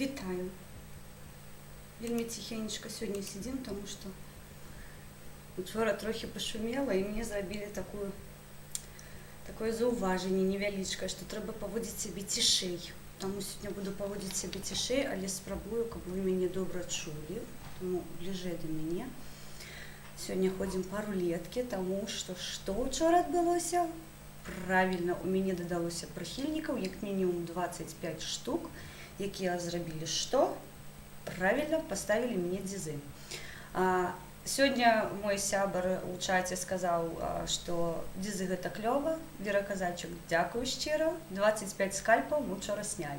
Вітаю. Вельми тихенечко сьогодні сидим, тому що вчора трохи пошумело і мені зробили такое зауваження невеличке, що треба поводити себе тишей. Тому сьогодні буду поводити себе тишей, але спробую, щоб ви мене добре чули. Тому ближе до мене. Сьогодні ходимо по рулетці, тому що вчора відбулося? Правильно, у мене додалося прихильників, як мінімум 25 штук, які зробили що? Правильно поставили мне дизы. Сегодня мой сябр у чаті сказав, що дизы это клево. Віра Казачук, дякую щиро. 25 скальпів ми вчора сняли.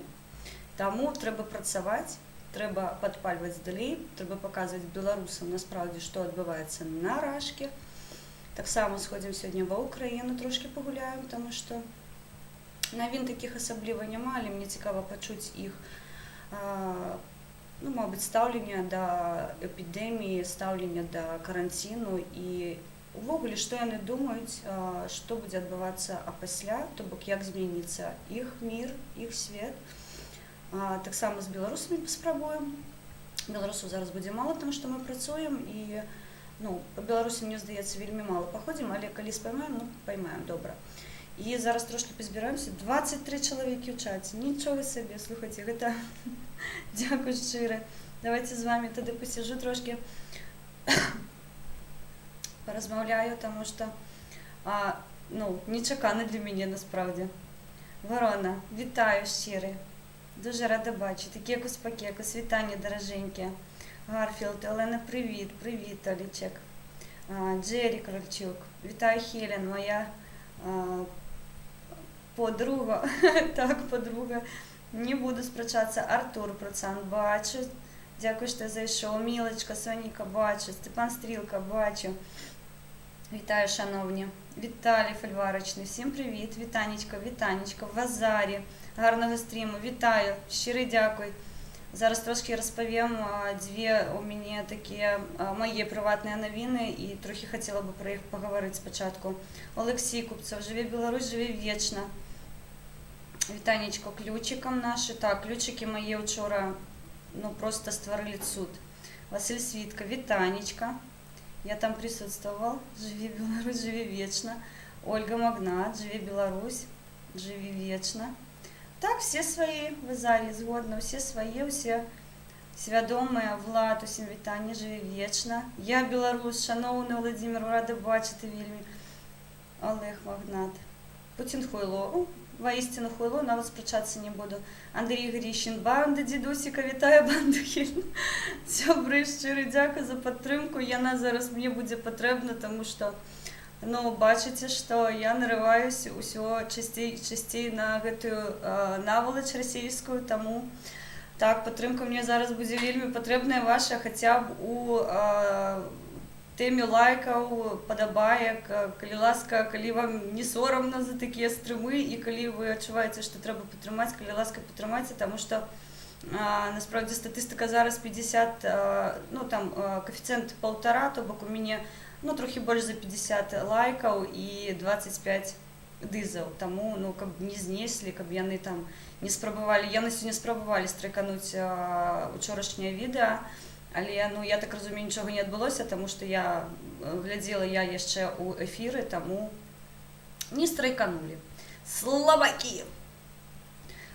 Тому треба працювати, треба підпалювати здалей, треба показувати білорусам насправді, що відбувається на Рашки. Так само сходимо сьогодні в Україну, трошки погуляємо, тому що новин таких особливо немає, але мені цікаво почути їх, ну, мабуть, ставлення до епідемії, ставлення до карантину і увогуле, що вони думають, що буде відбуватися після, тобто як зміниться їх мір, їх світ. Так само з білорусами спробуємо. Білорусів зараз буде мало, тому що ми працюємо і по Білорусі, мені здається, вельми мало походимо, але коли спіймаємо, поймаємо, добре. І зараз трошки позбираємося. 23 чоловіки в чаті. Нічого собі, слухайте, це дякую щиро. Давайте з вами тоді посижу трошки, порозмовляю, тому що нечекано для мене насправді. Ворона, вітаю щиро. Дуже рада бачити. Кекус, вітання дороженьке. Гарфілд, Олена, привіт, Олічек. Джері Крольчук, вітаю Хелен, моя подруга, так, подруга. Не буду сперечатися. Артур Процан, бачу. Дякую, що зайшов. Мілочка, Соніка, бачу. Степан Стрілка, бачу. Вітаю, шановні. Віталій Фольварочний, всім привіт. Вітанечко, в Азарі. Гарного стріму. Вітаю, щиро дякую. Зараз трошки розповім дві у мене такі мої приватні новини і трохи хотіла би про їх поговорити спочатку. Олексій Купцов, живе Білорусь, живе вічно. Вітанечко, ключиком наші. Так, ключики мої вчора просто створили цуд. Василь Світка, вітанечко. Я там присутствував. Живе Білорусь, живе вічно. Ольга Магнат, живе Білорусь, живе вічно. Так, всі свої в залі, згодно, всі свої, всі свідомі. Влад, усім вітання, живе вічно. Я білорус, шановний Володимир, рада бачити вельми. Олег Магнат. Путін хуйло. Воістину хуйло, навіть сперечатися не буду. Андрій Гріщин, банда дідусіка, вітаю банду Хільна. Добре, щиро дякую за підтримку. Яна зараз мені буде потрібна, тому що бачите, що я нариваюся усього частей на гэтую наволоч російську, тому так, підтримка мені зараз буде вельми потрібна ваша, хоча б у темі лайків, подобаєк, коли ласка, коли вам не соромно за такі стріми і коли ви відчуваєте, що треба підтримати, коли ласка підтримайте, тому що насправді статистика зараз 50, там коефіцієнт 1,5, тобто у мене трохи більше за 50 лайків і 25 дизів, тому, не знесли, вони там не спробували, я на сьогодні спробували страйкануть вчорашнє відео, але, я так розумію, нічого не відбулося, тому що я гляділа ще у ефіри, тому не страйканули. Слабаки!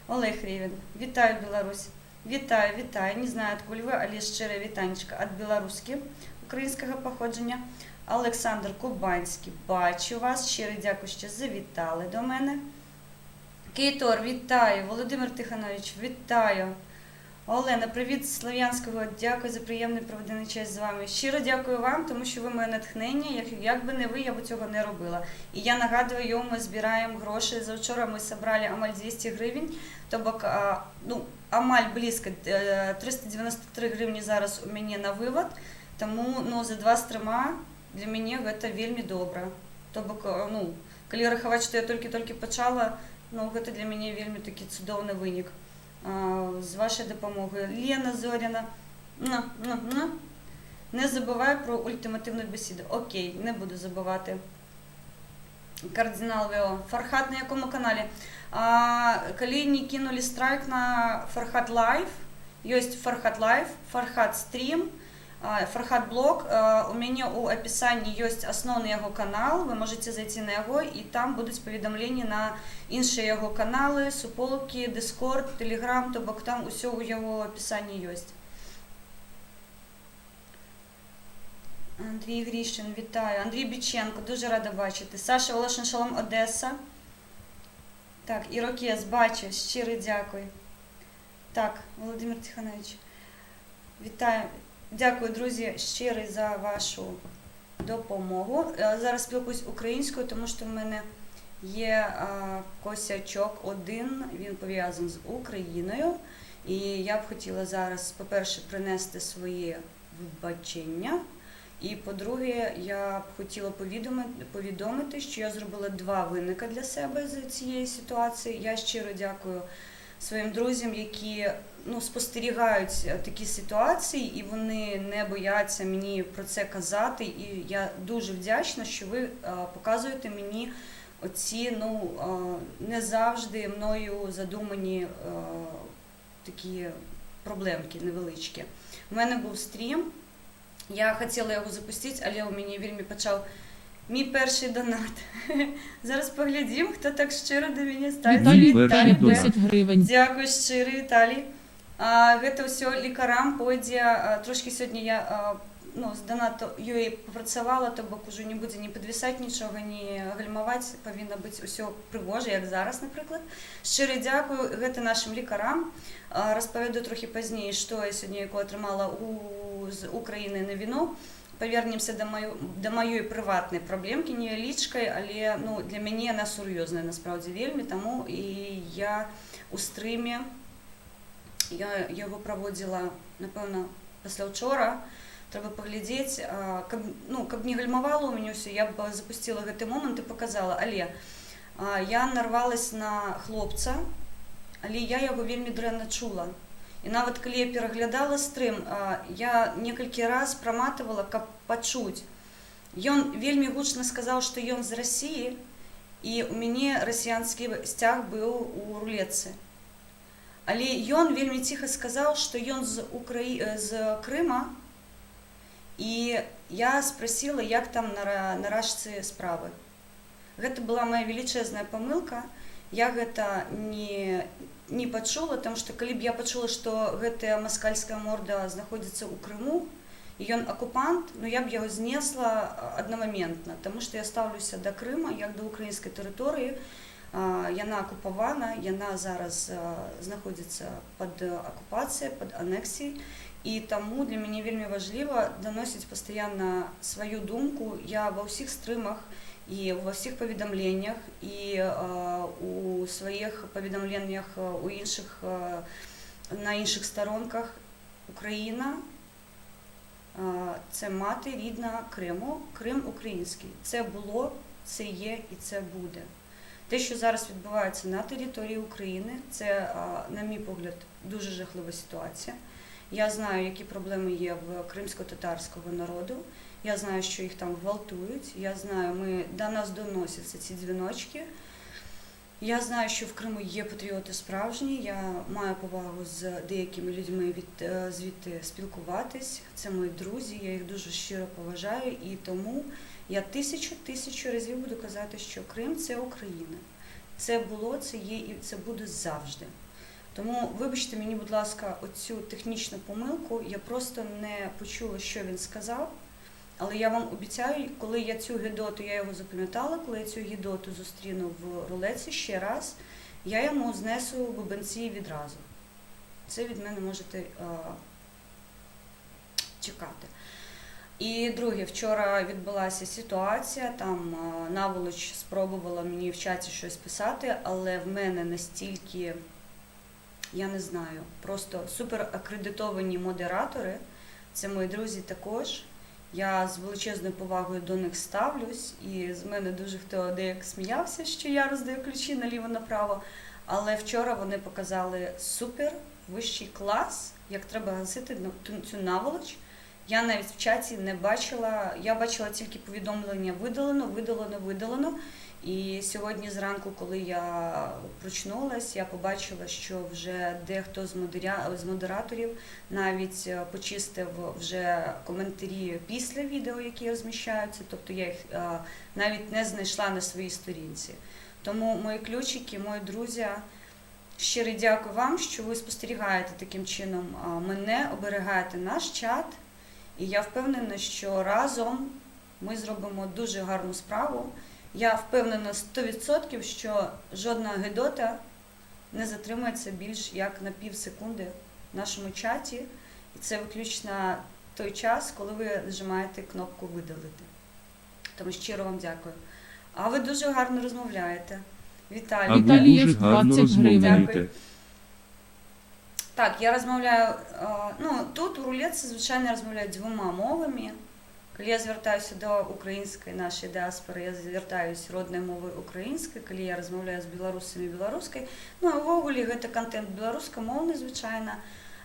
Олег Рівен, вітаю Білорусь, вітаю, не знаю, откуда ви, але щире вітанечко від білоруськи українського походження. Олександр Кубанський, бачу вас, щиро дякую, що завітали до мене. Кейтор, вітаю. Володимир Тиханович, вітаю. Олена, привіт з Слов'янського, дякую за приємний проведений час з вами. Щиро дякую вам, тому що ви моє натхнення, як би не ви, я б цього не робила. І я нагадую, ми збираємо гроші, завчора ми зібрали амаль 200 гривень, тобто, амаль близько 393 гривні зараз у мене на вивод, тому, за 2 стріма для мене це вельми добре. Тобто, коли рахувати, що я тільки почала, це для мене вельми такий чудовий виник. З вашою допомогою. Лена Зоріна, не забувай про ультимативну бесіду. Окей, не буду забувати. Кардинал Вео. Фархат на якому каналі? Коли не кинули страйк на Фархат Лайв, Ёсць Фархат Лайф, Фархат Стрім, Фархат Блог. У мяне ў апісанні ёсць асноўны яго канал, вы можете зайти на яго, і там будуць паведамленні на іншыя яго каналы, суполкі, Дыскорд, Тэлеграм, то бок там усё ў яго апісанні ёсць. Андрій Грішин, вітаю. Андрій Біченко, дуже рада бачити. Саша Волошин Шалом, Одеса. Так, Ірокез, бачу, щиро дякую. Так, Володимир Тиханович, вітаю. Дякую, друзі, щиро за вашу допомогу. Зараз спілкуюсь українською, тому що в мене є косячок один, він пов'язаний з Україною. І я б хотіла зараз, по-перше, принести свої вибачення. І, по-друге, я б хотіла повідомити, що я зробила 2 винника для себе з цієї ситуації. Я щиро дякую своїм друзям, які спостерігають такі ситуації, і вони не бояться мені про це казати. І я дуже вдячна, що ви показуєте мені оці, не завжди мною задумані такі проблемки невеличкі. У мене був стрім. Я хотіла його запустити, але у мене вельми почав мій перший донат. Зараз поглядім, хто так щиро до мене ставить. Віталій, 10 гривень. Дякую щиро, Віталій. Гэта ўсё лікарам пойдзе. Трошки сьогодні я з донату ёй попрацавала, то бок ужо не будзе ні падвісаць нічога, ні гальмаваць, павінна быць усё прыгожа, як зараз, напрыклад. Щиро дякую, гэта нашим лікарам. Распавяду трохі пазней, што я сьогодні яку атрымала з Украіны на віну. Павернемся да маёй прыватнай праблемкі, невялічкай, але для мяне яна сур'ёзная, насправдзе вельмі, таму і я у стрыме, я яго праводзіла, напэўна, пасля ўчора. Трэба паглядзець, каб не гальмавала ў мяне ўсё, я б запусціла гэты момант і показала, але я нарвалась на хлопца, але я яго вельмі дрэнна чула. І нават калі я пераглядала стрым, я некалькі раз праматывала, каб пачуць. Ён вельмі гучна сказаў, што ён з Расіі, і у мяне расіянскі сцяг быў у рулетцы. Але ён вельмі ціха сказаў, што ён з Крыма, і я спросила, як там на рашцы справы. Гэта была моя велічэзная памылка. Я гэта не пачула, тому што калі б я пачула, што гэтая маскальская морда знаходзіцца ў Крыму, і ён акупант, я б яго знесла аднамаментна, тому што я стаўлюся да Крыма, як да украінскай тэрыторыі. Яна акупавана, яна зараз знаходзіцца пад акупацыяй, пад анексіяй. І таму для мяне вельмі важліва даносіць пастаянна сваю думку. Я ва ўсіх стрымах і ва ўсіх паведамленнях, і у сваіх паведамленнях на іншых сторонках. Україна – це мати рідна Криму, Крим український. Це було, це є і це буде. Те, що зараз відбувається на території України, це, на мій погляд, дуже жахлива ситуація. Я знаю, які проблеми є в кримсько-татарського народу. Я знаю, що їх там гвалтують. Я знаю, до нас доносяться ці дзвіночки. Я знаю, що в Криму є патріоти справжні. Я маю повагу з деякими людьми звідти спілкуватись. Це мої друзі, я їх дуже щиро поважаю. І тому я тисячу разів буду казати, що Крим – це Україна. Це було, це є і це буде завжди. Тому вибачте мені, будь ласка, оцю технічну помилку. Я просто не почула, що він сказав. Але я вам обіцяю, коли я цю гидоту, я його запам'ятала, коли я цю гидоту зустріну в рулетці ще раз, я йому знесу бубенці відразу. Це від мене можете чекати. І друге, вчора відбулася ситуація, там наволоч спробувала мені в чаті щось писати, але в мене настільки, я не знаю, просто супер акредитовані модератори, це мої друзі також. Я з величезною повагою до них ставлюсь, і з мене дуже хто деяк сміявся, що я роздаю ключі наліво-направо. Але вчора вони показали супер вищий клас, як треба гасити цю наволоч. Я навіть в чаті не бачила, я бачила тільки повідомлення видалено. І сьогодні зранку, коли я прочнулась, я побачила, що вже дехто з модераторів навіть почистив вже коментарі після відео, які розміщаються, тобто я їх навіть не знайшла на своїй сторінці. Тому мої ключики, мої друзі, щиро дякую вам, що ви спостерігаєте таким чином мене, оберігаєте наш чат. І я впевнена, що разом ми зробимо дуже гарну справу. Я впевнена 100%, що жодна гидота не затримається більш як на пів секунди в нашому чаті. І це виключно той час, коли ви нажимаєте кнопку «Видалити». Тому щиро вам дякую. А ви дуже гарно розмовляєте. Віталій. А ви Віталієв дуже гарно 20 гривень. розмовляєте. Так, я розмовляю, тут у рулетці, звичайно, я розмовляю двома мовами. Коли я звертаюся до української нашої діаспори, я звертаюся родною мовою українською, коли я розмовляю з білорусами білоруською. Ну, а ввогуле, це контент білоруськомовний, звичайно,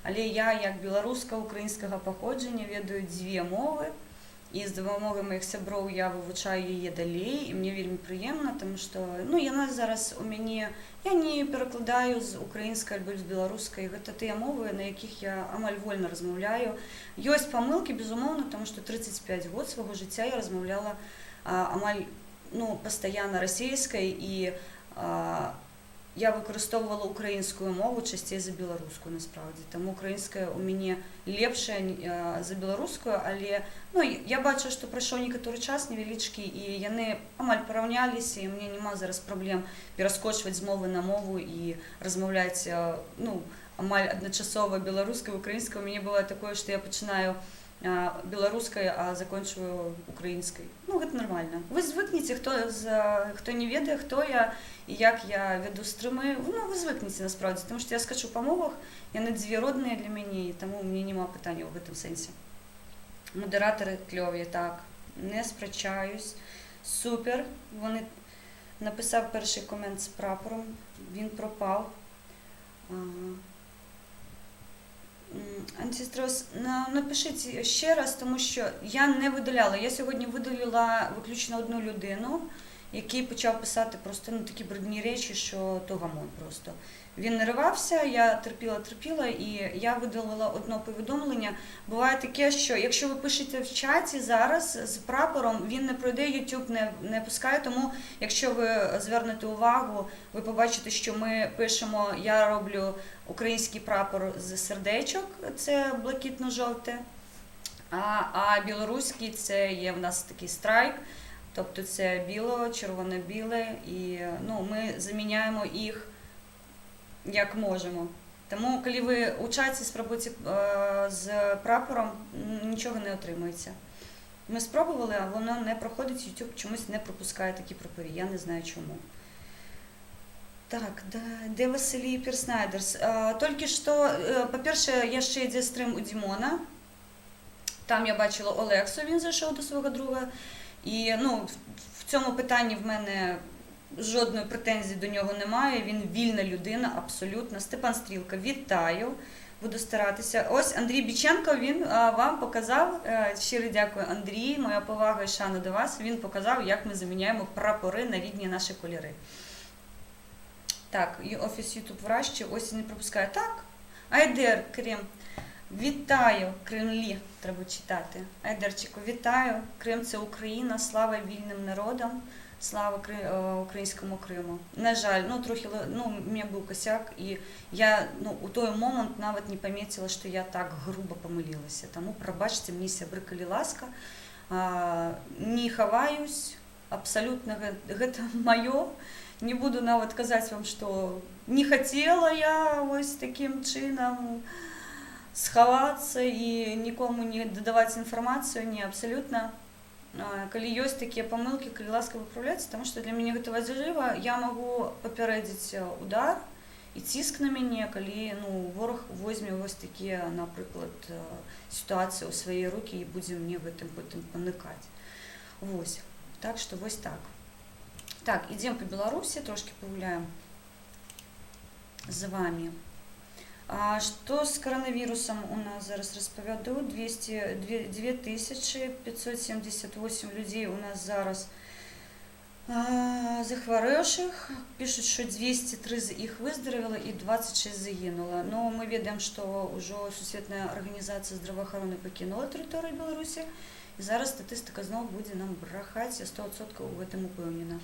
але я, як білоруска українського походження, ведаю дві мови. І з допомогою моїх сябров я вивчаю її далі, і мені вельми приємно, тому що яна зараз у мене, я не перекладаю з української або з білоруської, це ті мови, на яких я амаль вольно розмовляю. Є помилки, безумовно, тому що 35 років свого життя я розмовляла амаль постійно російською, і я використовувала українську мову частіше за білоруську, насправді. Тому українська у мене ліпша за білоруською, але я бачу, що пройшов некоторий час невеличкий, і вони амаль порівнялися, і в мене немає зараз проблем перескочувати з мови на мову і розмовляти амаль одночасово білоруською, українською. У мене буває таке, що я починаю білоруською, а закінчую українською. Це нормально. Ви звикнете, хто не ведає, хто я і як я веду стріми. Ви звикнете насправді, тому що я скачу по мовах, вони дві родні для мене, і тому мені немає питань в цьому сенсі. Модератори кльові, так, не сперечаюсь, супер. Вони написав перший комент з прапором, він пропав. Антистрес, напишіть ще раз, тому що я не видаляла. Я сьогодні видалила виключно одну людину, який почав писати просто такі брудні речі, що то гамон просто. Він не ривався, я терпіла, і я видалила одне повідомлення. Буває таке, що якщо ви пишете в чаті зараз з прапором, він не пройде, YouTube не пускає, тому якщо ви звернете увагу, ви побачите, що ми пишемо, я роблю український прапор з сердечок, це блакитно-жовте, а білоруський це є в нас такий страйк, тобто це біло, червоно-біле, і ми заміняємо їх як можемо. Тому, коли ви у чаті спробуєте з прапором, нічого не отримується. Ми спробували, а воно не проходить, YouTube чомусь не пропускає такі прапори, я не знаю чому. Так, де Василій Пірснайдерс? Тільки що, по-перше, я ще йде стрім у Дімона. Там я бачила Олексу, він зайшов до свого друга. І в цьому питанні в мене жодної претензії до нього немає, він вільна людина, абсолютно. Степан Стрілка, вітаю, буду старатися. Ось Андрій Біченко, він вам показав, щиро дякую Андрій, моя повага і шана до вас, він показав, як ми заміняємо прапори на рідні наші кольори. Так, і Офіс YouTube вращі, ось не пропускає. Так, Айдер, Крим, вітаю, Кремлі, треба читати. Айдерчику, вітаю, Крим – це Україна, слава вільним народам. Слава українському Криму. На жаль, трохи, у мене був косяк, і я у той момент навіть не помітила, що я так грубо помилилася. Тому пробачте мені, сябри, коли ласка, не ховаюсь, абсолютно, це моє. Не буду навіть казати вам, що не хотіла я ось таким чином сховатися і нікому не додавати інформацію, ні, абсолютно. Коли є такі помилки, коли ласка виправляється, тому що для мене це важливо, я можу попередити удар і тиск на мене, коли ворог візьме ось такі, наприклад, ситуації у свої руки і буде мені в цьому потім поникати. Ось. Так що ось так. Так, йдемо по Білорусі, трошки погуляємо з вами. Что с коронавирусом у нас зараз розповіду? 2578 людей у нас зараз Захварэўшых пишут, что 203 з іх выздоровела і 26 загінула. Но мы ведаем, што ўжо Сусветная арганізацыя здраваахороны пакінула тэрыторыю Беларусі, і зараз статыстыка зноў будзе нам брахаць, я 100% у гэтым упэўнена.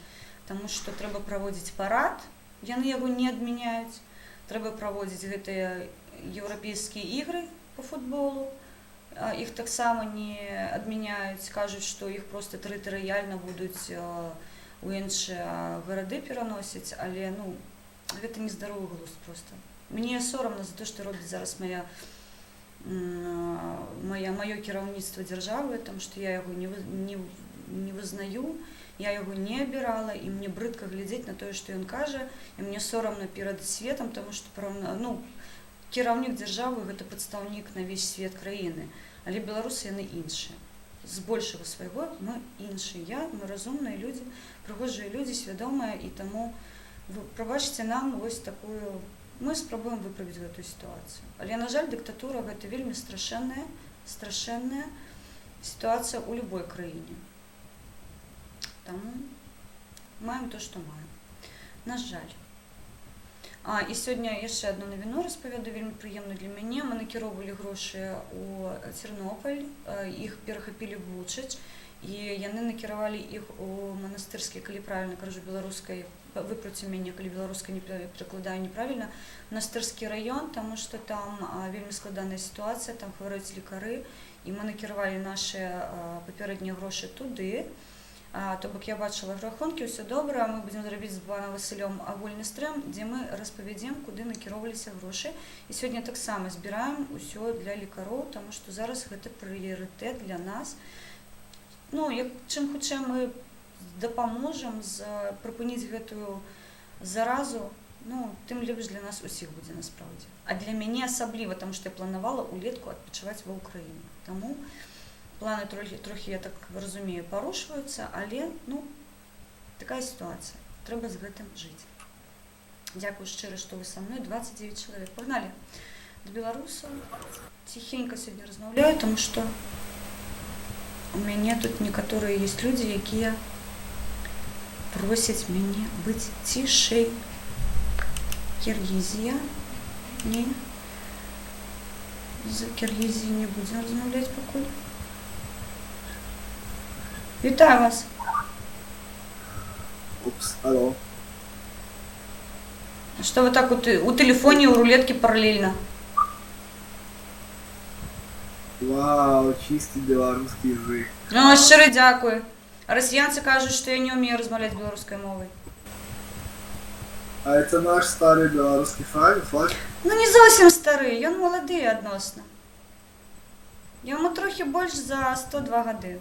Таму што трэба праводзіць парад, яны яго не адмяняюць, трэба праводзіць гэтыя еўрапейскія ігры по футболу, іх таксама не адмяняюць, кажуць, што іх проста тэрытарыяльна будуць у іншыя гарады пераносіць, але ну, гэта нездаровы глузд просто. Мне сорамна за то, што робіць зараз маё кіраўніцтва дзяржавы, там, што я яго не вызнаю, я яго не абірала, і мне брыдка глядзець на тое, што ён кажа, і мне сорамна перад светам, таму што ну, кіраўнік дзяржавы гэта прадстаўнік на ўвесь свет краіны, але беларусы яны іншыя. З большага свайго мы іншыя, мы разумныя людзі, прыгожыя людзі, свядомыя, і таму прабачце нам вось такую, мы спрабуем выправіць гэтую сітуацыю. Але, на жаль, дыктатура гэта вельмі страшэнная сітуацыя ў любой краіне. Таму маем то, што маем. На жаль. І сёння яшчэ адну навіну распавяду, вельмі прыемна для мяне. Мы накіроўвалі грошы ў Цернопаль, іх перахапілі Бучач, і яны накіравалі іх у манастырскі, калі правільна кажу беларускай, выправце мяне, калі беларускай не перакладаю неправільна, манастырскі раён, таму што там вельмі складаная сітуацыя, там хварэюць лекары, і мы накіравалі нашы папярэднія грошы туды. То бок я бачыла рахункі, ўсё добра, мы будзем зрабіць з панам Васілём агульны стрым, дзе мы распавядзем, куды накіроўваліся грошы. І сёння таксама збіраем усё для лекароў, таму што зараз гэта прыярытэт для нас. Ну, чым хутчэй мы дапаможам прыпыніць гэтую заразу, ну, тым лепш для нас усіх будзе насправдзе. А для мяне асабліва, таму што я планавала улетку адпачываць ва ўкраіне. Таму планы трохі, я так разумею, парушваюцца, але, ну, такая сітуацыя. Трэба з гэтым жыць. Дзякую шчыра, што вы са мной, 29 чалавек. Пагналі да беларусаў. Ціхенька сёння размаўляю, таму што у мяне тут некаторыя ёсць людзі, якія просяць мяне быць цішэй. Кіргізія. Не. З Кіргізіі не будзем размаўляць пакуль. Вітаю вас. Упс, алло. Что вы так у телефоне, у рулетки параллельно? Вау, чистый белорусский язык. Ну, щиро дякую. Росіянці кажуть, що я не вмію розмовляти білоруською мовою. А это наш старый белорусский флаг? Ну, не зовсім старий, він молодий відносно. Йому трохи більше за 102 годи.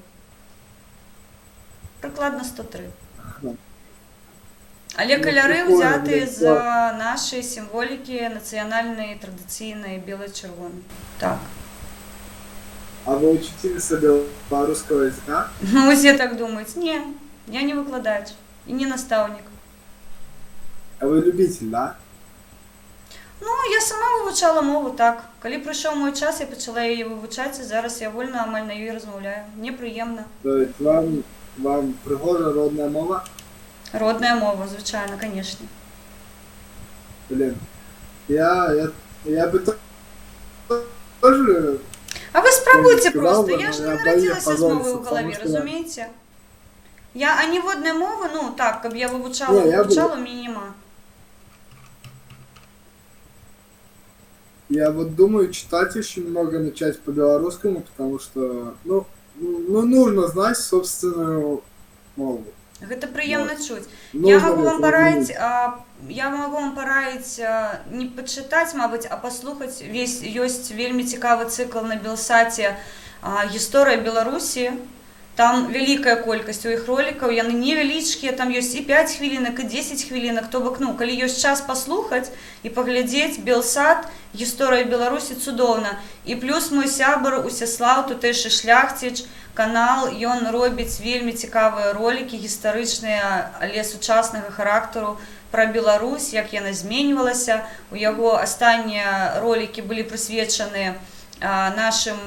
Прикладно 103. Але кольори взяті з нашої символіки національної, традиційної, біло-червоної. Так. А вы учительница белорусского языка? Ну, все так думают. Не, я не викладач и не наставник. А вы любитель, да? Ну, я сама вивчала мову, так. Коли прийшов мій час, я почала її вивчати, зараз я вольно, амаль на її розмовляю. Мені приємно. То есть вам пригожа родная мова? Родная мова, звичайно, конечно. Блин, я бы тоже... А вы спробуйте сказал просто, бы, я же но не я народилась боюсь с мовой позориться, в голове, потому что- разумеете? А не водная мова, ну так, как я вивчала, Не, я вивчала, мені нема. Я вот думаю читать еще немного начать по-белорусскому, потому что, ну, нужно знать собственную мову. Гэта прыемна чуць. Нужно Я могу ли вам это параіць, изменить? не пачытаць, мабыць, а паслухаць. Ёсць вельмі цікавы цыкл на Белсаце «Гісторыя Беларусі». Там вялікая колькасць у іх ролікаў, яны невялічкія, там ёсць і 5 хвілінак, і 10 хвілінак. То бок, ну, калі ёсць час паслухаць і паглядзець Белсат, «Гісторыя Беларусі» цудоўна. І плюс мой сябар Усяслаў, тутэйшы шляхціч, канал, ён робіць вельмі цікавыя ролікі гістарычныя, але сучаснага характару пра Беларусь, як яна зменьвалася. У яго астатнія ролікі былі прысвечаны нашим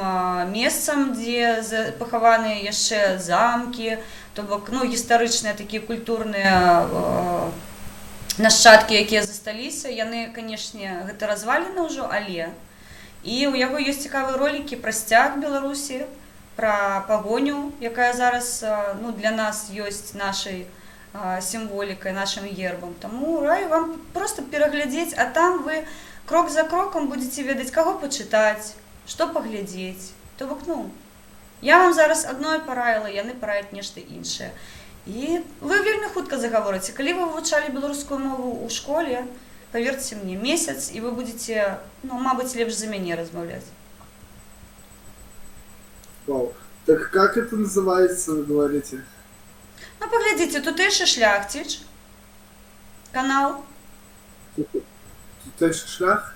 месцам, дзе пахаваныя яшчэ замкі, то бок, ну, гістарычныя такія культурныя нашчадкі, якія засталіся, яны, канешне, гэта разваліны ўжо, але і у яго ёсць цікавыя ролікі пра сцяг Беларусі, пра пагоню, якая зараз, ну, для нас ёсць нашай сімволікай, нашым гербам. Таму раю вам просто пераглядзець, а там вы крок за кроком будете ведаць, каго пачытаць, што паглядзець. То бок, ну, я вам зараз адное параіла, яны параюць нешта іншае. І вы вельмі хутка загаворыце. Калі вы вывучалі беларускую мову ў школе, паверце мне, месяц, і вы будете, ну, мабыць, лепш за мяне размаўляць. Вау. Так как это называется, вы говорите? Ну, паглядзіце, тутэйшы шляхціч, канал. Тутэйшы шлях?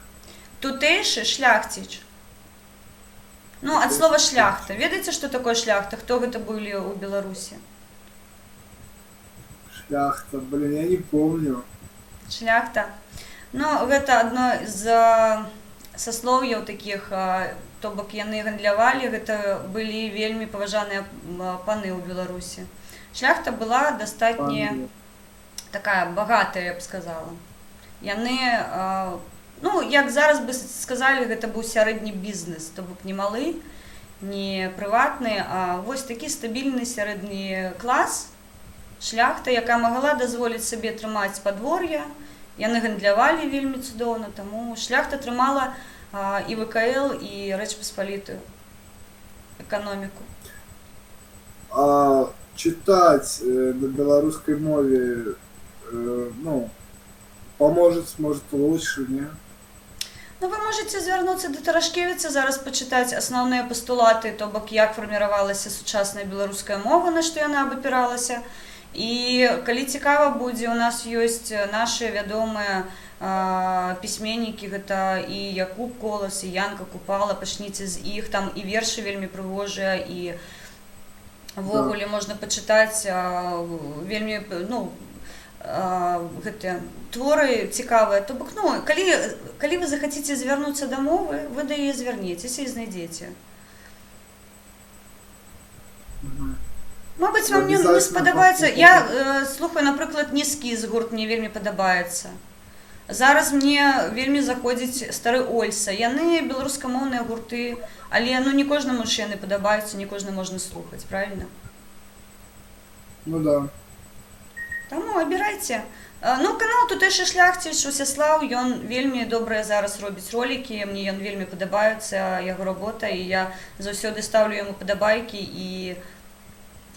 Тутэйшы шляхціч. Ну, ад слова шляхта. Ведаеце, што такое шляхта? Хто гэта былі ў Беларусі? Шляхта, блин, я не помню. Шляхта. Ну, гэта адно з саслоўяў такіх, то бок яны гандлявалі, гэта былі вельмі паважаныя паны ў Беларусі. Шляхта была дастатне такая багатая, я б сказала. Яны, ну, як зараз бы сказалі, гэта быў сярэдні бізнес, то бок не малы, не прыватны, а вось такі стабільны сярэдні клас, шляхта, якая магла дазволіць сабе трымаць падвор'я, яны гандлявалі вельмі цудоўна, таму шляхта трымала і ВКЛ, і Рэч Паспалітую эканоміку. А читать на белорусской мове, ну, поможет, может, лучше, не? Ну, вы можете звярнуцца да Тарашкевіца, зараз пачытаць асноўныя пастулаты, то бок як фарміравалася сучасная беларуская мова, на што яна абапіралася. І калі цікава будзе, у нас ёсць нашы вядомыя пісьменнікі, гэта і Якуб Колас, і Янка Купала, пачніце з іх, там і вершы вельмі прыгожыя, і ввогуле можна пачытаць вельмі, ну, гэтыя творы цікавыя. То бок, ну, калі вы захаціце звярнуцца да мовы, вы да яе звярнецеся і знайдзеце. Мабыць, вам не спадабаецца. Я слухаю, напрыклад, Нескіз гурт мне вельмі падабаецца. Зараз мне вельмі заходзіць стары Ольса. Яны беларускамоўныя гурты, але, ну, не кожнаму ж яны падабаюцца, не кожны можна слухаць, правильно? Ну да. Таму абірайце. Ну, канал тутэйшы шляхціч, Усяслаў, ён вельмі добрыя зараз робіць ролікі, мне ён вельмі падабаецца, яго работа, і я заўсёды ставлю яму падабайкі, і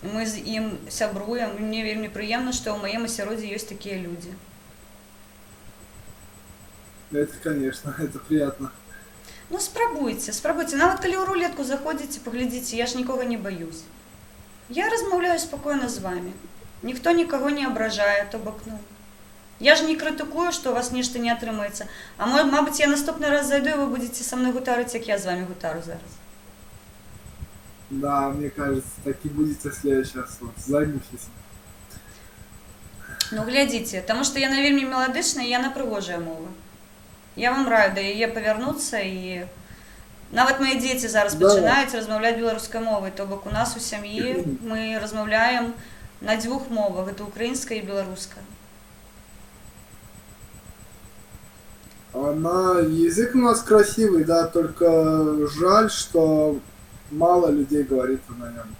мы з ім сябруем. Мне вельмі прыемна, што ў маім асяроддзі ёсць такія людзі. Это, конечно, это приятно. Ну, спрабуйце. Нават калі ў рулетку заходзіце, паглядзіце, я ж нікога не баюсь. Я размаўляю спакойна з вамі. Ніхто нікаго не абражае, то бок, ну. Я ж не крытыкую, што у вас нешта не атрымаецца. А мабыць, я наступны раз зайду, і вы будзеце са мной гутарыць, як я з вамі гутару зараз. Да, мне кажется, так и будете в следующий раз. Вот, займусь. Ну, глядзіце, таму што яна вельмі меладычная, і яна прыгожая мова. Я вам раю да яе павярнуцца, і нават мае дзеці зараз пачынаюць размаўляць беларускай мовай, то бок у нас у сям'і мы размаўляем на дзвюх мовах, гэта украінская і беларуская. Язык у нас красивый, да, только жаль, что мало людей говорит на нем.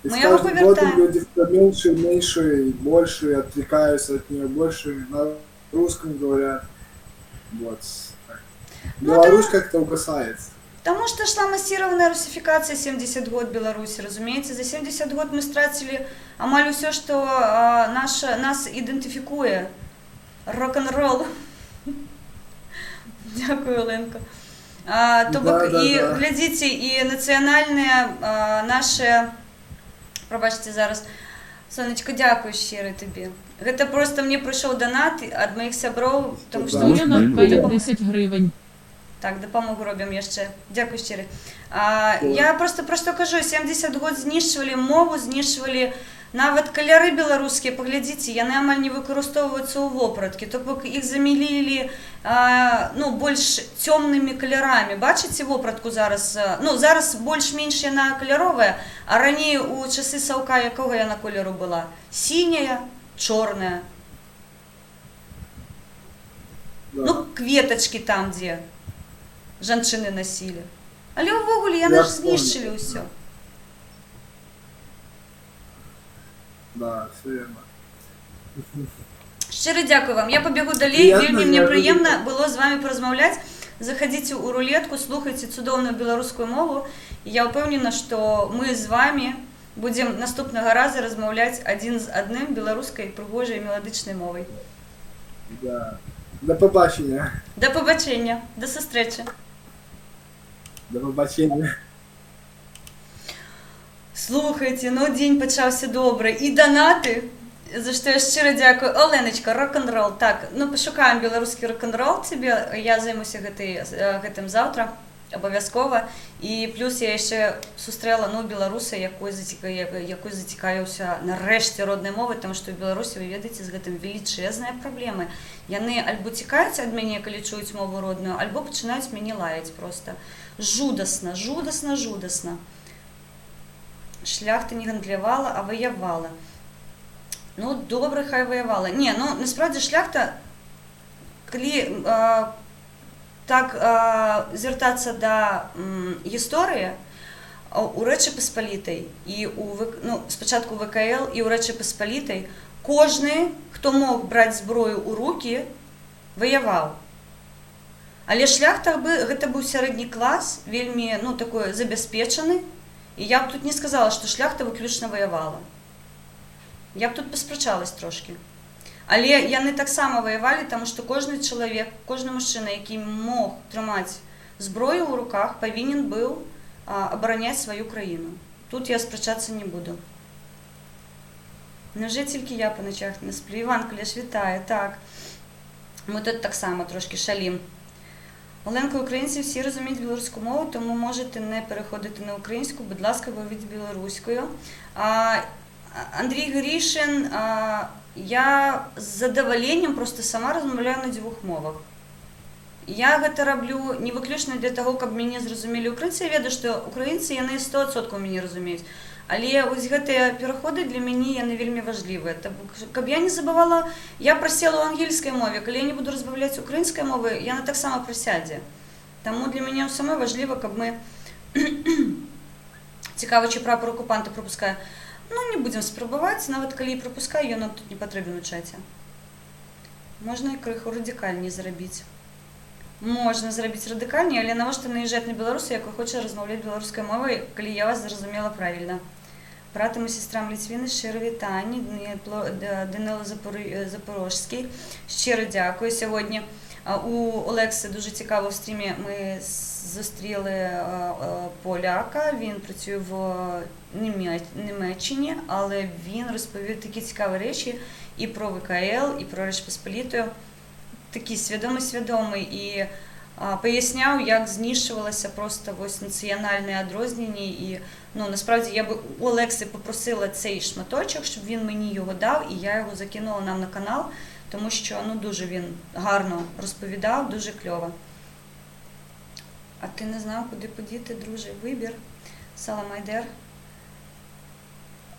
И с каждым годом люди все меньше и меньше, и больше отвлекаются от нее, больше на русском говорят. Вот. Беларусь как-то угасает. Потому что шла массированная русификация 70 год Беларуси, разумеется. За 70 год мы стратили амаль все, что нас идентификует. Рок-н-ролл. Дякую, Оленко. То бок, і глядзіце, і нацыянальныя нашы, прабачце зараз, Сонечка, дзякую шчыра табе. Гэта просто мне прыйшоў данат ад маіх сяброў, тому што... 10 гривень. Так, дапамогу робім яшчэ. Дзякую шчыра. Я просто пра што кажу, 70 год знішчвалі мову, знішчвалі Нават каляри беларускія, паглядзіце, яны амаль не выкарыстоўваюцца ў вопраткі, то бок іх замялілі ну, больш цёмнымі калярамі. Бачыце вопратку зараз? Ну, зараз больш-менш яна каляровая, а раней у часы Саўка якога яна колеру была? Сіняя, чорная. Да. Ну, кветачкі там, дзе жанчыны насілі. Але ўвогуле яны Я ж знішчылі ўсё. Да, все верно. Шчыра дзякую вам. Я пабегу далей. Приятно, Вельмі мне я прыемна люблю. было з вами паразмаўляць. Заходзіце ў рулетку, слухайце цудоўную беларускую мову. І я ўпэўнена, што мы з вами будзем наступнага раза размаўляць адзін з адным беларускай прыгожай меладычнай мовай. Да. До побачення. Да пабачэння, да сустрэчы. До побачення. Слухайце, ну дзень пачаўся добры. І данаты, за што я шчыра дзякую. Оленачка, рок-н-рол. Так, ну пашукаем беларускі рок-н-рол цябе. Я займуся гэтым заўтра, абавязкова. І плюс я яшчэ сустрэла ну, беларуса, якой зацікавіўся нарэшце роднай мовы, таму што ў Беларусі, вы ведаеце, з гэтым велічэзныя праблемы. Яны альбо цікаюць ад мяне, калі чуюць мову родную, альбо пачынаюць мяне лаяць проста. Жудасна, жудасна, жудасна. Шляхта не гандлявала, а ваявала. Ну, добра, хай ваявала. Не, ну, насправді шляхта, калі так звяртацца да гісторыі, у Рэчы Паспалітай і ну, спачатку ВКЛ і ў Рэчы Паспалітай кожны, хто мог браць зброю ў рукі, ваяваў. Але шляхта гэта быў сярэдні клас, вельмі ну, такой забяспечаны. І я б тут не сказала, што шляхта выключна ваявала. Я б тут паспрачалась трошкі. Але яны таксама ваявалі, таму што кожны чалавек, кожны мужчына, які мог трымаць зброю ў руках, павінен быў абараняць сваю краіну. Тут я спрачацца не буду. Невже тільки я по ночах не сплю? Іван Кулеш вітає, так. Ми тут таксама трошки шалім. Оленко, українці всі розуміють білоруську мову, тому можете не переходити на українську, будь ласка, говоріть білоруською. Андрій Грішин, я з задоволенням просто сама розмовляю на двох мовах. Я гэта раблю не выключна для того, каб мяне зразумелі украінцы. Я ведаю, што украінцы яны 100% мяне разумеюць. Але вось гэтыя пераходы для мяне яны вельмі важлівыя. Каб я не забывала, я прасела ў ангельскай мове. Калі я не буду разбавляць украінскай мовы, яна таксама прасядзе. Таму для мяне самой важліва, каб мы цікава, чи прапор окупанта пропускае. Ну, не будзем спрабаваць, нават калі і пропускаю, ён нам тут не патрэбен у чаце. Можна і крыху радыкальней зрабіць. Можна зрабіць радыкальней, але навошта наезжаць на беларуса, якой хоча размаўляць беларускай мовай, калі я вас зразумела правільна. Братам і сестрам Ліцвіны шчыра вітанні, Данила Запорожський, щиро дякую. Сьогодні у Олекси дуже цікаво в стрімі ми зустріли поляка, він працює в Німеччині, але він розповів такі цікаві речі і про ВКЛ, і про Річ Посполітою. Такий свідомий і поясняв, як знищувалося просто ось національне відрізнення. І ну, насправді я би у Олекси попросила цей шматочок, щоб він мені його дав, і я його закинула нам на канал, тому що ну, дуже він гарно розповідав, дуже кльово. А ти не знав, куди подіти, друже? Вибір. Саламайдер.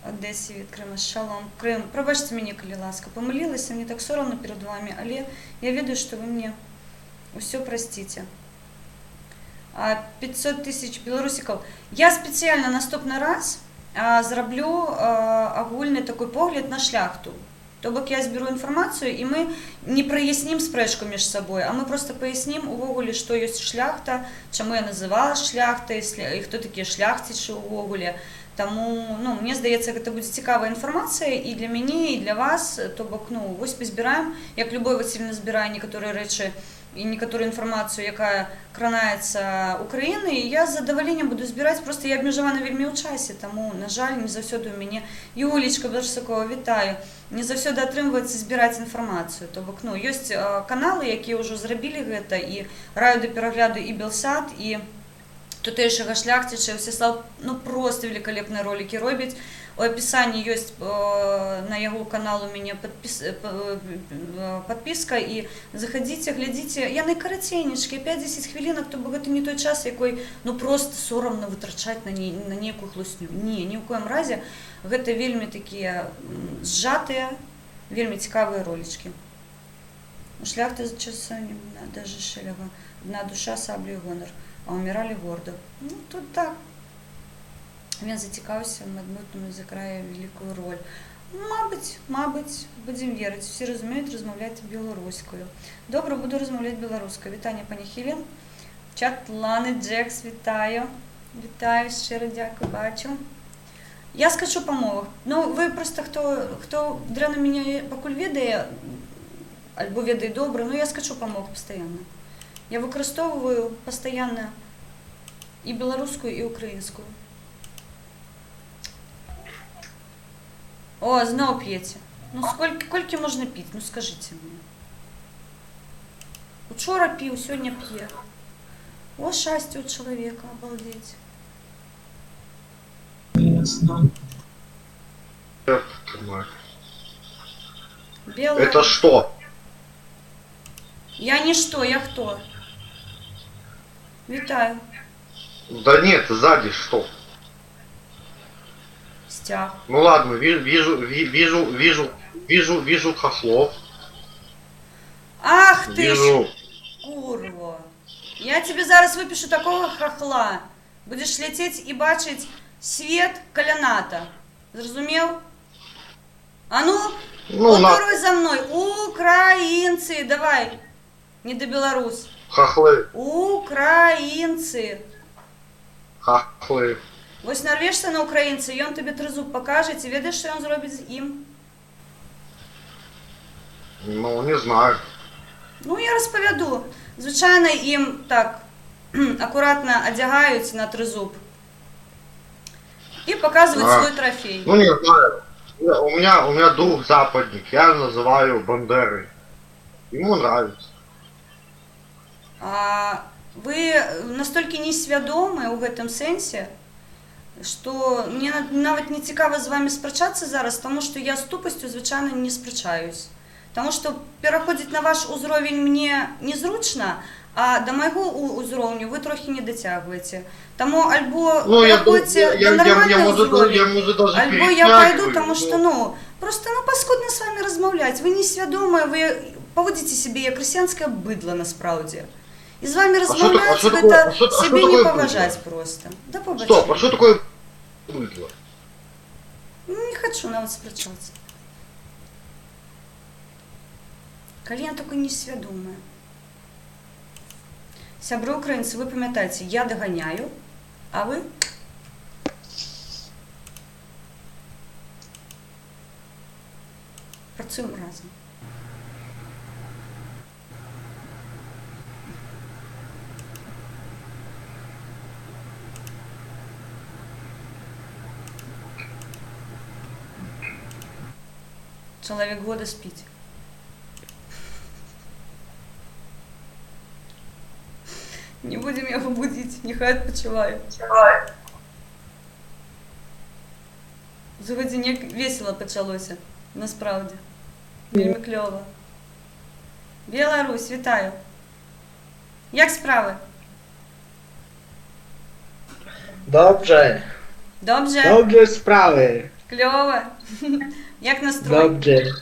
Одесі від Крима. Шалом. Крим. Пробачте мені, коли ласка. Помилилася, мені так соромно перед вами, але я ведаю, що ви мені все простите. 500 тисяч білорусиків. Я спеціально наступний раз зроблю агульний такий погляд на шляхту. Тобто я зберу інформацію, і ми не прояснім спрэчку між собою, а ми просто пояснім увогуле, що є шляхта, чому я називала шляхтой, і хто такі шляхтичі увогуле. Тому, ну, мені здається, це буде цікава інформація і для мене, і для вас. Тобто, ну, ось ми збираємо, як Любов Васильівна збирає некоторі речі і некотору інформацію, яка кранається України, і я з задоволенням буду збирати, просто я обмежована вельми у часі, тому, на жаль, не завсюди у мене, Юлічка Берсакова, вітаю, не завсюди отримується збирати інформацію. Тобто, ну, є канали, які вже зробили це, і раю до перегляду і Белсат, і тутейшего шляхтича, Всеслав, ну, просто великолепные ролики робить. у описании есть на его канал у меня подписка, і заходите, глядите. Я найкоротенечки, 5-10 хвилинок, то гэта не той час, якой ну просто соромно витрачати на нейкую хлусню. Ні в коем разе. Гэта вельмі такія сжатыя, вельмі цікавыя ролічкі. Шляхта за часами, даже шелега, одна душа, саблю і гонор, а умирали гордо. Ну, тут так. Він зацікавився, Мадмутному заграє велику роль. Мабуть, будемо вірити. Всі розуміють розмовляти білоруською. Добре, буду розмовляти білоруською. Вітання, пані Хілін. Чат Лани Джекс, вітаю. Вітаю, щиро дякую, бачу. Я скажу по мовах. Ну, ви просто, хто древно мене покуль ведає, альбо ведає добре, ну я скажу по мовах постійно. Я використовую постійно і білоруську, і українську. О, знову п'єте. Ну скільки можна пити? Ну скажіть мені. Учора пив, сьогодні п'є. О, щастя у чоловіка, обалдеть. Белая. Это что? Я ничто, я кто? Витаю. Да нет, сзади что? Стяг. Ну ладно, вижу хохлов. Ах ты Вижу. ж, курво. Я тебе зараз выпишу такого хохла. Будешь лететь и бачить свет каляната. Зрозумел? А ну, повторюй за мной. Украинцы, давай. Не до белорус. Хохлы. Украинцы. Хохлы. Вось нарвешся на украінця, і ён тобі тризуб покаже, ці ведаєш, що він зробить з ім? Ну, не знаю. Ну, я розповіду. Звичайно, їм так акуратно одягають на тризуб і показують свій трофей. Ну, не знаю. У меня друг западник, я называю Бандерой. Ему нравится. А ви настільки несвідомі у гэтым сенсі, що мені навіть не цікаво з вами сперечатися зараз, тому що я з тупостю, звичайно, не сперечаюсь. Тому що переходити на ваш узровень мені незручно, а до моего узровню ви трохи не дотягуєте. Тому альбо переходите до нормального уровня, альбо я пойду, тому що, ну, просто, ну, паскудно з вами розмовляти. Ви несвідомі, ви поводите себе як росіянське бидло, насправді. І з вами розмовляти, це себе не поважать просто. Да побачите. Стоп, а что такое быдло? Не хочу навіть сперечатися. Коли я такой несвідомий. Сябри українці, ви пам'ятаєте, я доганяю, а ви? Працюємо разом. Человек года спит. Не будем его будить, нехай відпочиває. Сьогодні весело почалося, насправді. Вельми кльово. Білорусь, вітаю. Як справи? Dobrze. Добре? Dobrze sprawy. Кльово. Як настрой? Dobrze.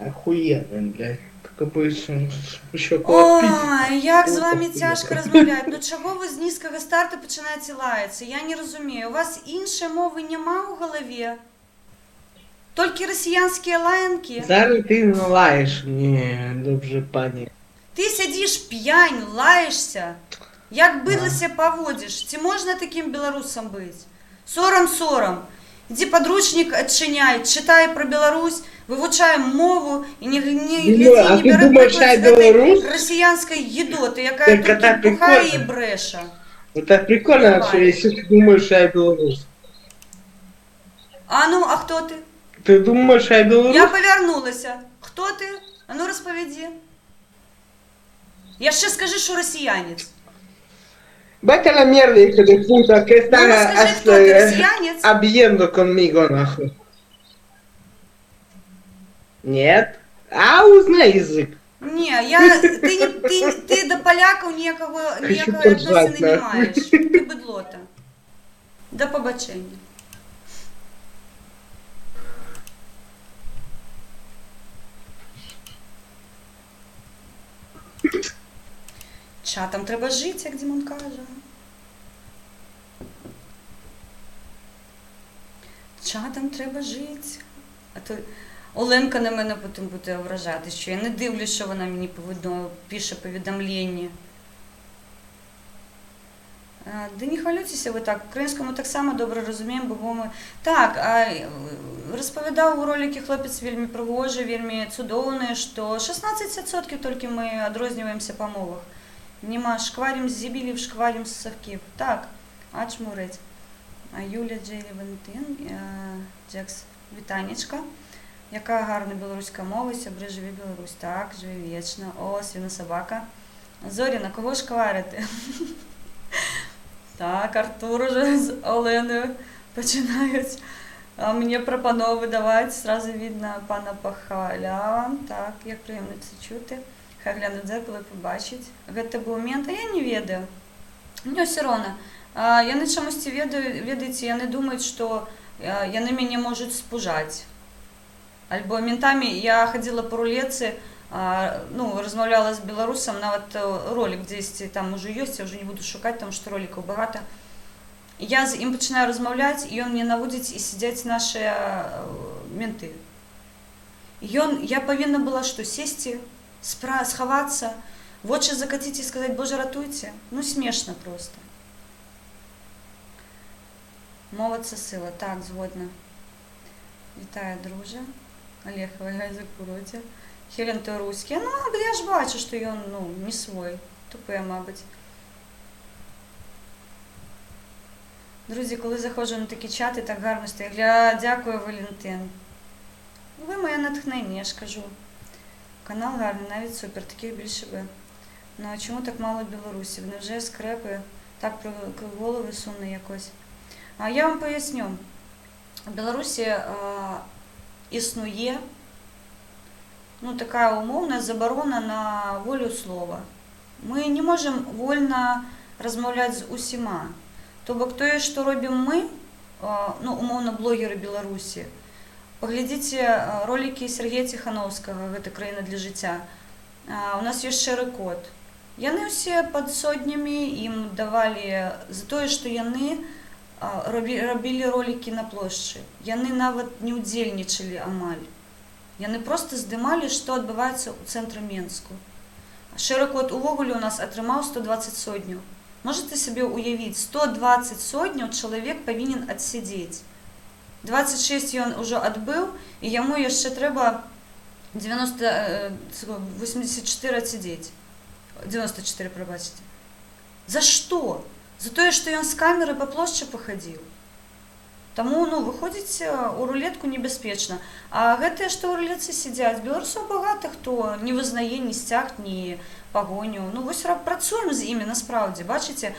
Охуенно, блядь. Только будешь еще коло пить. Ой, як з вами тяжко розмовляти. Ну чого ви з низького старту починаєте лаятися? Я не розумію. У вас іншої мови нема у голові? Тільки росіянські лаянки? Зараз ти не лаєш. Ні, добре, пані. Ти сидиш п'янь, лаєшся. Як бидлося поводиш? Ці можна таким білорусом бути? Сором. Іди подручник відчиняй, читай про Білорусь, вивчай мову і не бери приклад з росіянської їдоти, яка тільки бухає і бреша. Это прикольно, Давай. что если ты думаешь, что я белорус. А ну, а хто ти? Ты думаешь, что я белорус? Я повернулася. Хто ти? А ну розповіді. Я ще скажи, що росіянець. Vete a la mierda, hijo de puta, que Ну, ну скажи, кто ты, estás россиянец? habiendo conmigo, нахуй. Нет? А, узнай язык. Ні, ти до поляків ніякої Хочу відносини поржать, не нахуй. маєш. Ти бедлота. До побачення. Чатом треба жити, як Дімон каже. Чатом треба жити. А то Оленка на мене потім буде ображати, що я не дивлюсь, що вона мені пише повідомлення. Да не хвалюйтеся ви так, українську ми так само добре розуміємо, бо ми... Так, розповідав у роликі хлопець вельми пригожий, вельми цудовний, що 16% тільки ми відрізняємося по мовах. Нема шкварім з зібілів, шкварім з совків. Так, ачмурець. А Юля Джейлі Валентин, Джекс, вітанечка. Яка гарна білоруська мова, сябри, живі Білорусь. Так, живі вічно. О, свинособака. Зоріна, кого шкварити? Так, Артур уже з Оленою починають мені пропанови давати. Зразу видно пана Пахалява. Так, як приємно це чути. Хай глянуть в дзеркало і побачить. Гэта був мент, а я не ведаю. Мне все равно. Яны чамусьці ведаеце, яны думаюць, што яны мяне можуць спужаць. Альбо ментамі я хадзіла па рулетцы, ну, размаўляла з беларусам, нават ролик дзесьці там уже ёсць, я уже не буду шукаць, там што роликаў багата. Я з ім пачынаю размаўляць, і ён мне наводзіць і сядзяць нашыя менты. Я павінна была што, сесці, схавацца, вочы закаціць і сказаць: «Боже, ратуйце». Ну, смешна просто. Мова це сила. Так, згодна. Вітаю, друже. Олег, валяй за куроті. Хелен, ти руський. Ну, я ж бачу, що він, ну, не свой. Тупе, мабуть. Друзі, коли заходжу на такі чати, так гарно стоять. Дякую, Валентин. Ви моє натхнення, я ж кажу. Канал гарний, навіть супер, таких більше би. Ну, а чому так мало білорусів? Невже скрепи так про голови сумно якось? Я вам поясню. В Білорусі існує, ну, така умовна заборона на волю слова. Ми не можемо вольно розмовляти з усіма. Тобто, тое, що робимо ми, ну, умовно, блогери Білорусі, поглядите ролики Сергія Тихановського «Гэта країна для життя». У нас є шэры код. Яны ўсе пад сотнямі ім давалі за тое, што яны рабілі ролики на плошчы. Яны нават не ўдзельнічалі амаль. Яны проста здымалі, што адбываецца ў цэнтры Менску. Шэры код увогуле у нас атрымаў 120 сотняў. Можете себе уявіць, 120 сотняў чалавек павінен адсядзець. 26 ён ужо адбыў, і яму яшчэ трэба 84 адсядзець. 94, прабачце. За што? За тое, што ён з камеры па плошчы пахадзіў. Таму, ну, выходзіць у рулетку небяспечна. А гэтыя, што ў рулетцы сядзяць, беларусаў багата хто не вызнае ні сцяг, ні пагоню. Ну, вось працуем з імі насправдзе. Бачыце,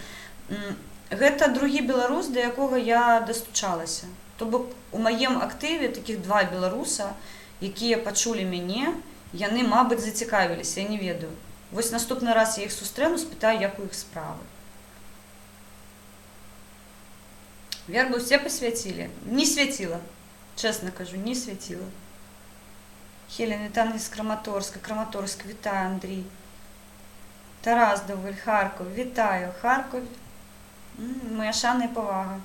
гэта другі беларус, да якога я дастучалася. То бок у маім актыве такіх 2 беларуса, якія пачулі мяне, яны, мабыць, зацікавіліся, я не ведаю. Вось наступны раз я іх сустрэну, спытаю, як у іх справы. Вербу все посвятили? Не святила. Честно кажу, не святила. Хелен, вітання з Краматорська. Краматорськ, вітаю, Андрій. Тарас Доволь, Харків, вітаю. Харків, моя шана і повага.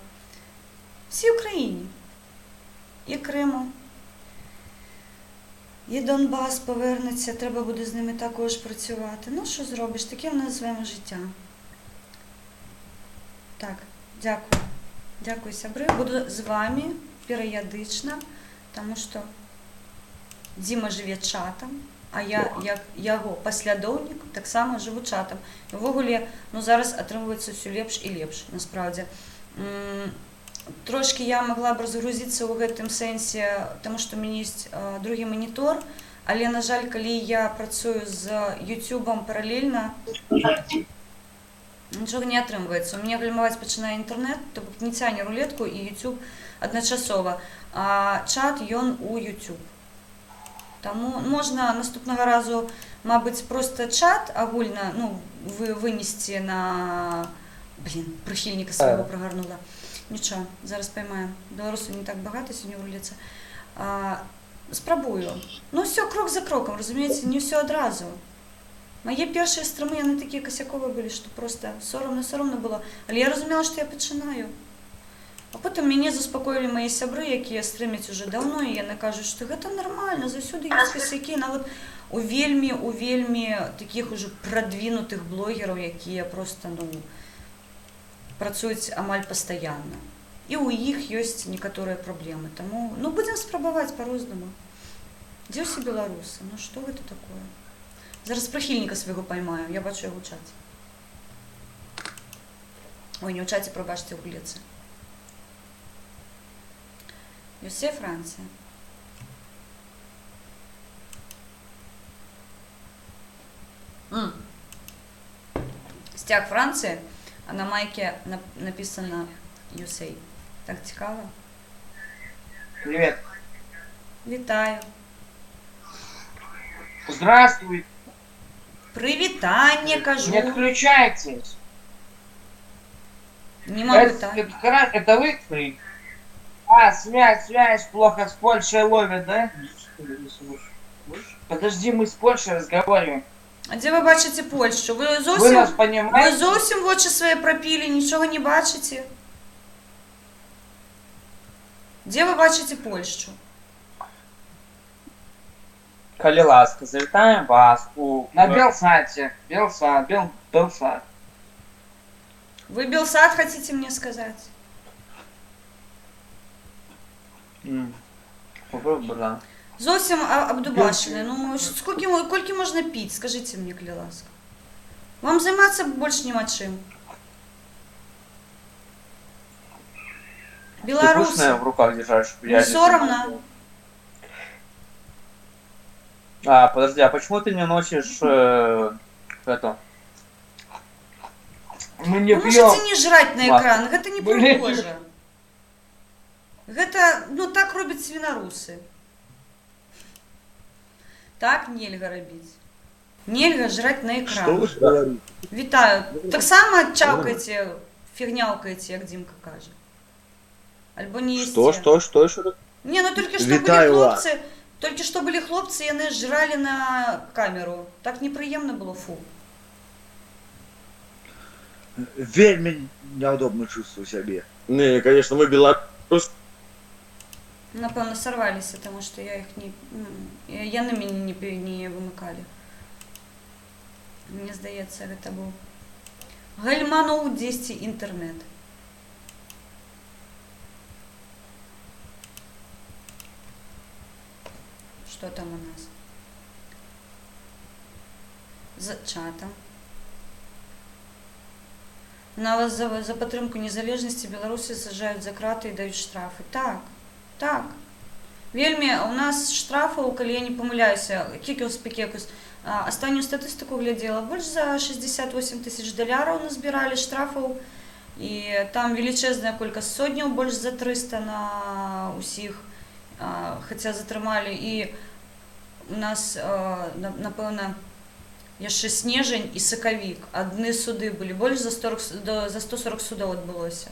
Всій Україні. І Криму. І Донбас повернеться, треба буде з ними також працювати. Ну, що зробиш? Таке в нас з вами життя. Так, дякую. Дякую, сябри. Буду з вами періодично, тому що Діма живе чатом, а я, як його послідовник, так само живу чатом. І ввогуле, ну, зараз атрымліваецца все лепш і лепш, насправді. Трошки я могла б розгрузитися у гэтым сенсе, тому що у мене є другий монітор, але, на жаль, коли я працюю з YouTube паралельно, Нічого не атрымліваецца. У мяне гальмаваць пачынае інтэрнэт, то бок не цягне рулетку і YouTube адначасова. А чат ён у YouTube. Таму можна наступнага разу, мабыць, проста чат агульна, ну, вынесці на... Блін, прыхільніка свайго прагарнула. Нічого, зараз поймаем. Беларусаў не так багата сёння ў рулетцы. Спрабую. Ну, все крок за кроком, разумееце, не ўсё адразу. Мае першыя стрымы, яны такія касяковыя былі, што проста сорамна было. Але я разумела, што я пачынаю. А потым мяне заспакоілі мае сябры, якія стрымяць уже даўно, і яны кажуць, што гэта нармальна, заўсёды ёсць касякі, нават у вельмі такіх ужо прадвінутых блогераў, якія проста, ну, працуюць амаль пастаянна. І ў іх ёсць некаторыя праблемы. Таму, ну, будзем спрабаваць па-рознаму. Дзе ўсе беларусы? Ну, што гэта такое? Зараз прыхільніка свайго паймаю, я бачу яго ў чаце. Ой, не ў чаце, прабачце, ў рулетцы. Юсе, Франция. Стяг Франции, а на майке написано USA. Так цікаво. Привет. Вітаю. Здравствуй. Привітання, кажу. Не отключайтесь. Не могу так. Это вы? Связь плохо с Польшей ловит, да? Подожди, мы с Польшей разговариваем. А де ви бачите Польщу? Ви Вы зовсім, нас понимаете? ви зовсім в очі свої пропілі, нічого не бачите? Де ви бачите Польщу? Коли ласка, завітаем вас на Белсате. Белсат. Вы Белсад хотите мне сказать? Попробуй, да. Зовсім обдубашены. Ну, колькі можна піць, скажите мне, коли ласка. Вам займацца больш нема чым. Ты будешь, Беларусы. наверное, в руках держать, чтобы я Не не соромно? Подожди, а почему ты не носишь эту? Мы не Вы пьем. можете не жрать на Ладно. экран, гэта не Блин. пригожа. Гэта, ну, так робяць свінарусы. Так нельга рабіць. Нельга жрать на экран. Что вы говорите? Вітаю. Так само чавкаеце, фігнялкаеце, як Дімка каже. Альбо не їсте. Что еще раз? Не, ну тільки що Вітаю були вас. хлопці, тільки що були хлопці, і вони жрали на камеру. Так неприємно було, фу. Вельми неудобно чувствую себе. Не, конечно, мы белорус. Напевно, сорвалися, тому що я їх не... Яни мені не вимикали. Мені здається, це був гальманув 10 інтернет. Что там у нас? За чатом. На вас за підтримку незалежності Білорусі саджають за крати і дають штрафи. Так, так. Вельмі, у нас штрафів, коли я не помиляюся, кікіус пікекус, останню статистику глядела, больше за 68 тысяч долларов назбирали штрафов, и там величезная колькость сотняў, больше за 300 на усіх, хотя затрымали, и у нас, напевно, яшчэ снежень і сакавік, адны суды былі, больш за 140 судоў адбылося.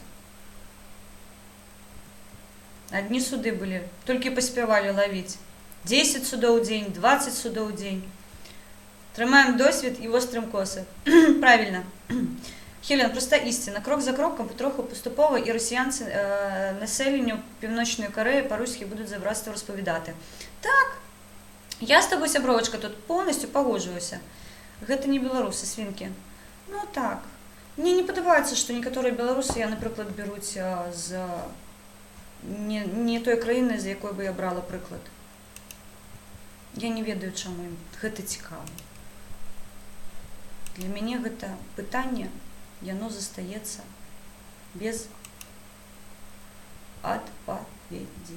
Адні суды былі, толькі паспявалі лавіць. 10 судоў у дзень, 20 судоў у дзень. Трымаем досвід і вострым косы. Правильно. Хелен, проста істина. Крок за кроком, потроху поступово, і росіянці населенню Північної Кореї по-руськи будуть забратство розповідати. Так, я з тобою, сябровочка, тут повністю погоджуюся. Гэта не беларусы, свінкі. Ну так. Мне не падабаецца, што некаторыя беларусы, я, напрыклад, беруць з не той краіны, з якой бы я брала прыклад. Я не ведаю, чаму ім гэта цікава. Для мяне гэта пытанне, яно застаецца без адпаведзі.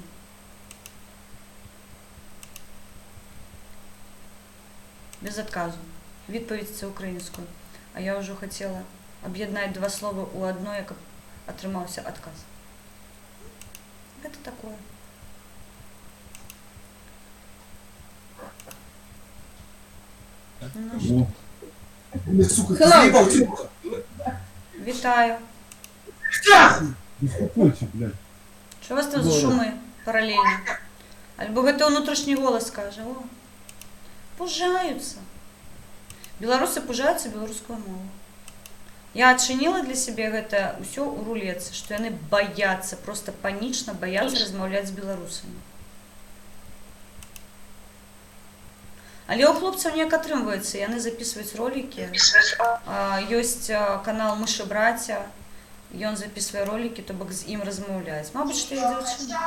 Без адказу. Відповідь це українською. А я вже хотіла аб'яднаць два словы ў адно, як атрымаўся адказ. Гэта такое. Ну, што? Или, сука, ты заебал, тихо. Вітаю. Успокойся, блядь. Що у вас там за шуми паралельно? Альбо гэта ўнутрашні голас кажа. О, пужаюцца. Беларусы пужаюцца беларускую мову. Я адчыніла для сябе гэта ўсё ў рулетцы, што яны баяцца, проста панічна баяцца размаўляць з беларусамі. Але ў хлопцаў неяк атрымваецца, яны запісваюць ролікі. Ёсць канал «Мышы браця», ён запісвае ролікі, то бок з ім размаўляць. Мабыць, што я дзяўчына.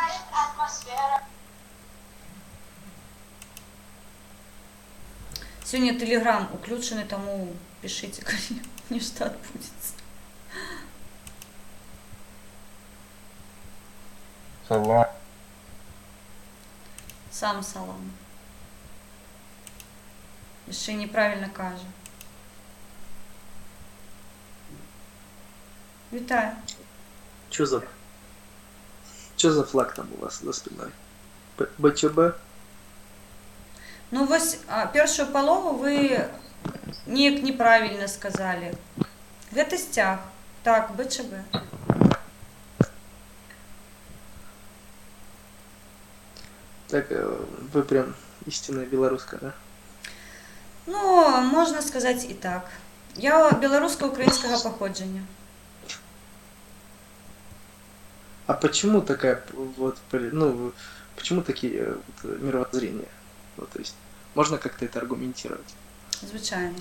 Сёння тэлеграм уключаны, таму пішыце, калі нешта адбудзецца. Салам. Сам салам. Яшчэ неправільна кажа. Вітаю. Что за флаг там у вас за спиной? БЧБ? Ну вось першую палову вы неяк неправільна сказалі. Гэта сцяг. Так, БЧБ. Так, вы прям истинная белоруска, да? Ну, можна сказаць і так. Я беларуска-украінскага паходжання. А почему такая вот, ну, почему такие вот, мировоззрения? Ну, то есть, можно как-то это аргументировать? Звычайна.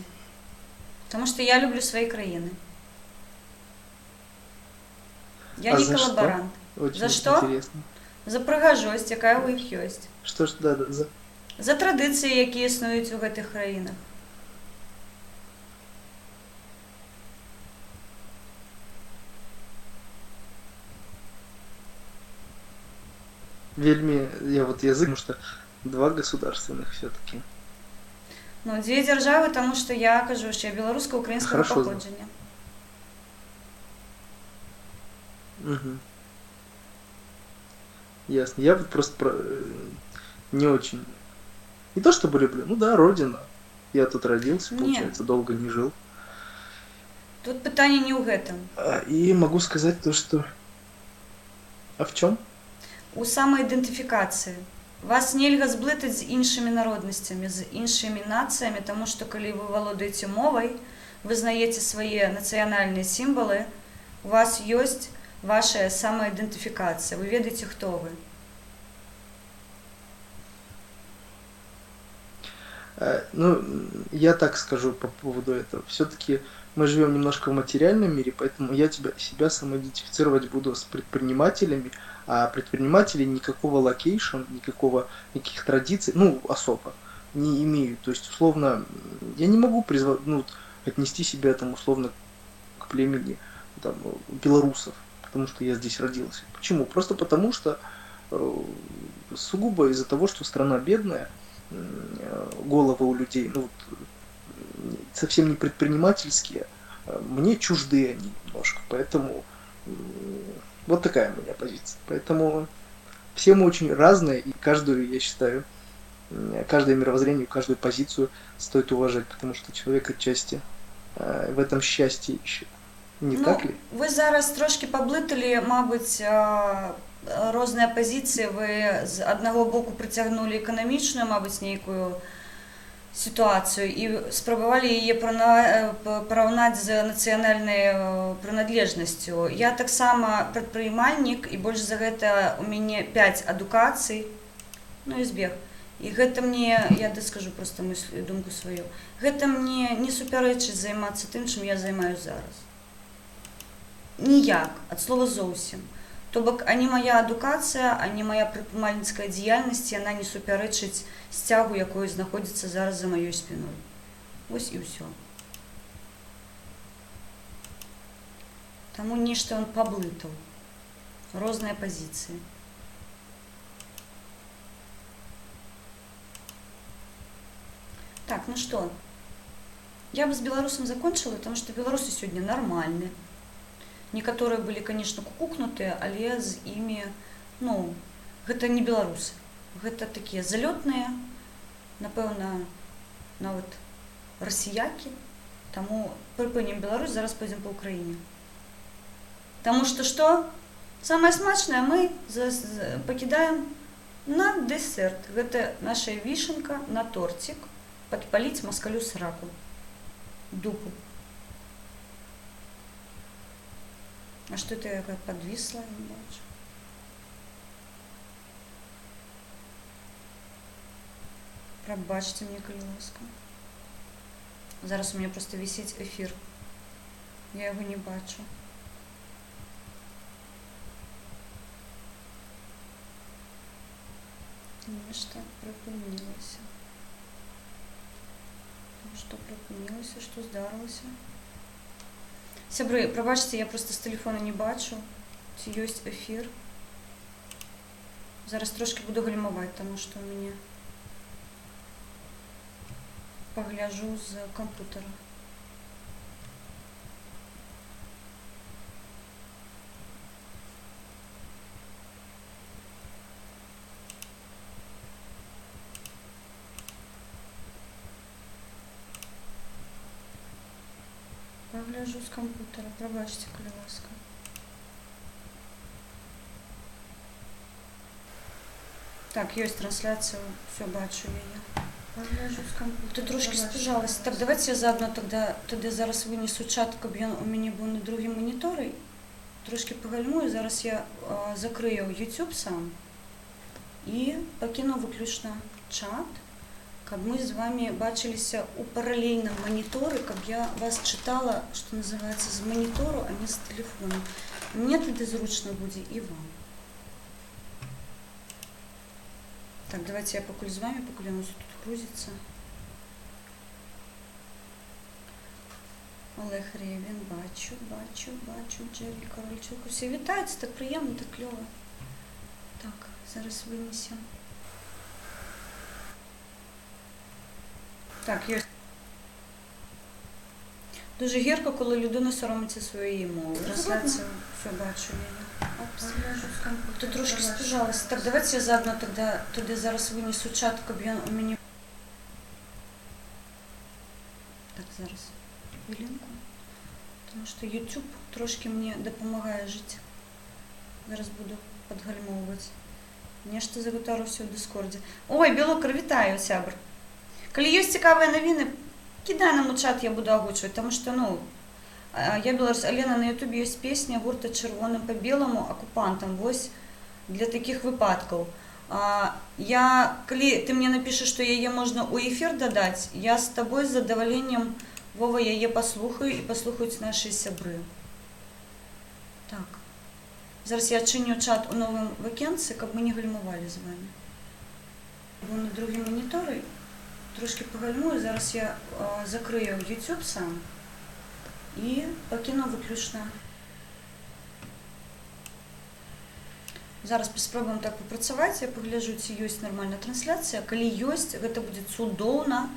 Таму што я люблю свае краіны. Я не за калабарант. Что? Очень За што? интересно. За прыгажосць, якая ў іх ёсць. Что ж, да, за... За традыцыі, якія існуюць у гэтых краінах. Вельми, я вот язык, потому что два государственных все-таки. Ну, дзве дзяржавы, таму што я кажу, што я беларуска-украінскага Хорошо. паходжання. Угу. Ясно. Я вот просто не очень. Не то чтобы люблю, ну да, родина. Я тут родился, Не. получается, долго не жил. Тут пытанне не ў гэтым. И могу сказать то, что... А в чем? У самаідэнтыфікацыі. Вас нельга зблытаць з іншымі народнасцямі, з іншымі нацыямі, таму што калі вы валодаеце мовай, вы знаеце свае нацыянальныя сімвалы, у вас ёсць ваша самаідэнтыфікацыя, вы ведаеце, хто вы. Ну, я так скажу по поводу этого. Все-таки мы живем немножко в материальном мире, поэтому я себя самоидентифицировать буду с предпринимателями, а предприниматели никакого локейшн, никаких традиций, ну, особо не имеют. То есть, условно, я не могу отнести себя там условно к племени там, белорусов, потому что я здесь родился. Почему? Просто потому что сугубо из-за того, что страна бедная, головы у людей, ну, совсем не предпринимательские, мне чужды они немножко, поэтому вот такая у меня позиция. Поэтому все мы очень разные, и каждую, я считаю, каждое мировоззрение, каждую позицию стоит уважать, потому что человек отчасти в этом счастье ищет. Не так ли? Ви зараз трошки поблытали, мабуть, розныя пазіцыі, вы з аднаго боку прыцягнулі эканамічную, мабыць, нейкую сітуацыю і спрабавалі яе параўнаць з нацыянальнай прыналежнасцю. Я таксама прадпрымальнік, і больш за гэта у мяне 5 адукацый, ну і збег. І гэта мне, я скажу проста мыслю, думку сваю, гэта мне не супярэчыць займацца тым, чым я займаюсь зараз. Ніяк, ад слова зовсім. То бок, ані моя адукацыя, ані моя прадпрымальніцкая дзейнасць, яна не супярэчыць сцягу, якой знаходзіцца зараз за маёй спіной. Вось і ўсё. Таму нешта ён паблытаў. Розныя пазіцыі. Так, ну што? Я бы с белорусом закончила, потому что белорусы сегодня нормальные. Некоторые были, конечно, кукукнутые, але з імі, ну, гэта не беларусы. Гэта такія залётныя, напэўна, нават расіякі. Таму прыпынем Беларусь, зараз пойдзем па Украіне. Таму што? Самае смачнае мы пакідаем на дэсерт. Гэта наша вішенка на тортик. Падпаліць маскалю сраку. Дупу. А что это я как подвисла, я не бачу. Пробачьте мне, калі ласка. Зараз у меня просто висить эфир. Я его не бачу. Нешта припинилося. Что припинилося, что здарилося? Сябры, пробачьте, я просто з телефона не бачу. Ці ёсць эфір. Зараз трошки буду гальмаваць, тому що у мене погляжу з комп'ютера. Погляжу з комп'ютера, пробачте, коли ласка. Так, есть трансляция, все бачу я. Погляжу з комп'ютера. Ти трошки спіжалась. Так, давайте я заодно тоді зараз винесу чат, щоб у мене був на другому моніторі. Трошки погальмую, зараз я закрию YouTube сам і покину виключно чат, щоб ми з вами бачилися у паралельному моніторі, щоб я вас читала, що називається, з монітору, а не з телефону. Мені тоді зручно буде і вам. Так, давайте я покуль з вами, покуль у нас тут грузится. Олег Ревін, бачу, Джері Корольчук. Всі вітаються, так приємно, так кльово. Так, зараз винесемо. Так, є. Дуже гірко, коли людина соромиться своєї мови. Трансляцію, все бачу я. Ти трошки спіжалась. Так, давайте я заодно тоді зараз винесу чат, щоб у мене... Так, зараз хвилинку. Тому що YouTube трошки мені допомагає жити. Зараз буду підгальмовувати. Нешта заготався в Дискорді. Ой, Білокр, вітаю, сябр. Коли є цікаві новини, кидай нам у чат, я буду озвучувати, тому що, ну, я белорус, Алена, на ютубе есть песня гурта «Червоним по белому» оккупантам, ось для таких випадків. Коли ти мені напишеш, що її можна у ефір додати, я з тобою з задоволенням, Вова, я її послухаю і послухають наші сябри. Так. Зараз я чиню чат у новому вакансі, щоб ми не гальмували з вами. Був на другому моніторі, трошки погальмую, зараз я закрию YouTube сам. І покину виключно. Зараз спробуємо так попрацювати, я погляджу, ці є нормальна трансляція. Коли є, це буде цудовно,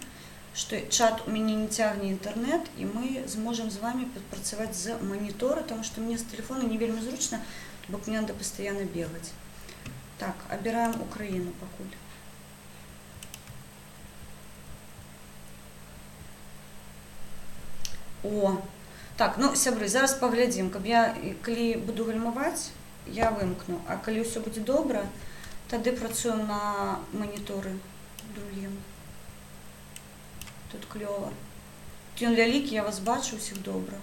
що чат у мене не тягне інтернет, і ми зможемо з вами працювати з монітора, тому що мені з телефону не вельми зручно, бо мені треба постійно бігати. Так, обираємо Україну покуль. О! Так, ну, сябры, зараз поглядзім, каб я, калі буду гальмаваць, я вымкну, а калі ўсё будзе добра, тады працуем на моніторы другім. Тут клёва. Ён вялікі, я вас бачу, усіх добра.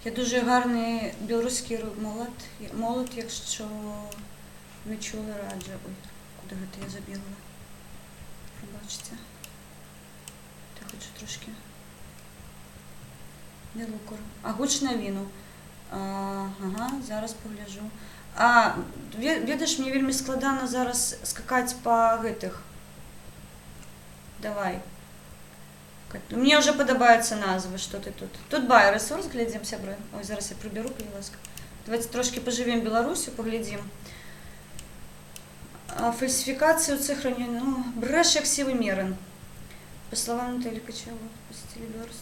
Я дуже гарний білоруський молот, якщо не чули, раджу. Ой, куди гэта я забігла? Пробачте. Я хочу трошки. Не лукор. А гучне віно. Ага, зараз погляжу. Ведаеш, мені вельми складано зараз скакати по гэтых. Давай. Мне уже подобаються назви, що ти тут. Тут бай ресурс, глядім, сябри. Ой, зараз я приберу, будь ласка. Давайте трошки поживемо Білорусі, поглядім. Фальсифікацію цих ну, бреш як сівий мірен. По словам Натальи Качановой, посетили Беларусь.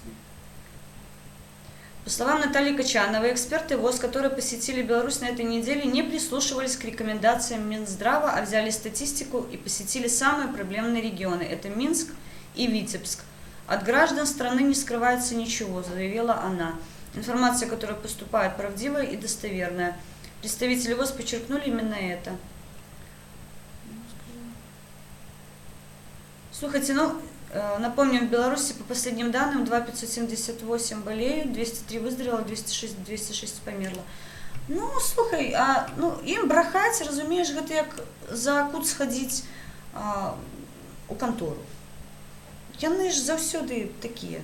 По словам Натальи Качановой, эксперты ВОЗ, которые посетили Беларусь на этой неделе, не прислушивались к рекомендациям Минздрава, а взяли статистику и посетили самые проблемные регионы. Это Минск и Витебск. От граждан страны не скрывается ничего, заявила она. Информация, которая поступает, правдивая и достоверная. Представители ВОЗ подчеркнули именно это. Слушайте, ну, напомню, в Беларуси по последним данным 2578 болеют, 203 выздоровело, 206 померло. Ну, слухай, ну, им брахать, разумеешь, гэта як за кут сходить у контору. Яны ж заўсёды такие.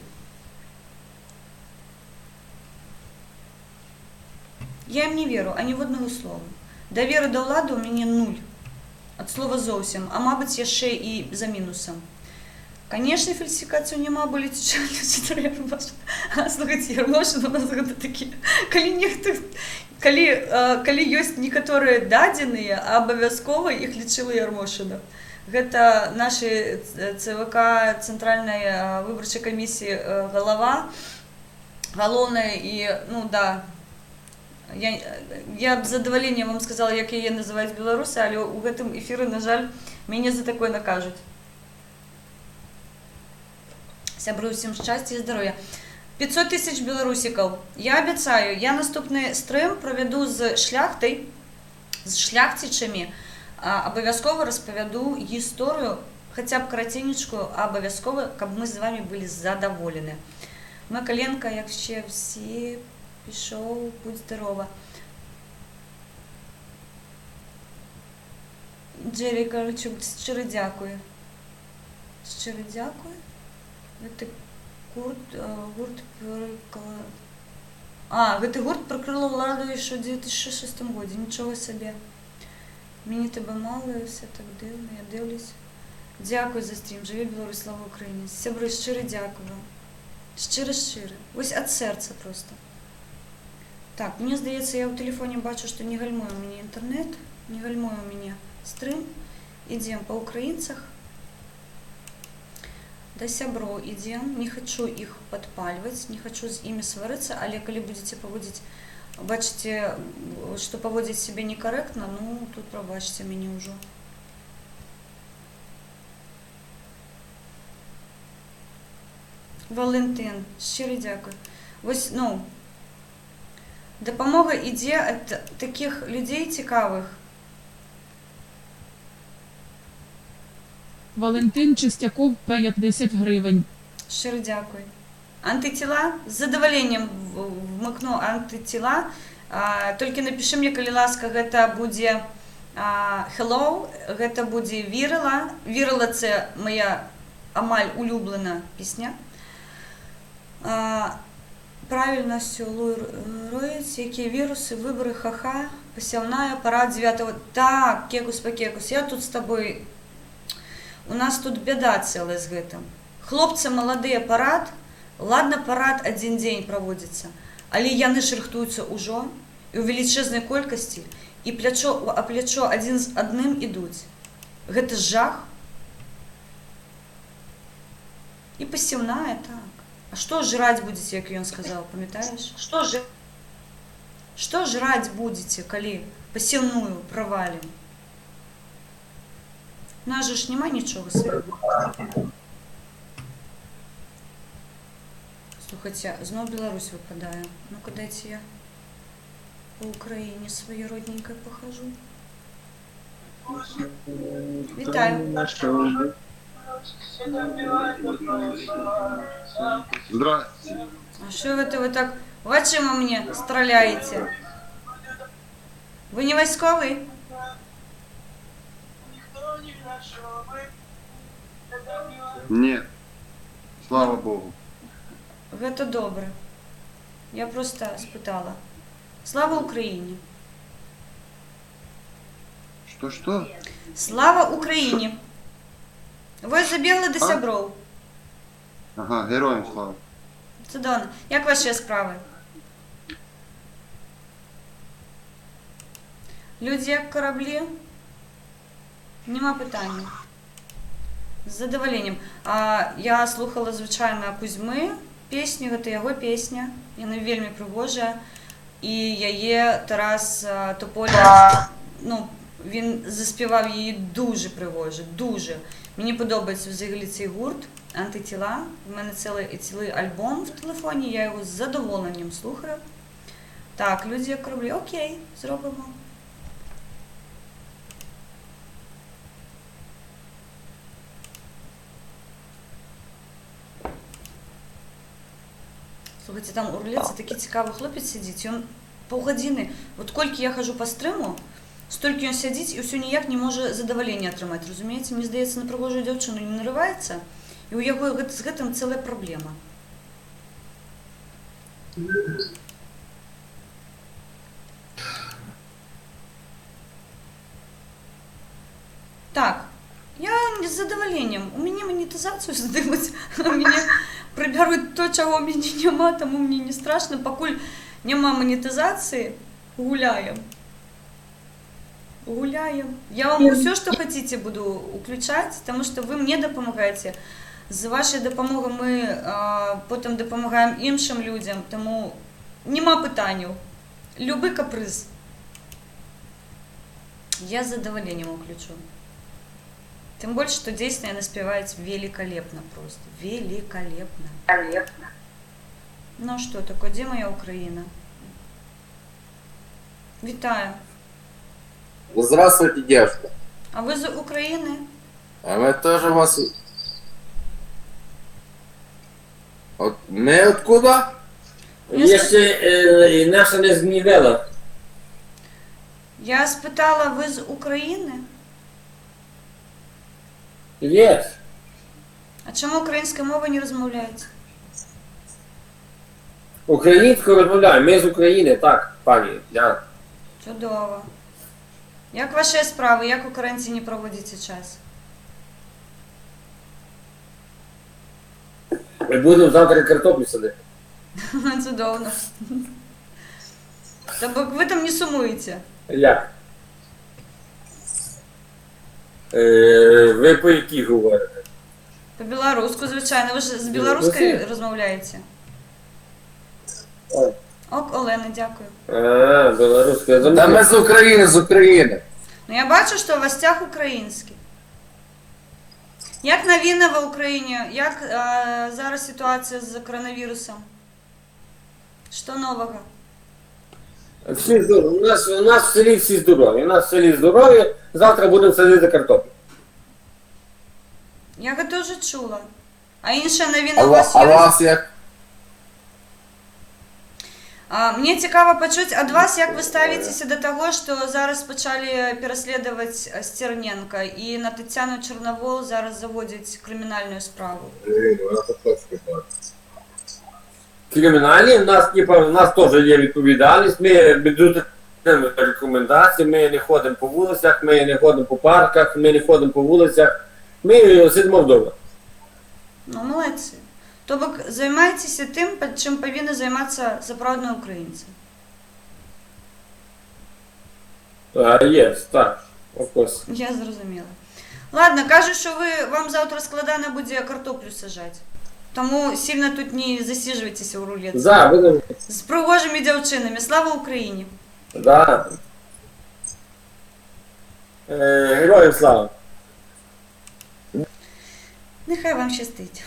Я им не веру, ані в одного слова. Даверы да ўлады у мяне 0. От слова зовсім, а мабуть яшчэ і за мінусам. Конечно, фальсификацию няма, были течали Ярмошин. Слухайте, Ярмошин у нас гэта такі, калі ёсць некаторыя дадзеныя, абавязкова іх лічыла Ярмошина. Гэта нашай ЦВК, Цэнтральнай выбарчай камісіі галава, галоўная і, ну да, я б з задаваленнем вам сказала, як яе называюць беларусы, але ў гэтым эфіры, на жаль, мяне за такое накажуць. Сябрую всім шчасця і здароўя. 500 тысяч беларусікаў. Я абяцаю, я наступны стрым правяду з шляхтай, з шляхцічамі, абавязкова распавяду гісторыю, хаця б караценечкую, абавязкова, каб мы з вами былі задаволены. Макаленко, як ще всі, пішоў, будь здорова. Джері Карчук, шчыра дзякую. Шчыра дзякую. Гэты гурт прыкрыла... гэты гурт прыкрыла ўладу яшчэ ў 2006 годзе, нічога сабе. Мяне тебе мало, все так дивно, я дивлюсь. Дякую за стрім, живі Білорусь, слава Україні. Сябри, щиро дякую. Щиро-щиро. Ось від серця просто. Так, мені здається, я в телефоні бачу, що не гальмує у мене інтернет, не гальмує у мене стрим. Ідемо по українцях. До сябро ідем. Не хочу їх підпалювати, не хочу з ними сваритися, але коли будете поводити, бачите, що поводять себе некоректно, ну, тут пробачте мене вже. Валентин, щиро дякую. Ось, ну, допомога йде від таких людей цікавих. Валентин Чистяков, 50 гривень. Щиро дякую. Антитіла, з задоволенням вмикну антитіла. Тільки напиши мені, коли ласка, гэта буде hello, гэта буде вірила. Вірила – це моя амаль улюблена пісня. Правильно все лурують, які віруси, вибори, ха-ха, посівная, парад 9-го. Так, кекус по кекус, я тут з тобою. У нас тут беда целая з гэтым. Хлопцы маладыя, парад, ладно, парад один дзень праводзіцца, але яны ж рыхтуюцца ўжо і ў велічэзнай колькасці і плячо а плячо адзін з адным ідуць. Гэта жах. І пасіўная, так. А што жраць будзеце, як ён сказаў, памятаеш? Што жраць будзеце, калі пасіўную правалім? У нас же ж няма нічога свайго. Слухайте, зноў Беларусь выпадае. Ну-ка, дайце я по Украине своей родненькой похожу. Вітаю. Здравствуйте. А что вы так очима мне стреляете? Вы не войсковый? Нет. Слава Богу. Гэта добре. Я просто спытала. Слава Украине. Что? Слава Украине. Ви забігли до сябров. Ага, героям слава. Цудовно. Як ваші справи? Люди як кораблі? Нема питання. З задоволенням. Я слухала, звичайно, Кузьми пісню, це його пісня. Вона вельми пригожа. І її Тарас Тополя, ну, він заспівав її дуже пригоже, дуже. Мені подобається взагалі цей гурт «Антитіла». У мене цілий альбом в телефоні, я його з задоволенням слухаю. Так, люди як кораблі. Окей, зробимо. Слухайте, там у рулетці такий цікавий хлопець сидить, і він півгодини, от кольки я хожу по стриму, стільки він сидить і все ніяк не може задоволення отримати, розумієте? Мені здається, на пригожу дівчину не наривається, і у його з цим ціла проблема. Так, я з задоволенням. У мене монетизацію здимуть, у мене приберуть то, чого в мене нема, тому мені не страшно. Покуль нема монетизації, гуляємо. Гуляем. Я вам все, что хотите, буду включать, тому що ви мені допомагаєте. З вашою допомогою ми потім допомагаємо іншим людям, тому нема питань. Любий каприз. Я з задоволенням включу. Тем больше, что действие она спевает великолепно просто. Великолепно. Ну что такое, где моя Украина? Витаю. Здравствуйте, девушка. А вы из Украины? А мы тоже вас... Мы откуда? Jeszcze nasza nie zgniewela. Я спитала, ви з України? Wiesz, А чому українською мовою не розмовляєте? українською розмовляємо, ми з України, так, пані. Я... Чудово. Як ваші справи? Як у карантині проводите час? Ми будемо завтра картоплю садити. Чудово. Тобто ви там не сумуєте? Як? Ви по якій говорите? По-білоруську, звичайно. Ви ж з білоруською розмовляєте? Ой. Ок, Олена, дякую. Білоруська. Да мы с Украины, с Украины. Ну я бачу, що у вас тяг український. Як новини в Україні? Як зараз ситуація з коронавірусом? Що нового? Всі здорові. У нас в селі всі здорові. У нас в селі здорові. Завтра будемо садити картоплю. Я теж чула. А інша новина А у вас а є? вас як? Мені цікаво почути від вас, як ви ставитеся до того, що зараз почали переслідувати Стерненка і на Тетяну Чорновол зараз заводять кримінальну справу. Кримінальні, у нас теж є відповідальність, ми бюджетуємо рекомендації, ми не ходимо по вулицях, ми не ходимо по парках, ми не ходимо по вулицях, ми сидимо вдома. Ну, молодці. Тобто займаєтеся тим, чим повинні займатися заправді українці. Є, так, of course. Я зрозуміла. Ладно, кажуть, що вам завтра складано буде картоплю сажати. Тому сильно тут не засіжуйтеся у рулетці. Да, будемо. З пригожими дівчинами. Слава Україні! Да. Героям слава. Нехай вам щастить.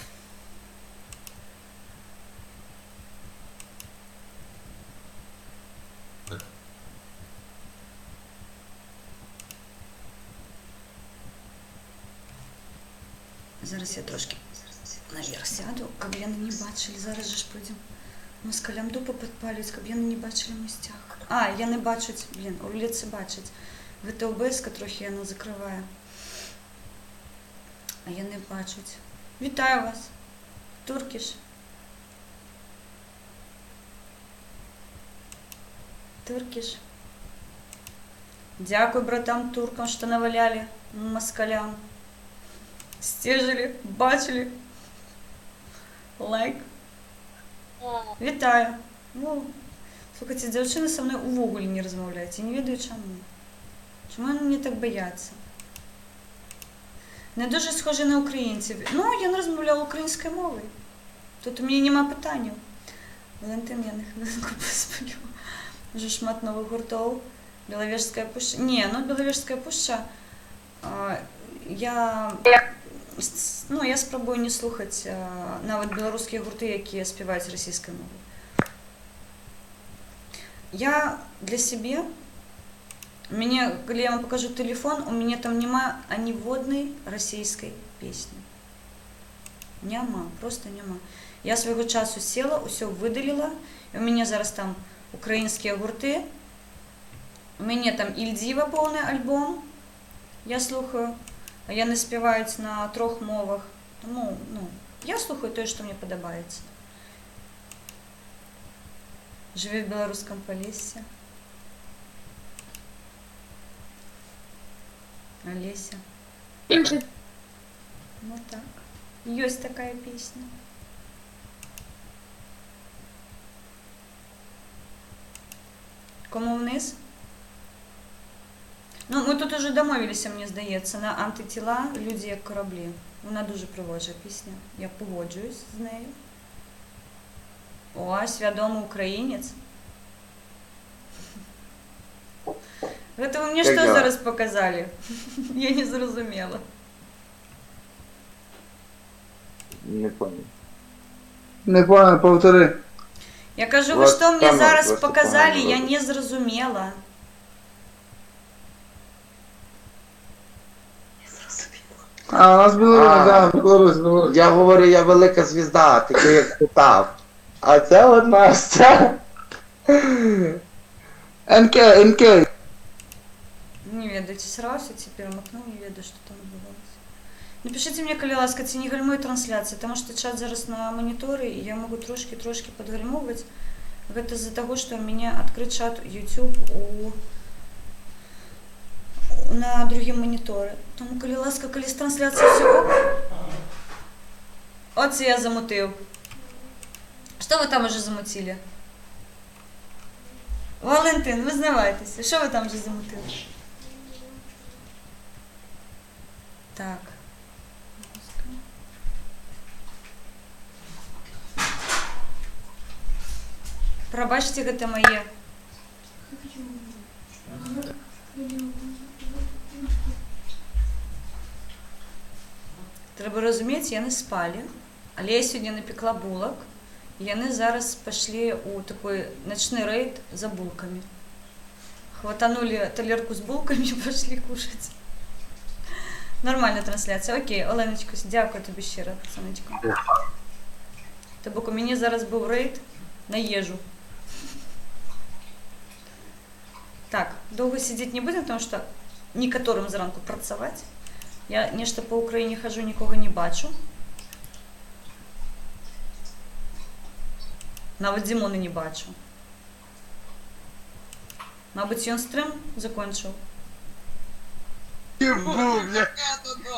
Зараз я трошки наверх сяду, щоб я не бачили. Зараз же ж потім москалям дупу підпалюють, щоб я не бачили мостях. Я не бачать, у рулетці бачать. ВТОБС-ка трохи вона закриває. А я не бачать. Вітаю вас. Туркіш. Туркіш. Дякую братам туркам, що наваляли москалям. Стежили, бачили. Лайк. Вітаю. Ну, слухайте, дівчини со мною увогуле не розмовляють. Я не ведаю чому. Чому вони мені так бояться? Не дуже схожі на українців. Ну, я не розмовляла українською мовою. Тут у мене нема питань. Валентин, я на хвилинку посплю. Вже шмат нових гуртов. Біловежська пуща. Ні, ну Біловежська пуща. Я спробую не слухати навіть білоруські гурти, які співають російською мовою. Я для себе, коли я вам покажу телефон, у меня там нема ані водной російської пісні. Нема, просто нема. Я свого часу села, усе видалила, і у мене зараз там українські гурти, у мене там Ільдіва повний альбом, я слухаю, а я не співаю на 3 мовах, тому, я слухаю те, що мені подобається. Живе в Білоруському Поліссі. Олеся. Ну так. Есть такая песня. Кому вниз? Ну, ми тут уже домовилися, мені здається, на антитіла «Люди як кораблі». Вона дуже привожа пісня. Я погоджуюсь з нею. О, свідомий українець. Это вы мне Как что дела? зараз показали? Я не зрозумела. Не понял. Не понял, повтори. Я кажу, ви Вот що мені там зараз просто показали, погано я робить. не зрозумела. А, у нас Білорусь. Я говорю, я велика звізда, такий як питав. А це от Настя. НК. Не ведаю, сорвався, теперь макнув, не ведаю, що там відбувалося. Напишіть мені, коли ласка, ці не гальмує трансляції, тому що чат зараз на моніторі, і я можу трошки підгальмовувати. Гэта з-за того, що у мене відкрит чат YouTube на другим моніторі. Тому, коли ласка, коли з трансляції все ок. Оце я замутив. Що ви там уже замутили? Валентин, визнавайтеся, що ви там вже замутили? Так. Пробачте, гэта моє. Треба розуміти, яны спали, але я сьогодні напекла булок, і яны зараз пошли у такой ночный рейд за булками. Хватанули талерку с булками и пошли кушать. Нормальна трансляція. Окей, Оленочко, дякую тобі щиро, сонечко. Тобто у мене зараз був рейд на їжу. Так, довго сидіти не будемо, тому що некоторим зранку працювати. Я нечто по Україні хожу, нікого не бачу. Навіть Дімона не бачу. Мабуть, він стрім закінчив.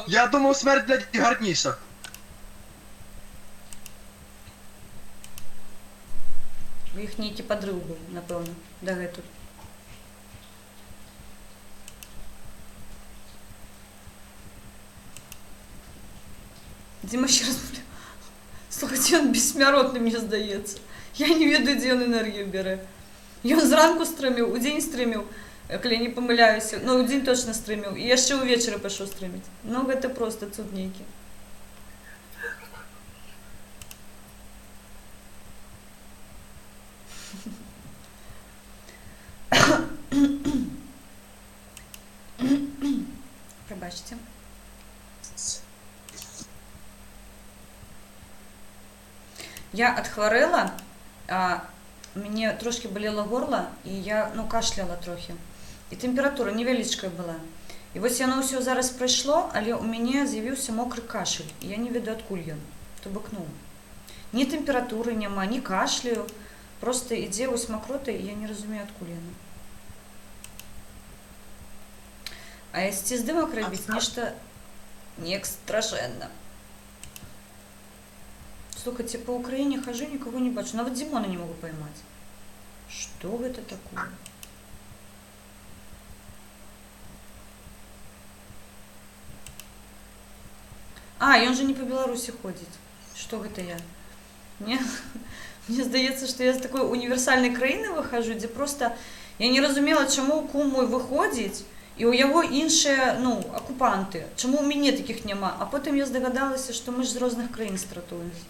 Я думав, смерть для гарніша. У їх нейкий подрив був, напевно, дагетуль. Дима ще раз, слухайте, він безсмертний, мені здається. Я не ведаю, де він енергію бере. Я зранку стримив, у день стримив, коли я не помиляюся, ну, у день точно стримив, і я ще увечері пішов стримити. Ну, це просто цуд некий. Пробачте. Я отхворела, мені трошки боліло горло, і я кашляла трохи. І температура невеличка була. І ось воно все зараз пройшло, але у мене з'явився мокрий кашель. І я не веду, откуль він. Тобто, ні температури нема, ні кашлю. Просто іде ось мокрота, і я не розумію, откуль він. А якщо з димок робити, нечто не страшенно. Слухайте, по Украине хожу, никого не бачу. Навіть Димона не могу поймать. Что это такое? А, і він же не по Білорусі ходить. Що це я? Мені здається, що я з такої універсальної країни виходжу, де просто я не розуміла, чому кум мой виходить, і у його інші, ну, окупанти. Чому у мене таких нема? А потім я здогадалася, що ми ж з різних країн стратуємося.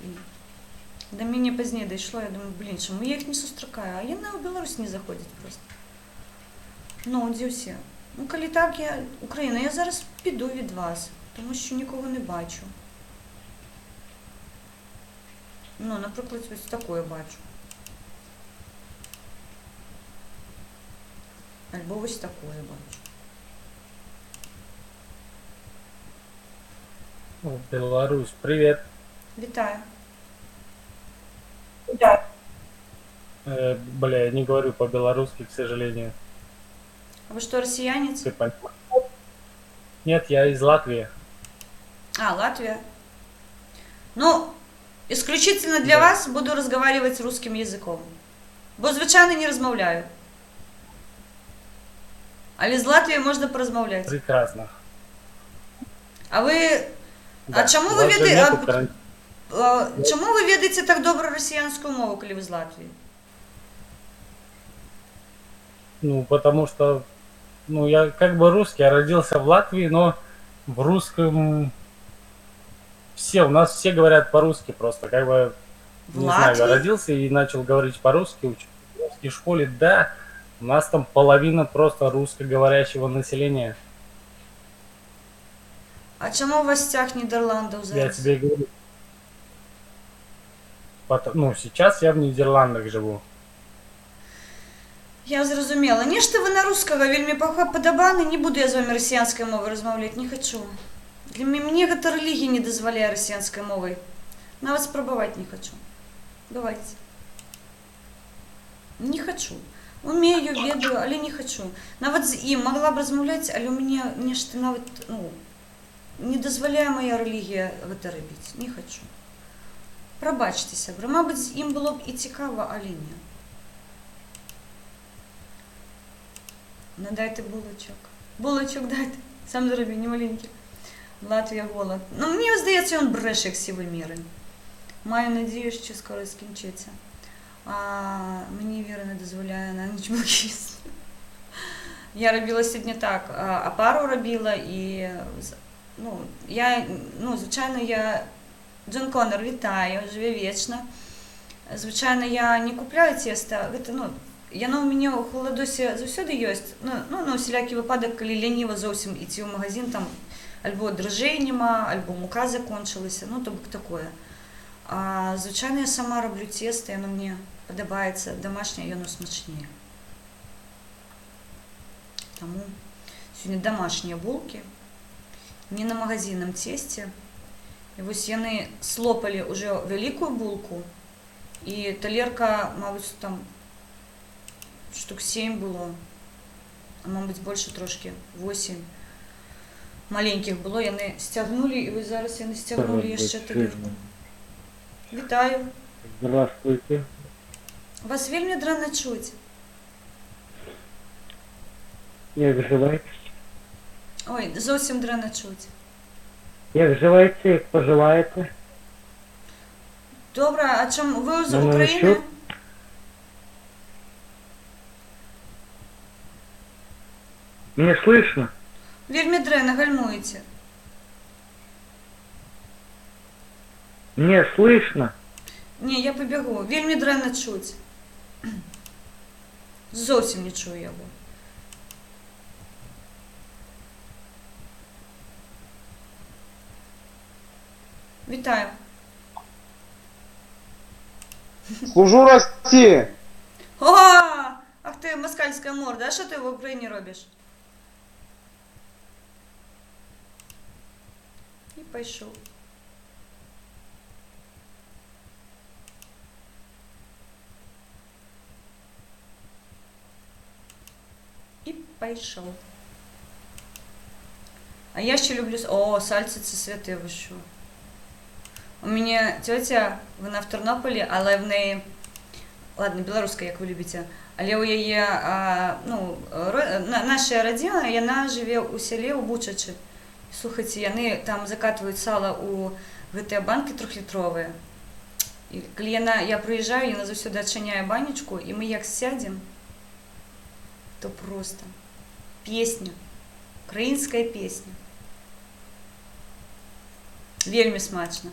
До мене пізніше дійшло, я думаю, блін, чому я їх не зустрічаю? А вони в Білорусь не заходять просто. Ну, де всі? Ну, коли так, Україна, я зараз піду від вас, тому що нікого не бачу. Ну, наприклад, ось таке бачу. Або ось таке бачу. Беларусь, привет. Вітаю. Бля, я не говорю по-белорусски, к сожалению. А ви що, росіянець? Ты понимаешь? Нет, я из Латвии. А, Латвия. Ну, исключительно для вас буду разговаривать русским языком. Бо, звичайно, не розмовляю. Але з Латвії можна порозмовляти. Прекрасно. А ви... Да. А чому У ви вас же ведете... нету карантина. Чому ви ведете так добре росіянську мову, коли ви з Латвії? Ну, потому что, ну, я как бы русский, я родился в Латвии, но в русском у нас все говорят по-русски просто, как бы, В не знаю, я Латвии? родился и начал говорить по-русски, учился в русской школе, да, у нас там половина просто русскоговорящего населения. А чому у вас стяг Нідерландів Я зараз? тебе и говорю. Ну, сейчас я в Нидерландах живу. Я зрозуміла. Нешта ви на русского вельмі подобаны, не буду я з вами росіянською мовою розмовляти, не хочу. Для мені гэта релігія не дозволяє росіянською мовою. Навіть спробувати не хочу. Давайте. Не хочу. Умею, ведаю, але не хочу. Навіть з ім могла б розмовляти, але у мене нешта навіть, ну, не дозволяє моя релігія гэта робити. Не хочу. Пробачте, сябри. Мабуть, з ім було б і цікаво, але ні. Надайте булочок. Булочок дайте. Сам зроби, не маленький. Латвія голод. Ну, мені здається, він бреше, як сівий міри. Маю надію, що скоро скінчиться. А мені віра не дозволяє на ніч їсти. Я робила сьогодні так, опару робила і, ну, звичайно, я Джон Коннор, вітаю, живе вічно. Звичайно, я не купляю тісто, ну, яно у мене у холодосі завсюди є, ну, на усілякий випадок, коли лініво зовсім йти в магазин, там, або дрожжей нема, або мука закончилася, ну, то бок таке. А, звичайно, я сама роблю тісто, воно мені подобається домашнє, і воно смачніше. Тому сьогодні домашні булки, не на магазинному тесті. І ось вони слопали вже велику булку, і талерка, мабуть, там штук 7 було, а мабуть більше трошки, 8 маленьких було, вони стягнули, і ось зараз вони стягнули ще талерку. Вітаю. Здравствуйте. Вас вельми драно чуть. Як живаєте? Ой, зовсім драно чуть. Як живаєте, як поживаєте? Добре, а чому ви з Ну, України? що? Меня слышно? Вельми драно гальмуєте. Мне слышно? Ні, я побігу. Вельми драно чуть. Зовсім не чую його. Вітаю. Служу Росії! О! Ах ти, москальська морда, а що ти в Україні робиш? І пішов. І пішов. А я ще люблю... О, сальце це святе, ви що? У мене тетя, вона в Тернополі, але в неї... Ладно, білоруська, як ви любите. Але у її, ну, наша родина, вона живе у селі, у Бучачі. Слухайте, яны там закатывают сало у гэтыя банкі 3-літровыя. І калі я прыязджаю, яна заўсёды адчыняе банечку, і мы як сядзем, то просто песня, украінская песня. Вельмі смачна.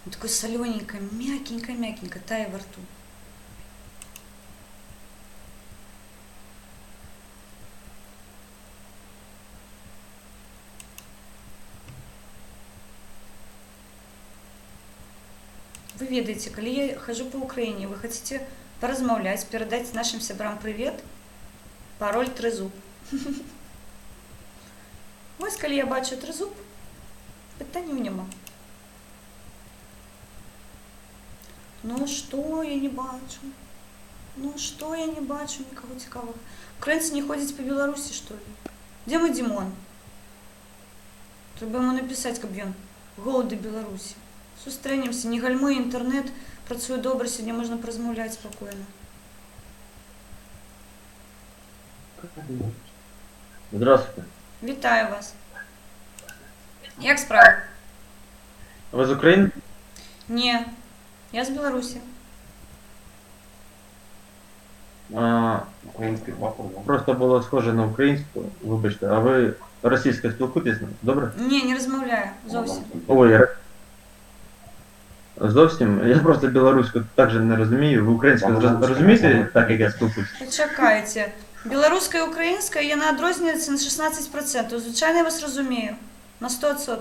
Такое солёненькое, мякенько-мякенько, тае во рту. Вы ведаеце, калі я хожу по Украине, вы хотите поразмаўляць, перадаць нашим сябрам привет, пароль трызуб. Вось калі я бачу трызуб, пытанняў няма. Ну что я не бачу? Ну что я не бачу никого цікавого? Украинцы не ходят по Беларуси, что ли? Где мой Димон? Треба ему написать, каб ён голод до Беларуси. Сустрэнемся, не гальмуй, інтэрнэт працуе добра, сёння можна паразмаўляць спакойна. Здравствуйте. Вітаю вас. Як справи? Ви з України? Ні, я з Білорусі. Просто було схоже на українську, вибачте, а ви російською спілкуєтесь, добре? Ні, не розмовляю, зовсім. Ой, зовсім? Я просто білоруську також не розумію. Ви українську розумієте так, як я спілкуюсь? Почекайте. Білоруська і українська, яна адрознюється на 16%. Звичайно, я вас розумію. На 100%.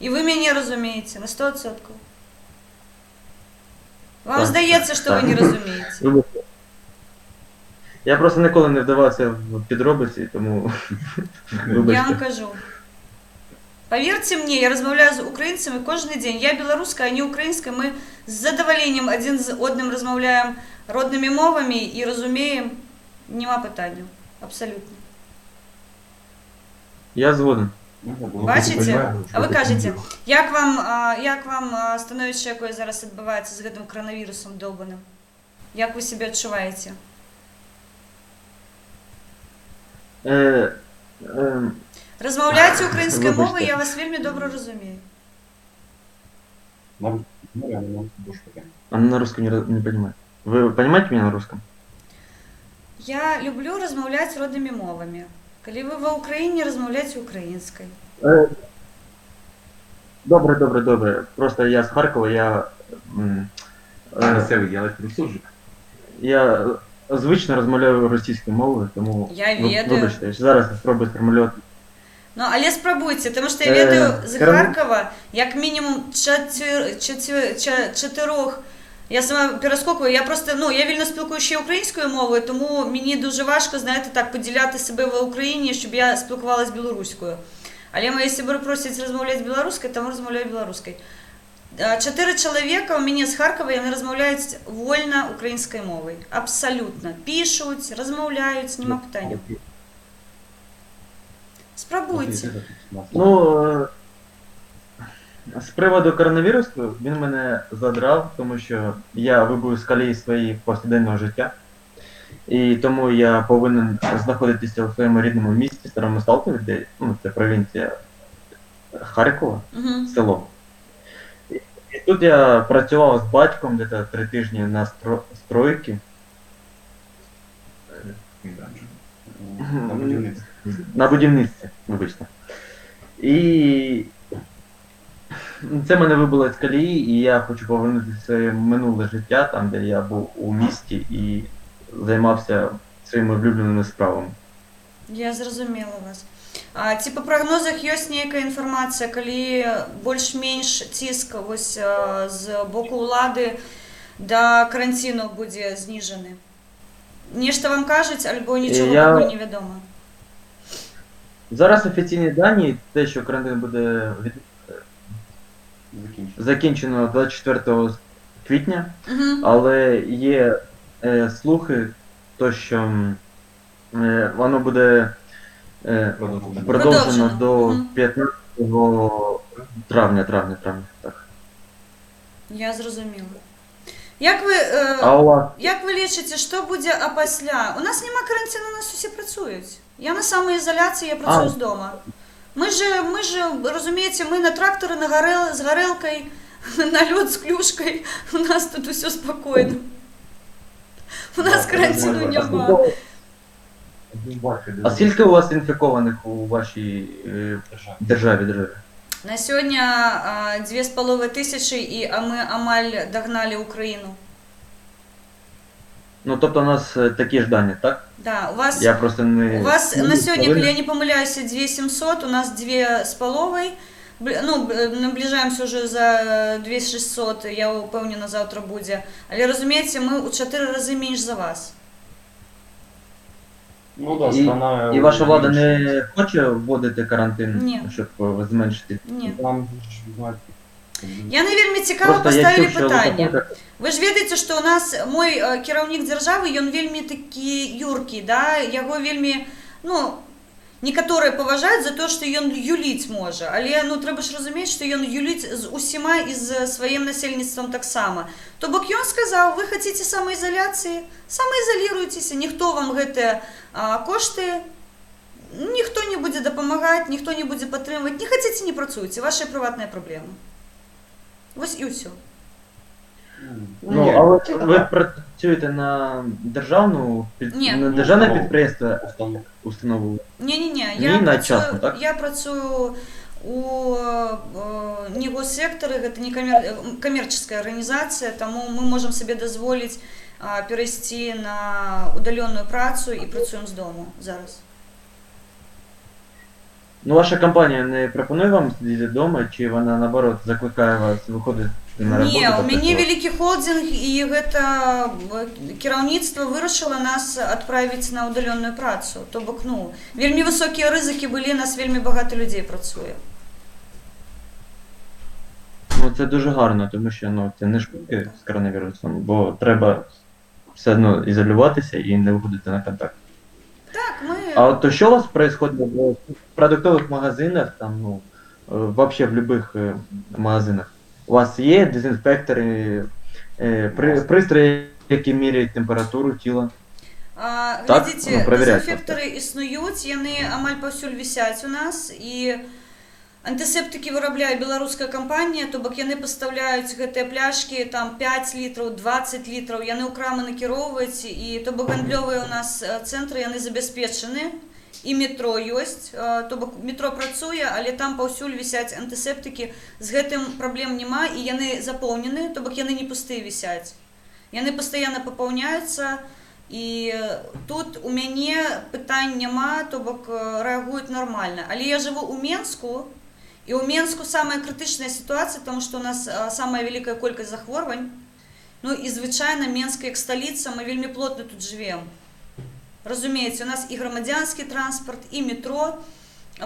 І ви мене розумієте на 100%. Вам Так, здається, що ви так. не розумієте. Вибачте. Я просто ніколи не вдавався в підробиці, тому Я вам вибачте. кажу. Поверьте мне, я розмовляю з українцями кожен день. Я білоруська, а не українська. Ми з задоволенням один з одним розмовляємо родними мовами і розуміємо. Нема питання. Абсолютно. Я згоден. Бачите? А ви кажете, як вам становище, яке зараз відбувається з гэтым коронавірусом довбаним? Як ви себе відчуваєте? Розмовляйте українською Вибачте. мовою, я вас вельми добре розумію. А на русском не понимаю. Вы понимаете меня на русском? Я люблю розмовляти родними мовами. Коли ви в Україні, розмовляйте українською. Добре. Просто я з Харкова, я звично розмовляю російською мовою, тому Я ведаю. вибачте, зараз я спробую сформулювати. Ну, але спробуйте, тому що я ведаю з Карам- Харкова як мінімум чотирьох. Я сама перескокую, я просто, я вільно спілкую ще українською мовою, тому мені дуже важко, знаєте, так, поділяти себе в Україні, щоб я спілкувалася білоруською. Але мої сябри просять розмовляти білоруською, тому розмовляю білоруською. 4 чоловіка у мене з Харкова, вони розмовляють вольно українською мовою. Абсолютно. Пишуть, розмовляють, нема питання. Спробуйте. Ну, з приводу коронавірусу він мене задрав, тому що я вибув з колії своєї повсякденного життя. І тому я повинен знаходитися у своєму рідному місті, Старому Салтові, де, це провінція Харкова, Угу. село. І тут я працював з батьком десь 3 тижні на стройці. На будівництві, вибачте. І це мене вибило з колії, і я хочу повернутися в своє минуле життя, там, де я був у місті і займався своїми улюбленими справами. Я зрозуміла вас. Ці по прогнозах ёсць нейкая інфармацыя, калі больш-менш ціск вось з боку ўлады да каранціну будзе зніжаны? Нешта вам кажуць, альбо нічого пакуль не вядома? Зараз офіційні дані, те, що карантин буде закінчено 24 квітня, але є слухи, то, що воно буде продовжено до 15 травня, так. Я зрозуміла. Як ви, А у вас як ви лічите, що буде опісля? У нас нема карантину, у нас усі працюють. Я на самоізоляції, я працюю з дому. Ми ж, розумієте, ми на тракторі, з горелкою, на льот з клюшкою. У нас тут усе спокійно. У нас карантину нема. А скільки у вас інфікованих у вашій державі? На сьогодні 2,5 тисячі, і ми амаль догнали Україну. Ну, тобто у нас такі ж дані, так? Да, у вас, Я просто не... у вас на сьогодні, коли я не помиляюся, 2700, у нас 2,5. Ну, наближаємося вже за 2600, я впевнена, завтра буде. Але розумієте, ми у 4 рази менш за вас. Ну да, І ваша влада не хоче вводити карантин, Ні. щоб зменшити? Ні. Там Я не вельми цікаво Просто я поставили чув, що питання. Лукашенко- Ви ж ведаєте, що у нас мой керівник держави, він вельми такий юркий, да? Його вельми, ну, некоторі поважають за те, що він юлить може, але ну, треба ж розуміти, що він юлить з усіма і з своїм населенством так само. Тобто він сказав, ви хочете самоізоляції, самоізолюйтеся, ніхто вам гэты кошти, ніхто не буде допомагати, ніхто не буде підтримувати, не хочете, не працюйте, ваші приватні проблеми. Ось і все. Ну, а ви працюєте на державну, Ні. на державне підприємство, установу? Ні-ні-ні, Ні, на частну, так? я працюю у не госсекторі, це не комерційна організація, тому ми можемо собі дозволити перейти на удаленну працю і працюємо з дому зараз. Ну, ваша компанія не пропонує вам сидіти вдома, чи вона, наоборот, закликає вас виходити на роботу? Ні, у тобто, мене великий холдинг, і це керівництво вирішило нас відправити на удаленну працю. Тобто, ну, вельми високі ризики були, нас вельми багато людей працює. Ну, це дуже гарно, тому що ну, це не шутки з коронавірусом, бо треба все одно ізолюватися і не виходити на контакт. Так, ми... А от що у вас відбувається в продуктових магазинах, там, ну, вообще в будь-яких магазинах? У вас є дезінфектори, пристрої, які міряють температуру тіла? Глядите, ну, проверяють дезінфектори існують, вони амаль повсюль висять у нас, і антисептики виробляє білоруська компанія, тобто вони поставляють гэты пляшки там 5 літрів, 20 літрів, вони у крами накеровують, і тобто гандльові у нас центри, вони забезпечені, і метро є, тобто метро працює, але там повсюль висять антисептики, з гэтым проблем нема, і вони заповнені, тобто вони не пусті висять. Вони постійно поповняються, і тут у мене питань нема, тобто реагують нормально. Але я живу у Менську, і у Менську самая критична ситуація, тому що у нас самая велика кількість захворювань. Ну і, звичайно, Менськ як столиця, ми вельми плотно тут живемо. Розумієте, у нас і громадянський транспорт, і метро.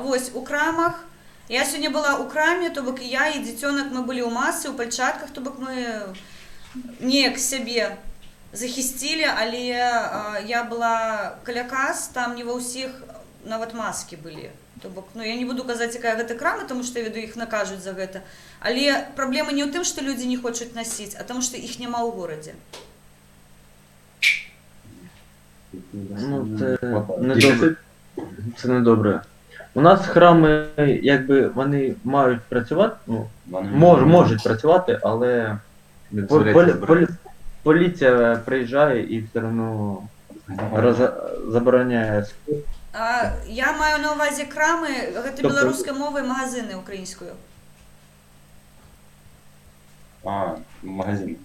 Ось у крамах. Я сьогодні була у крамі, тобто я і дитинок, ми були у масці, у пальчатках, тобто ми ніяк себе захистили, але я була каля кас, там не во всіх навіть маски були. Тобто, ну, я не буду казати, яка це крама, тому що я веду, їх накажуть за це. Але проблема не в тому, що люди не хочуть носити, а тому, що їх нема у місті. Ну, це недобре. Це недобре. У нас храми, якби, вони мають працювати, ну, можуть працювати, але поліція приїжджає і все одно забороняє. Я маю на увазі крами, це білоруська мова і магазини українською. магазин.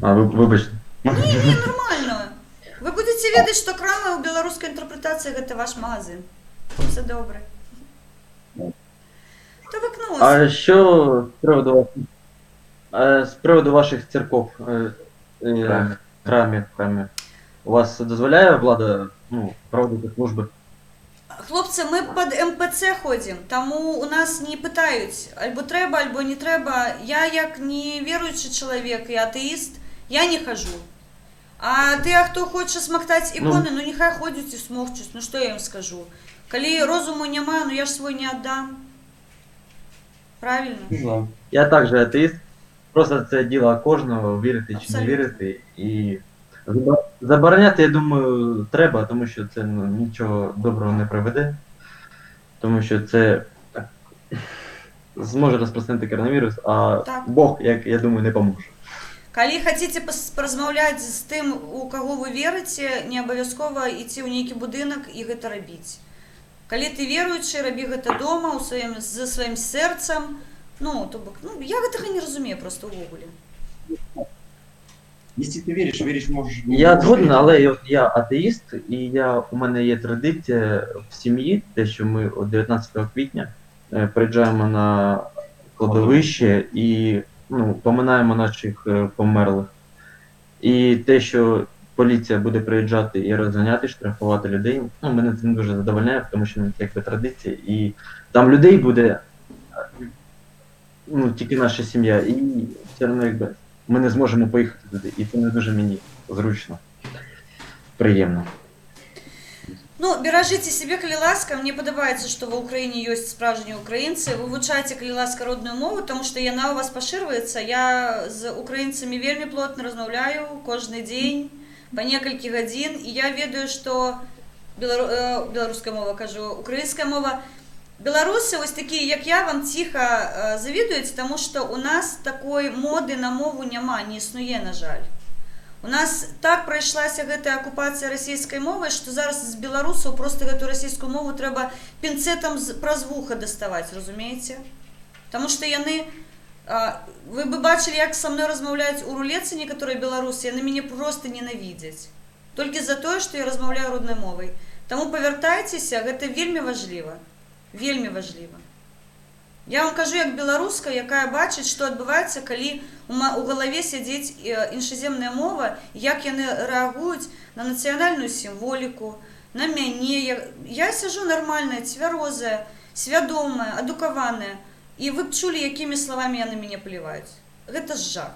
Вибачте. Ні, нормально. Ви будете відати, що крами у білоруській інтерпретації це ваш магазин. Все добре. То викнулося. А що з приводу ваших церков, храмів? У вас дозволяє влада, ну, проводити служби? Хлопці, ми під МПЦ ходимо, тому у нас не питають, або треба, або не треба. Я, як не віруючий чоловік і атеїст, я не хожу. А ти, хто хоче смоктати ікони, ну нехай ходять і смокчуть, ну що я їм скажу. Коли розуму немає, ну я ж свій не віддам. Правильно? Я також атеїст, просто це діло кожного, вірити чи не Абсолютно. вірити. І забороняти, я думаю, треба, тому що це нічого доброго не приведе. Тому що це зможе розпространити коронавірус, а Так. Бог, як я думаю, не поможе. Калі хочаце паразмаўляць з тым, у каго вы верыце, не абавязкова ісці ў нейкі будынак і гэта рабіць. Калі ты веруючы, рабі гэта дома за сваім сэрцам. Ну, то бок, я гэтага не разумею просто ўвогуле. Если ты веришь, можешь... Я згоден, але я атеїст, і у мене є традиція в сім'ї, те, що ми 19 квітня приїжджаємо на кладовище і поминаємо наших померлих. І те, що поліція буде приїжджати і розганяти, штрафувати людей, мене це не дуже задовольняє, тому що це якби традиція. І там людей буде тільки наша сім'я, і все одно якби ми не зможемо поїхати туди. І це не дуже мені зручно, приємно. Беражыце сябе, калі ласка. Мне падабаецца, што ва ўкраіне ёсць справжнія украінцы. Вывучайце, калі ласка, родную мову, таму што яна ў вас пашырваецца. Я з украінцамі вельмі плотна размаўляю кожны дзень, па некалькі гадзін, і я ведаю, што беларуская мова, кажу, украінская мова. Беларусы, вось такія, як я, вам ціха завідуюць, таму што у нас такой моды на мову няма, не існуе, на жаль. У нас так прайшлася гэтая акупацыя расійскай мовай, што зараз з беларусаў проста гэтую расійскую мову трэба пінцэтам праз вуха даставаць, разумееце? Таму што яны... Вы бы бачылі, як са мной размаўляюць у рулетцы некаторыя беларусы, яны мяне проста ненавідзяць. Толькі за тое, што я размаўляю роднай мовай. Таму павяртайцеся, гэта вельмі важліва. Вельмі важліва. Я вам кажу, як беларуска, якая бачыць, што адбываецца, калі у галаве сядзіць іншаземная мова, як яны рэагуюць на нацыянальную сімволіку, на мяне. Я сяджу нармальная, цвярозая, свядомая, адукаваная. І вы б чулі, якімі словамі яны мяне паліваюць. Гэта ж жах.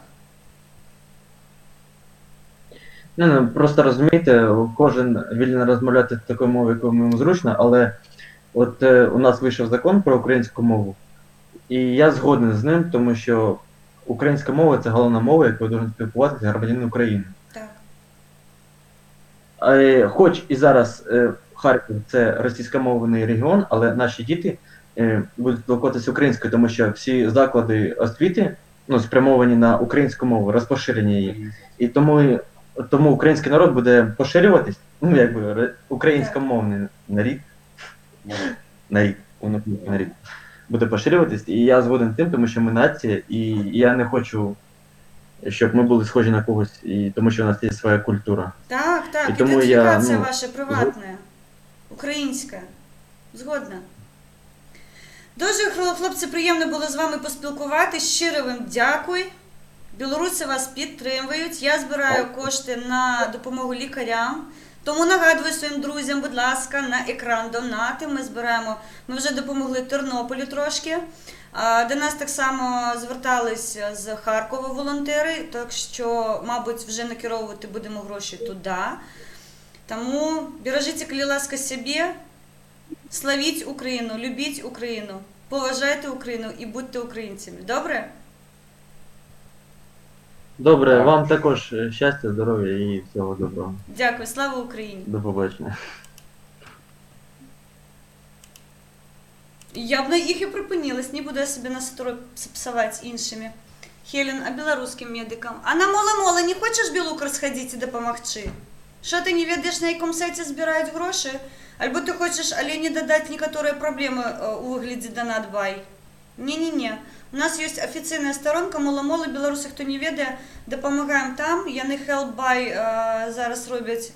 Просто розумієте, кожен вільно розмовляти такою мовою, якою йому зручно, але от у нас вийшов закон про українську мову, і я згоден з ним, тому що українська мова – це головна мова, якою повинен спілкуватися громадянин України. Так. Хоч і зараз Харків – це російськомовний регіон, але наші діти будуть спілкуватися українською, тому що всі заклади освіти спрямовані на українську мову, розпоширення її. І тому український народ буде поширюватись, українськомовний народ буде поширюватись, і я згоден з тим, тому що ми нація, і я не хочу, щоб ми були схожі на когось, і тому що у нас є своя культура. Так, і тому ідентифікація ваша приватна, українська. Згодна. Дуже, хлопці, приємно було з вами поспілкуватись. Щиро вам дякую. Білоруси вас підтримують. Я збираю кошти на допомогу лікарям. Тому нагадую своїм друзям, будь ласка, на екран донати. Ми збираємо, ми вже допомогли Тернополю трошки. До нас так само звертались з Харкова волонтери, так що, мабуть, вже накеровувати будемо гроші туди. Тому бережіть, коли ласка, себе, славіть Україну, любіть Україну, поважайте Україну і будьте українцями. Добре? Добре, вам також щастя, здоров'я і всього доброго. Дякую, слава Україні. До побачення. Я б на їх і припинилась, не буду я собі настрой псувати іншими. Хелен, а білоруським медикам? А на мола-мола не хочеш білукар сходити і допомогти? Що ти не ведеш, на якому сайті збирають гроші? Альбо ти хочеш олені додати некоторі проблеми у вигляді донат-бай? Ні-ні-ні. У нас є офіційна сторонка мола-мола, білоруси, хто не ведає, допомагаємо там. Яни Help-Buy зараз роблять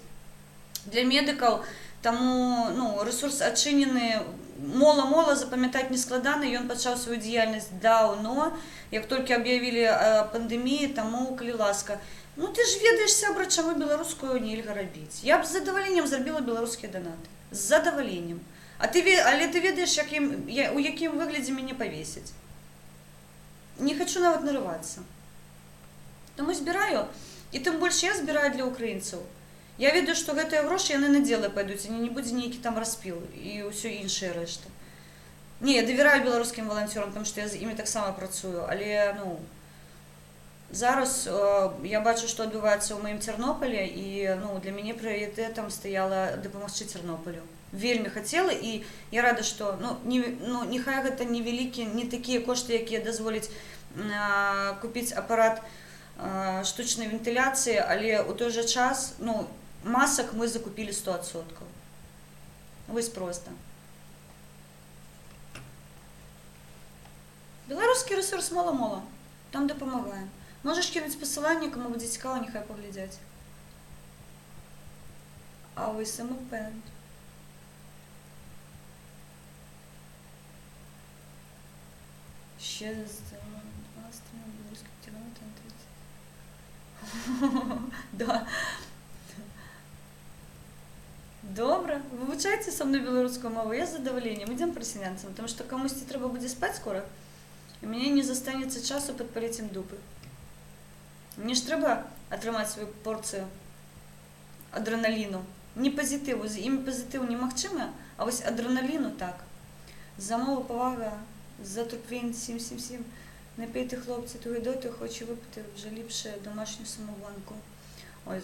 для медиків, тому ресурс відчинений. Мола-мола запам'ятати не складано, і він почав свою діяльність давно, як тільки об'явили о пандемії, тому, коли ласка. Ти ж ведаєш, сябра, чого білоруською нельга робити. Я б з задоволенням зробила білоруські донати. З задоволенням. Але ти ведаєш, у яким вигляді мене повісять. Не хочу навіть нариватися. Тому збираю, і тим більше я збираю для українців. Я ведаю, що гэтыя гроші яны на дзела пойдуць, не будзе нейкі там распіл і ўсё іншае рэшта. Не, я давяраю беларускім валанцёрам, тому што я з імі таксама працую, але, зараз я бачу, што адбываецца ў маім Цярнопілі, і ну, для мяне прыярытэтам стаяла дапамагчы Цярнопілю. Вельмі хацела, і я рада, што няхай гэта невялікі, не такія кошты, якія дазволяць купіць апарат штучнай вентыляцыі, але ў той жа час масак мы закупілі 100%. Вось проста. Беларускі рэсурс мала-мала, там дапамагаем. Можаш кінуць пасыланне, каму будзе цікава, няхай паглядзяць. А вы самопэнд. Ще з 2 стріми білоруських кілометрів. Да. Добре, вивчайте со мною білоруську мову, я з задоволенням. Ідемо просінянцям, тому що комусь треба буде спати скоро, і мені не застанеться часу підпалити їм дупи. Мені ж треба отримати свою порцію адреналіну. Не позитиву, з імі позитиву немагчиме, а ось адреналіну так. За мову повага, за Турквін 777. Не пийте, хлопці, ту гидоту, хочу випити вже ліпше домашню самогонку. Ой,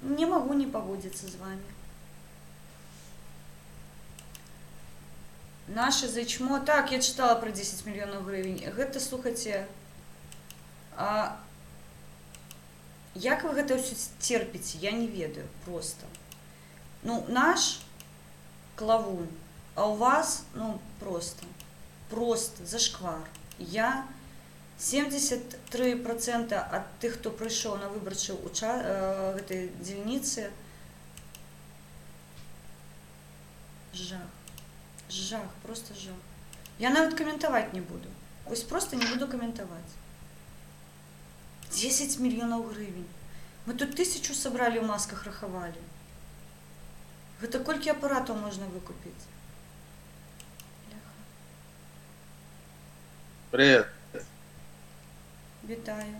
не могу не погодиться с вами. Наше зачмо. Так, я читала про 10 мільйонів гривень. Гэта, слухайте, як ви гэта ўсё терпіце, я не ведаю просто. Наш клавун, а у вас, просто зашквар. Я 73% от тых, хто прыйшоў на выбарчы гэтай дзельніцы, жах. Жах, просто жах. Я нават каментаваць не буду. Вось просто не буду каментаваць. 10 мільёнаў гривень. Мы тут 1000 сабралі, ў масках рахавалі. Гэта колькі апаратаў можна выкупіць? Привет. Вітаю.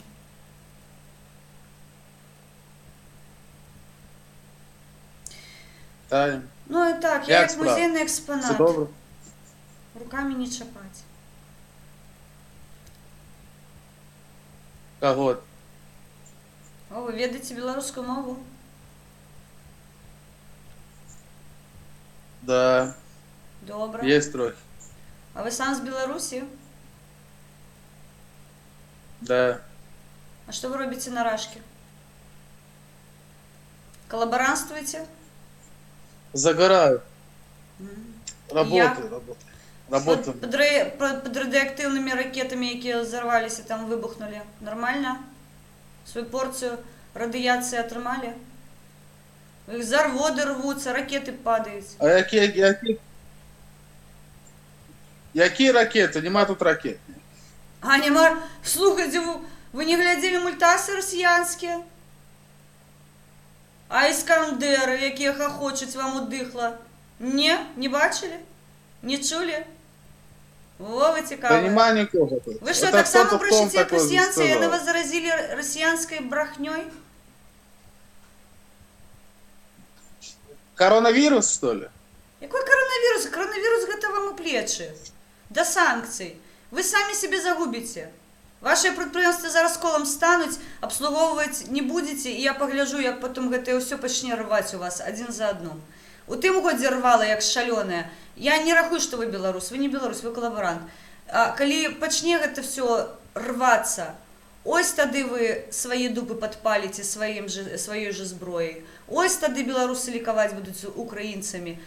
Вітаю. Ну і так, я як музейний експонат. Все добре? Руками не чапать. Кого? О, ви ведаеце беларускую мову? Да. Добра. Есть трохи. А ви сам з Беларусі? Да. А что вы робите на Рашке? Коллаборантствуете? Загораю. Работаю. Работаю. Под радиоактивными ракетами, які взорвались и там выбухнули. Нормально? Свою порцию радиации отрымали? Их заводы рвутся, ракеты падают. А які ракети? Нема тут ракет. А нема... Слухайте, вы не глядели мультасы росіянські? А іскандери, які хохочуть вам удихла? Не бачили? Не чули? Во, ви цікаві. Да нема нікого тут. Ви що, так само брешете, як росіянці, і на вас заразили росіянською брехньою? Коронавирус, что ли? Який коронавірус? Коронавірус гэта вам у плечі. До санкцій. Ви самі себе загубите. Ваші підприємства зараз колом стануть, обслуговувати не будете, і я погляжу, як потім гэта все почне рвати у вас один за одним. У тим годі рвало, як шалене. Я не рахую, що ви белорус. Ви не белорус, ви колаборант. А коли почне гэта все рватися, ось тады вы свої дупи підпалите своєю же зброєю. Ось тады белоруси лікувати будуть українцями.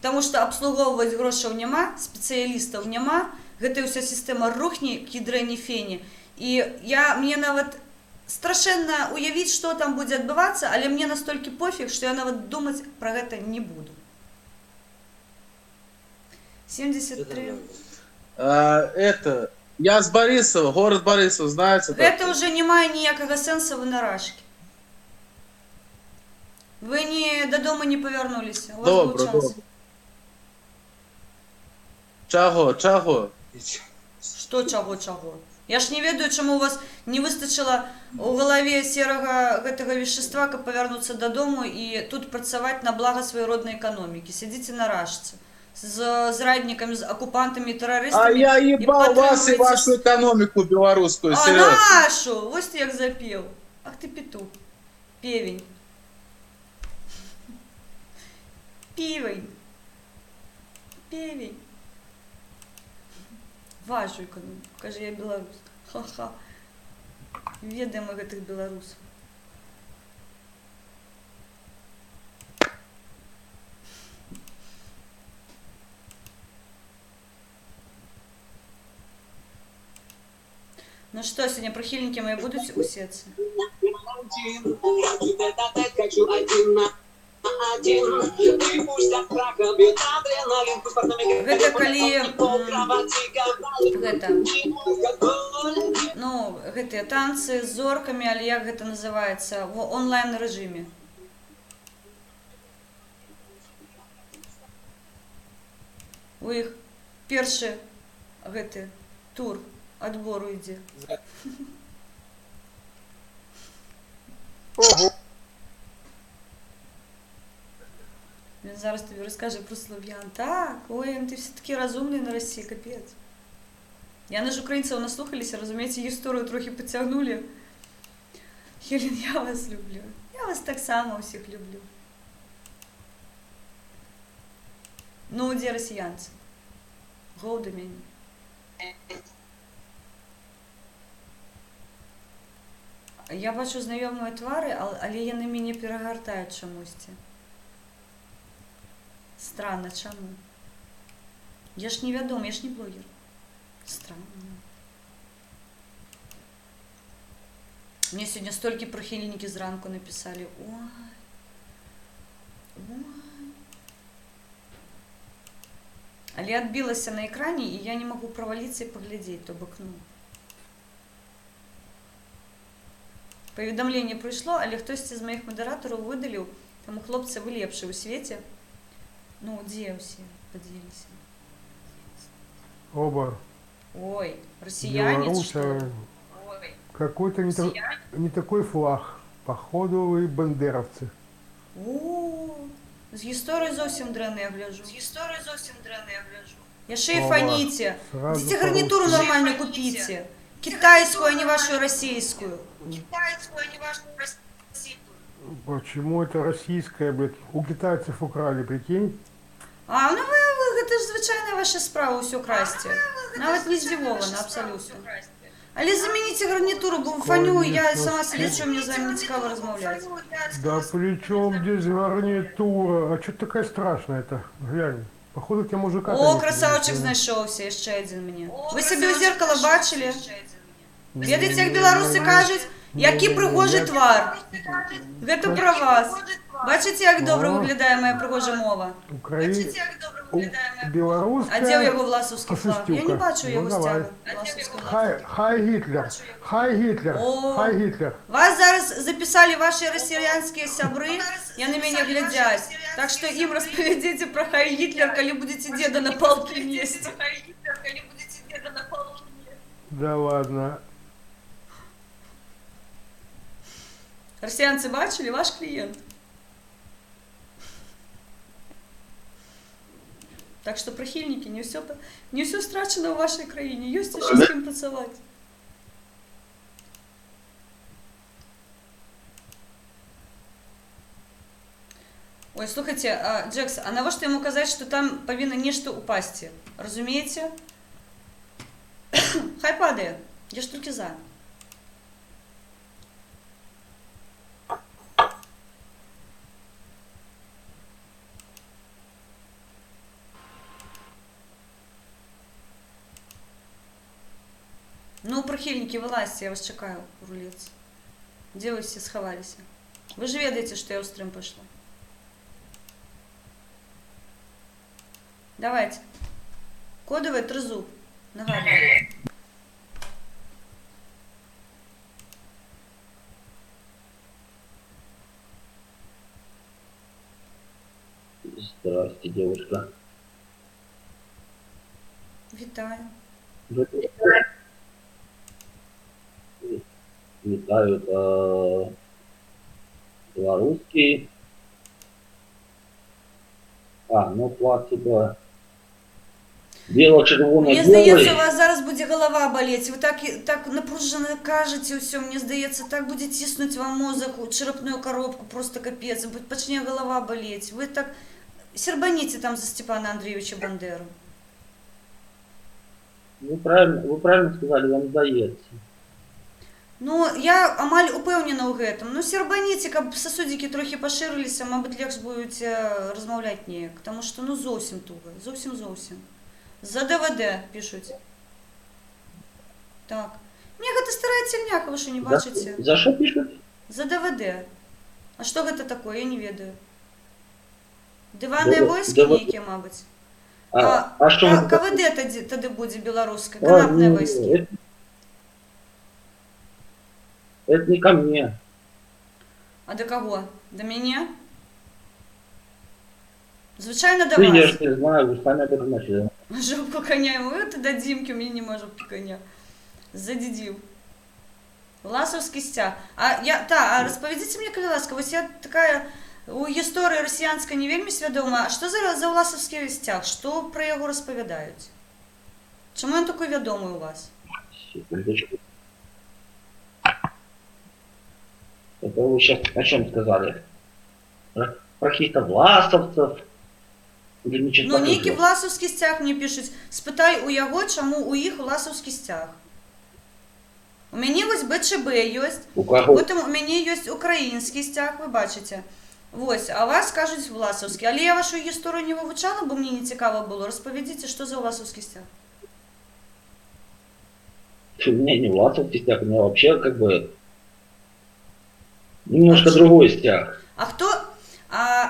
Тому що обслуговувати грошей нема, спеціалістів нема, гэта вся система рухне к ядрэні фені. І мне нават страшэнна уявіць, што там будзе адбывацца, але мне настолькі пофіг, што я нават думаць пра гэта не буду. 73. Я з Борисова, город Борисов, знаете? Гэта уже не мае ніякага сэнса, вы на Рашке. Вы додому не повернулись. Добре, добре. Чаго? Што чаго? Я ж не ведаю, чаму у вас не выстачыла у галаве серага гэтага вещества, каб павярнуцца дадому і тут працаваць на блага сваёй роднай эканомікі. Сядзіце на Рашцы. з зрадниками, з окупантами і терористами. А я і ебал вас и підтримуєте вашу экономику белорусскую, А серьезно. нашу! Ось ти як запів. Ах ти петух. Певень. Півень. Півень. Вашу економіку. Каже, я білорус. Ха-ха. Ведаємо гэтых белорусов. Ну что, сегодня прихильники мои будут усеться? Гэта калі гэта ну гэтыя танцы з зоркамі, але як гэта называецца в онлайн рэжыме. У іх першы гэты тур адбору ідзе. Він зараз тобі розкаже про слов'ян. Так, ой, ти все таки розумний на Росії, капець. Яны ж українців наслухалися, розумієте, історію трохи підтягнули. Єлін, я вас люблю. Я вас так само усіх люблю. Ну, де росіянці? Гоу до мене. Я бачу знайомі твари, але яны мяне перагартають чомусь. Странно, чому? Я ж невядом, я ж не блогер. Странно. Мне сегодня столько прихильники зранку написали. Ой. Ой. Але я отбилась на экране, и я не могу провалиться и поглядеть, то бок, ну. Поведомление прийшло, але хтось з моїх модераторів видалив, тому хлопці ви лепші у світі. Ну, де всі поділися? Оба. Ой, россияне, что ли? Ой. Какой-то не такой флаг. Походу вы бандеровцы. О, з історії зовсім древне я гляжу. Я ще й фаніте. Идите гарнитуру нормально купите. Китайскую, а не вашу российскую. Почему это российская, блядь? У китайцев украли, прикинь? А, ну ви це ж звичайна ваша справа усю красти. Навіть не здивована, абсолютно. Але замініть гарнітуру, бо фаню, я сама слідчу, мені з вами не цікаво розмовляти. Да при чем здесь гарнитура? А что такая страшная-то? Глянь. Походу тебе мужика... О, красавчик знайшовся, ще один мені. Ви себе у зеркало бачили? Ведаєте, як білоруси кажуть, який пригожий твар. Гэта про вас. Бачите, як добре виглядає моя пригожа мова? Белорусская... А де його власовський флаг? Я не бачу його стягу. Хай Гитлер! Хай Гитлер! Хай Гитлер! Вас зараз записали ваші росіянські сябри, і на мене глядять. Так що їм розповідайте про Хай Гитлер, коли будете деда на палки нести. Да ладно. Росіянці бачили? Ваш клієнт. Так що, прихильники, не все страчено в вашій країні. Є ще з ким працювати. Ой, слухайте, Джекс, а навошта йому казати, що там повинно нечто упасти? Розумієте? Хай падає. Я ж тільки за. Ну, прихильники, вылазьте, я вас чекаю, рулец. Где вы все сховались? Вы же ведаете, что я в стрим пошла. Давайте. Кодовый трезуб. Нагадываю. Здравствуйте, девушка. Витаю. Вітаю, белорусский. А, ну флаг типа біло-червоно Мне здається, білий. у вас зараз буде голова болеть. Ви так напружено кажете все. Мені здається, так буде тиснуть вам мозок, черепную коробку, просто капець. Почне голова болеть. Ви так сербаните там за Степана Андрійовича Бандеру. Ви правильно сказали, вам здається. Ну, я амаль упевнена ў гэтым. Ну, сербаніце, каб сасудзікі трохі пашырыліся, мабыць, лепш будуце размаўляць неяк. Таму што, ну, зовсім туга. Зовсім. За ДВД пишуть. Так. Не, гэта старая цельняка, вы што не бачыце? За що пишуть? За ДВД. А што гэта такое, я не ведаю. Дыванныя войскі нейкія, мабыць. А що гэта? КВД тады будзе беларускае, канапныя войскі. Это не ко мне. А до кого? До мяне? Звычайно, до Ты, я вас. ж не знаю, вы сами об этом начали. Жопку коня, вот и дадимки, у меня нема жопки коня. Задідів. Ласовський стяг. А розповідайте мені, коли ласка, ось я така у історії росіянська не вельми свідома. А що за Власовський стяг? Що про його розповідають? Чому він такий відомий у вас? Это вы сейчас о чем сказали? Про каких-то власовцев? Или нічого Ну, нейкий Власовський стяг мені пишуть. Спитай у яго, чому у їх Власовський стяг. У мяне вось БЧБ ёсць, потым у мяне ёсць украінскі сцяг, вы бачыце. Вось, а вас кажуць Власовскі. Але я вашу гісторыю не вывучала, бо мне не цікава было. Распавядзіце, што за Власовскі сцяг. У меня не Власовский стяг, у меня вообще как бы немножко другой стяг. А хто...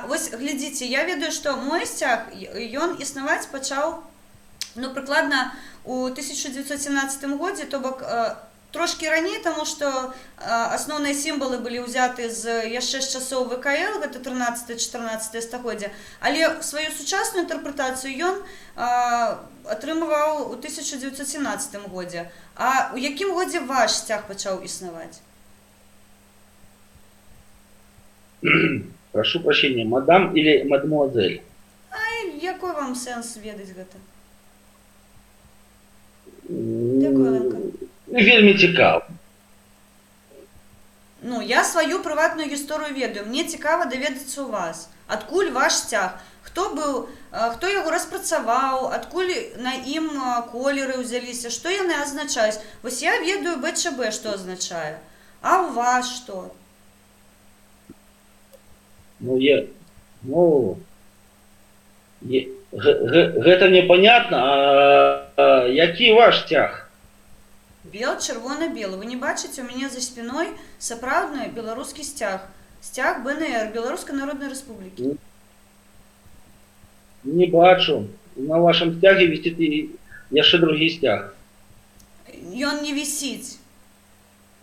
Вось, глядзіце, я ведаю, што мой сцяг, ён існаваць пачаў, ну, прыкладна у 1917 годзе, то бок трошки раней, тому што асноўныя сімвалы былі ўзяты яшчэ з часоў ВКЛ, гэта 13-14 стагоддзя, але сваю сучасную інтэрпрэтацыю ён атрымаваў у 1917 годзе. А у якім годзе ваш сцяг пачаў існаваць? Прошу прощения, мадам или мадемуазель? Якой вам сэнс ведаць гэта? Дякую, Оленка. Вельмі цікаво. Ну, я сваю прыватную гісторыю ведаю. Мне цікава даведацца у вас. Адкуль ваш сцяг? Хто яго распрацаваў? Адкуль на ім колеры ўзяліся? Што яны азначаюць? Вось я ведаю БЧБ, што азначае. А у вас што? Гэта непонятно, а які ваш сцяг? Бел, чырвона-белы. Вы не бачыце, у мяне за спиной сапраўдны беларускі сцяг. Сцяг БНР, Беларускай Народнай Рэспублікі. Не бачу. На вашем стяге висит яшчэ другі сцяг. Ён не вісіць.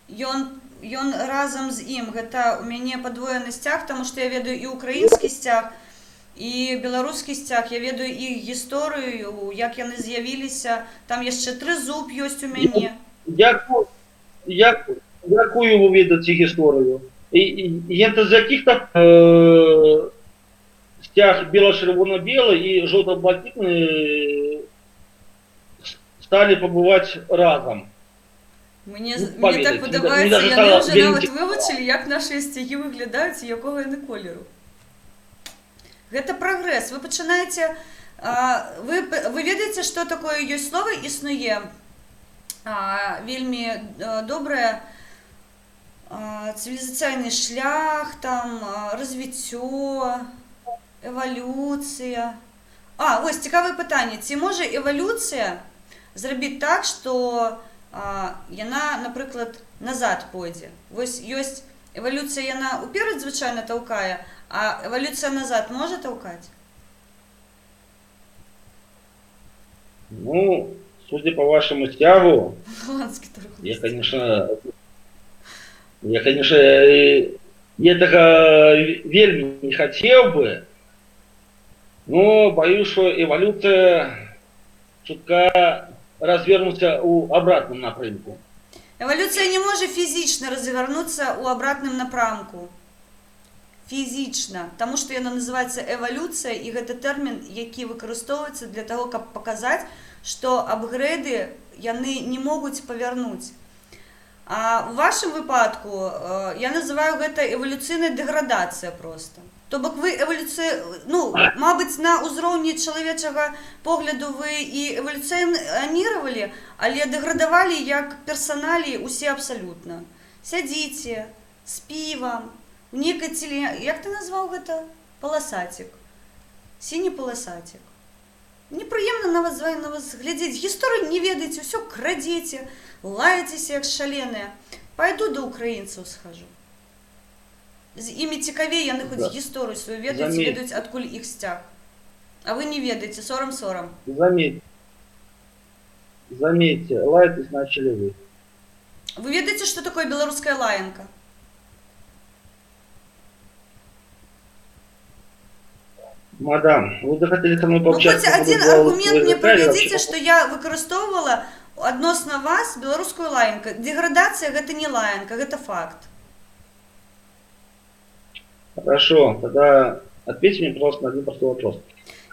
Ён разам з ім. Гэта у мяне падвоены сцяг, таму што я ведаю і украінскі сцяг, і беларускі сцяг. Я ведаю іх гісторыю, як яны з'явіліся. Там яшчэ трызуб ёсць у мяне. Якую вы ведаце гісторыю? Это з якіх-то стяг бело-червоно-белый и желто-блакитный стали побывать разом. Мне так падабаецца, яны ўжо нават вывучылі, як нашыя сцягі выглядаюць і якога яны колеру. Гэта прагрэс. Вы пачынаеце... Вы ведаеце, што такое ёсць слова існуе? Вельмі добрае цывілізацыйны шлях, там, развіццё, эвалюцыя. Вось, цікавае пытанне. Ці можа эвалюцыя зрабіць так, што яна, напрыклад, назад пойдзе? Вось ёсць эвалюцыя, яна уперад звычайна таўкае, а эволюция назад может толкать? Ну, судя по вашему стягу, я, конечно, этого вельми не хотел бы, но боюсь, что эволюция чутка развернуться у обратном напрямку. Эволюция не может физично развернуться у обратном напрамку. фізічна, тому що яна називаецца эвалюцыя, і гэта тэрмін, які выкарыстоўваецца для того, каб паказаць, што апгрэйды яны не могуць павярнуць. А ў вашым выпадку я называю гэта эвалюцыйная дэградацыя проста. То бок вы мабыць, на ўзроўні чалавечага погляду вы і эвалюцыянировали, але дэградавалі як персаналі усе абсалютна. Сядзіце з півам, у нейкай як ты назваў гэта? Паласацік. Сіні паласацік. Непрыемна на вас глядзець, гісторыю не ведаеце, ўсё крадзеце, лаецеся як шаленыя. Пайду да украінцаў схожу. З імі цікавей, яны хоць гісторыю сваю ведаюць, ведаюць, адкуль іх сцяг. А вы не ведаеце, сорам. Заметьте, лаетесь начали вы. Вы ведаеце, што такое беларуская лаянка? Мадам, вы захотели со мной пообщаться? Хоть один аргумент мне приведите, что я выкарыстоўвала адносна вас беларускую лаянку. Деградация гэта не лаянка, гэта факт. Хорошо, тогда ответьте мне, пожалуйста, на один простой вопрос.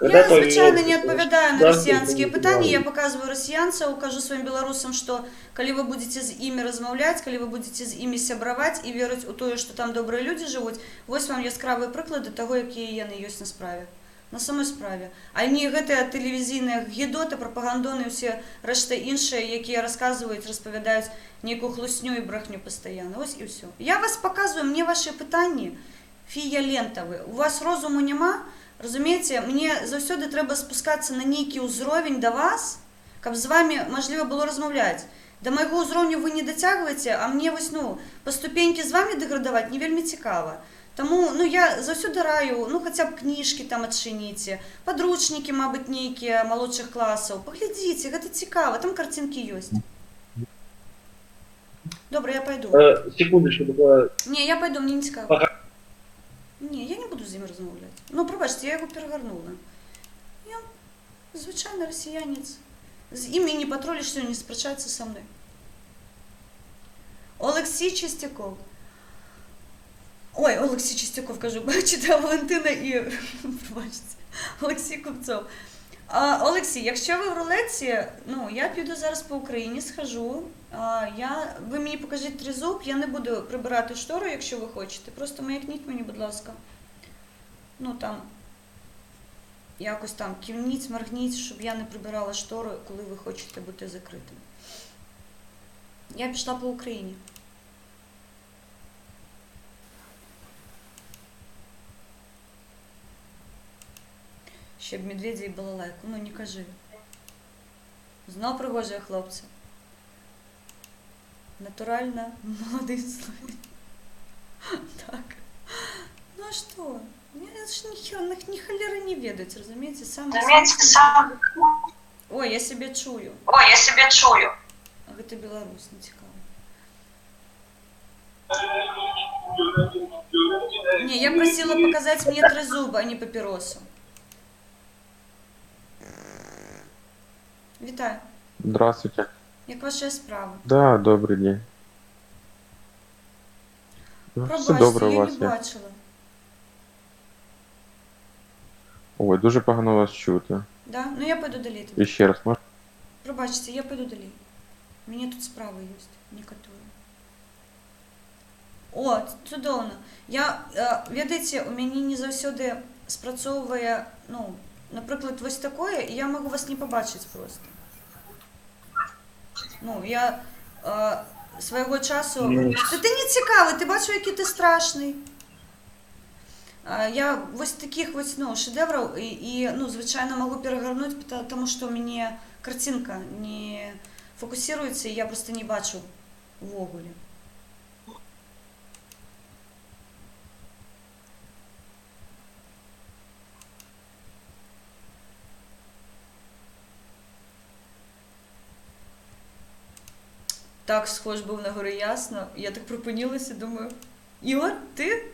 Я, звычайно, не адпавядаю на расіянскія пытанні, я показываю расіянцаў, кажу сваім беларусам, што калі вы будете з імі размаўляць, калі вы будете з імі сябраваць і верыць у тое, што там добрыя людзі жывуць, вось вам яскравыя прыклады таго, якія яны ёсць на справе. На самой справе. А не гэтыя тэлевізійныя гідоты, прапагандоны, усе рэшта іншыя, якія расказваюць, распавядаюць нейкую хлусню і брахню пастаянна. Вось і ўсё. Я вас показываю, мне ваши пытанні фіялентавыя. У вас розуму няма? Разумееце, мне заўсёды трэба спускацца на нейкі ўзровень да вас, каб з вами мажліва было размаўляць. Да майго ўзроўню вы не дацягваеце, а мне вось, па ступенькі з вами дэградаваць не вельмі цікава. Таму, я заўсёды раю, хаця б кніжкі там адчыніце, падручнікі, мабыць, нейкія малодшых класаў. Паглядзіце, гэта цікава, там карцінкі ёсць. Добра, я пойду. Секундочку, только... Не, я пойду, мне не цікава. Не, я не буду з імі размаўляць. Прабачце, я яго перагарнула. Ён звычайны расіянец. З імі не патролішся, не спрачаецца са мной. Олексій Чистяков. Ой, Олексій Чистяков, кажу, читаю Валентина і, пробачте, Олексій Купцов. Олексій, якщо ви в рулетці, я піду зараз по Україні, схожу, ви мені покажіть тризуб, я не буду прибирати штору, якщо ви хочете, просто маякніть мені, будь ласка. Якось там кивніть, моргніть, щоб я не прибирала штору, коли ви хочете бути закритим. Я пішла по Україні. Ще б медведя і балалайку, не кажи. Знов пригожі хлопці. Натурально молодий словень. Так. Ну а что? Ни холера не ведать, разумеете? Сам... Ой, я себе чую. А гэта беларус, не цікаво. Не, я просила показать мне трезуба, а не папиросу. Вітаю. Здравствуйте. Як ваша справа? Да, добрый день. Все добре у вас я не є. бачила. Ой, дуже погано вас чути. Да? Я пойду далі. І ще раз, можна? Пробачте, я пойду далі. У мене тут справи є, некоторі. О, чудовно. Ведаеце, у мяне не заўсёды спрацоўвае, наприклад, вось такое, і я можу вас не побачити просто. Я свого часу... Та ти не цікавий, ти бачу, який ти страшний. Я вось таких шедеврів і, звичайно, можу перегорнути, тому що у мене картинка не фокусується, і я просто не бачу ввогуле. Так схож був на Гори Ясно. Я так припинилася, думаю, Ігор, ти?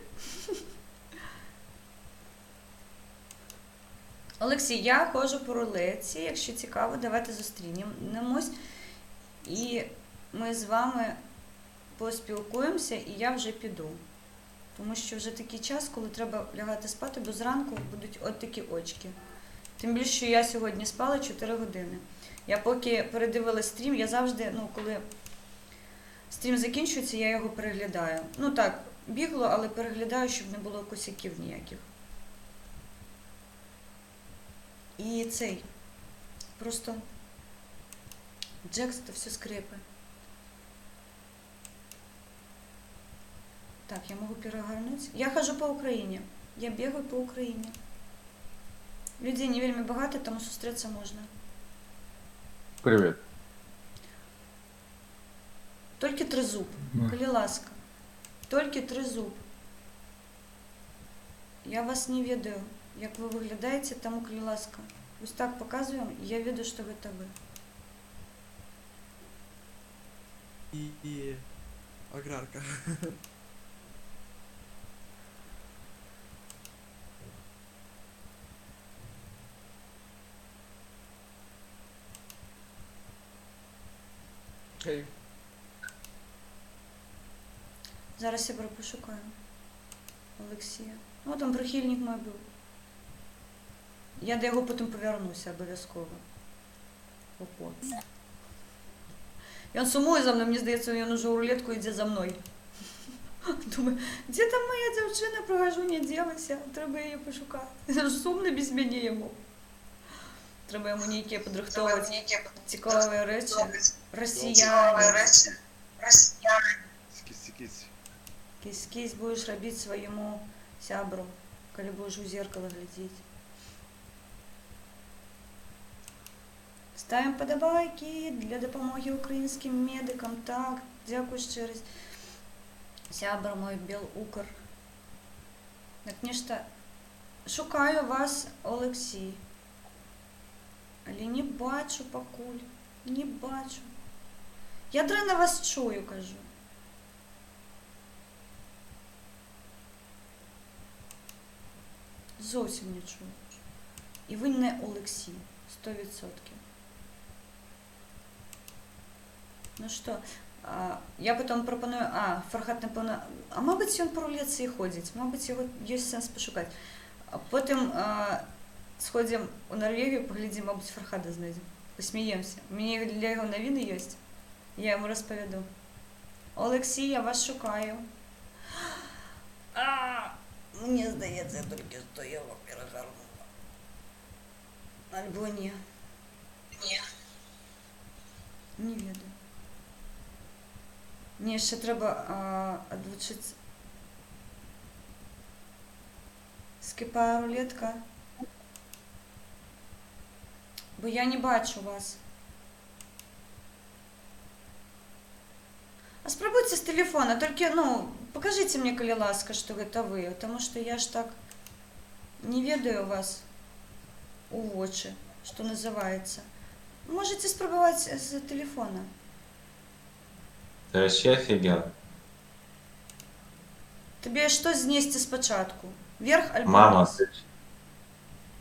Олексій, я ходжу по рулетці, якщо цікаво, давайте зустрінемось. І ми з вами поспілкуємося, і я вже піду. Тому що вже такий час, коли треба лягати спати, бо зранку будуть от такі очки. Тим більше, що я сьогодні спала 4 години. Я поки передивилась стрім, я завжди, коли стрім закінчується, я його переглядаю. Ну так, бігло, але переглядаю, щоб не було косяків ніяких. І цей, просто Джекс, то все скрипи. Так, я могу перегорнуть. Я хожу по Україні. Я бігаю по Україні. Людей не вельми багато, тому зустрітися можна. Привіт. Тільки тризуб, коли ласка. Тільки тризуб. Я вас не ведаю, як ви виглядаєте, тому коли ласка. Ось так показуємо, я веду, що це ви. И аграрка. Окей. Зараз я пошукаю Олексія. О, там прихильник мій був. Я до його потім повернуся обов'язково. Ого. І він сумує за мною, мені здається, він уже у рулетку йде за мною. Думаю, де там моя дівчина, прохожу, не ділася, треба її пошукати. Це ж сумно без мене йому. Треба йому ніякі подрихтовувати цікаві речі. Росіяни. Кись-кись. Кись-кись будеш робити своєму сябру, коли будеш у зеркало глядіти. Ставимо подобайки для допомоги українським медикам. Так, дякую ще раз. Сябр мой Белукр. Так, нечто. Шукаю вас, Олексій. Але не бачу покуль. Не бачу. Я дрена вас чую, кажу. Зовсім не чую. І ви не Олексій. 100%. Ну що, я потім пропоную, Фархат, напевно, а мабуть, він по рулетці і ходить, мабуть, його є сенс пошукати. А потім сходимо у Норвегію, поглядимо, мабуть, Фархада знайдемо, посміємося. У мене для його новини є, я йому розповіду. Олексій, я вас шукаю. Мені здається, я тільки що його перегорнула. Альбо ні. Ні. Не ведаю. Ні, ще треба відлучитися. Скипає рулетка. Бо я не бачу вас. А спробуйте с телефона, только, покажите мне, коли ласка, что это вы, потому что я ж так не ведаю вас у очи, что называется. Можете спробовать с телефона. Ты вообще офигел? Тебе что знести спочатку? Вверх альбо Мама, вниз?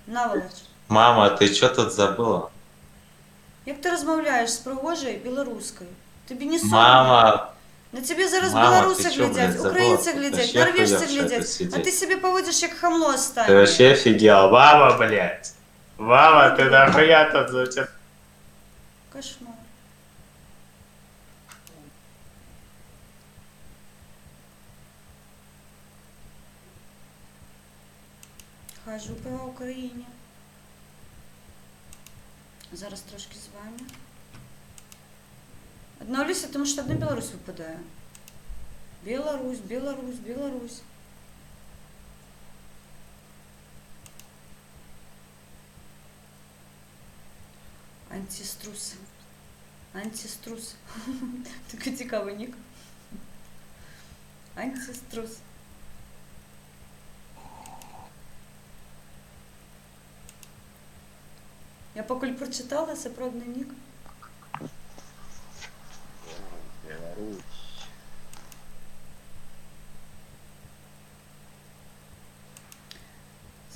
Наволоч. Мама, ты что тут забыла? Як ти розмовляєш з пригожою білоруською? Тобі не соромно? Мама, На тебе зараз Мама, білоруси ти чо, глядять, блядь, українці забула? глядять, Вообще норвежці хуя, що глядять, тут сидіть? а ти себе поводиш як хамло ты останнє. вообще офигел? Мама, блядь. Мама, ты нахуя тут зачем? Кошмар. Хожу по Україні. Зараз трошки з вами. Одновлюся, тому що одна Білорусь випадає. Білорусь, Білорусь, Білорусь. Антиструс. Антиструс. Такий цікавий нік. Антиструс. Я покуль прочитала, це правдний нік. Беларусь.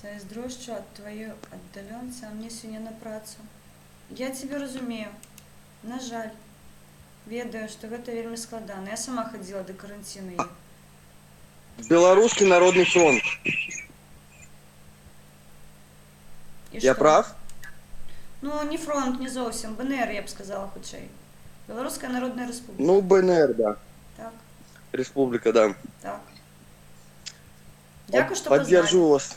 Зайздрощу от твоєї віддаленці, а мені сьогодні на працю. Я тебе розумію. На жаль. Ведаю, що це вельми складно. Я сама ходила до карантину. Белорусский народный фронт. І Я що? прав? Ну, не фронт, не зовсім. БНР, я б сказала, хочей. Білоруська Народна Республіка. Ну, БНР, да. Так, Республика, да. так. Дякую, що Поддержу вас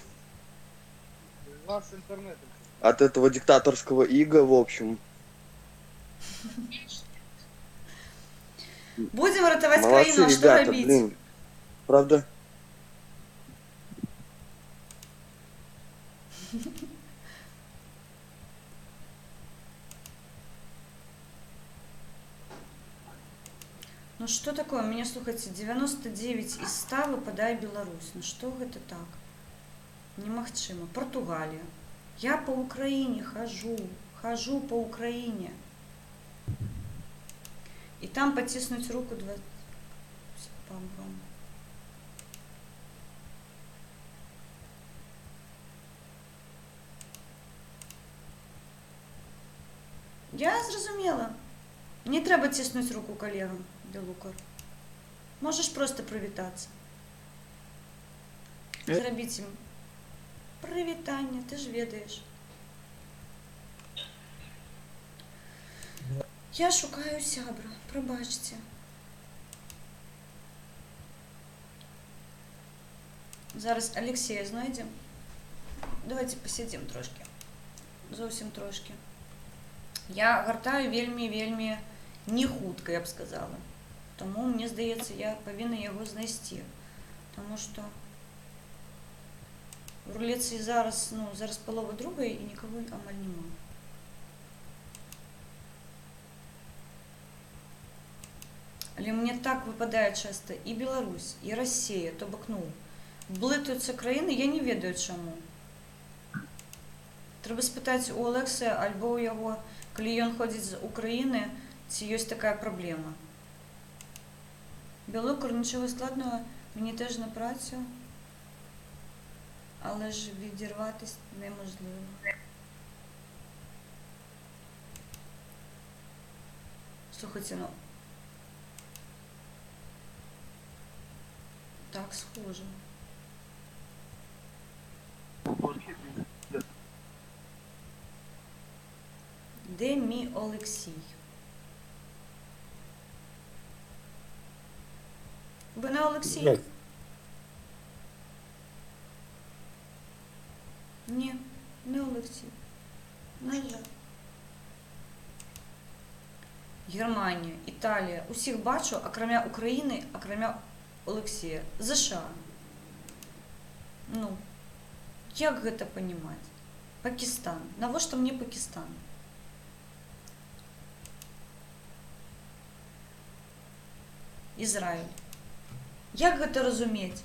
Вас интернет. от этого диктаторского ига, в общем. Будемо рятувати Молодцы, країну, а що ребята, робити? блин. Правда? Ну что такое? Меня, слухайте, 99 из 100 выпадает Беларусь. Ну что это так? Немагчыма. Португалия. Я по Украине хожу по Украине. И там потиснуть руку 20... Пам-пам. Я зрозуміла. Не треба тиснуть руку колегам, Білукар. Можеш просто привітатися. Зробіть їм привітання, ти ж ведаєш. Я шукаю сябра, пробачте. Зараз Алексея знайдемо. Давайте посидимо трошки. Зовсім трошки. Я гортаю вельми не хутко, я б сказала. Тому, мені здається, я повинна його знайти. Тому що в рулетці зараз, зараз полова друга і нікого амаль нема. Але мені так випадає часто і Білорусь, і Росія, то бок, блитуються країни, я не ведаю чому. Треба спитати у Олекси, або у його, коли він ходить з України, чи є така проблема. Білокор, нічого складного, мені теж на працю, але ж відірватися неможливо. Слухайте, так схоже. Де мій Олексій? Ви не Олексій? Ні, не Олексій. На жаль. Германія, Італія. Усіх бачу, окремя України, окремя Олексія. США. Як гэта понімаць? Пакистан. Навошта мне Пакистан? Ізраїль. Як гэта разумець?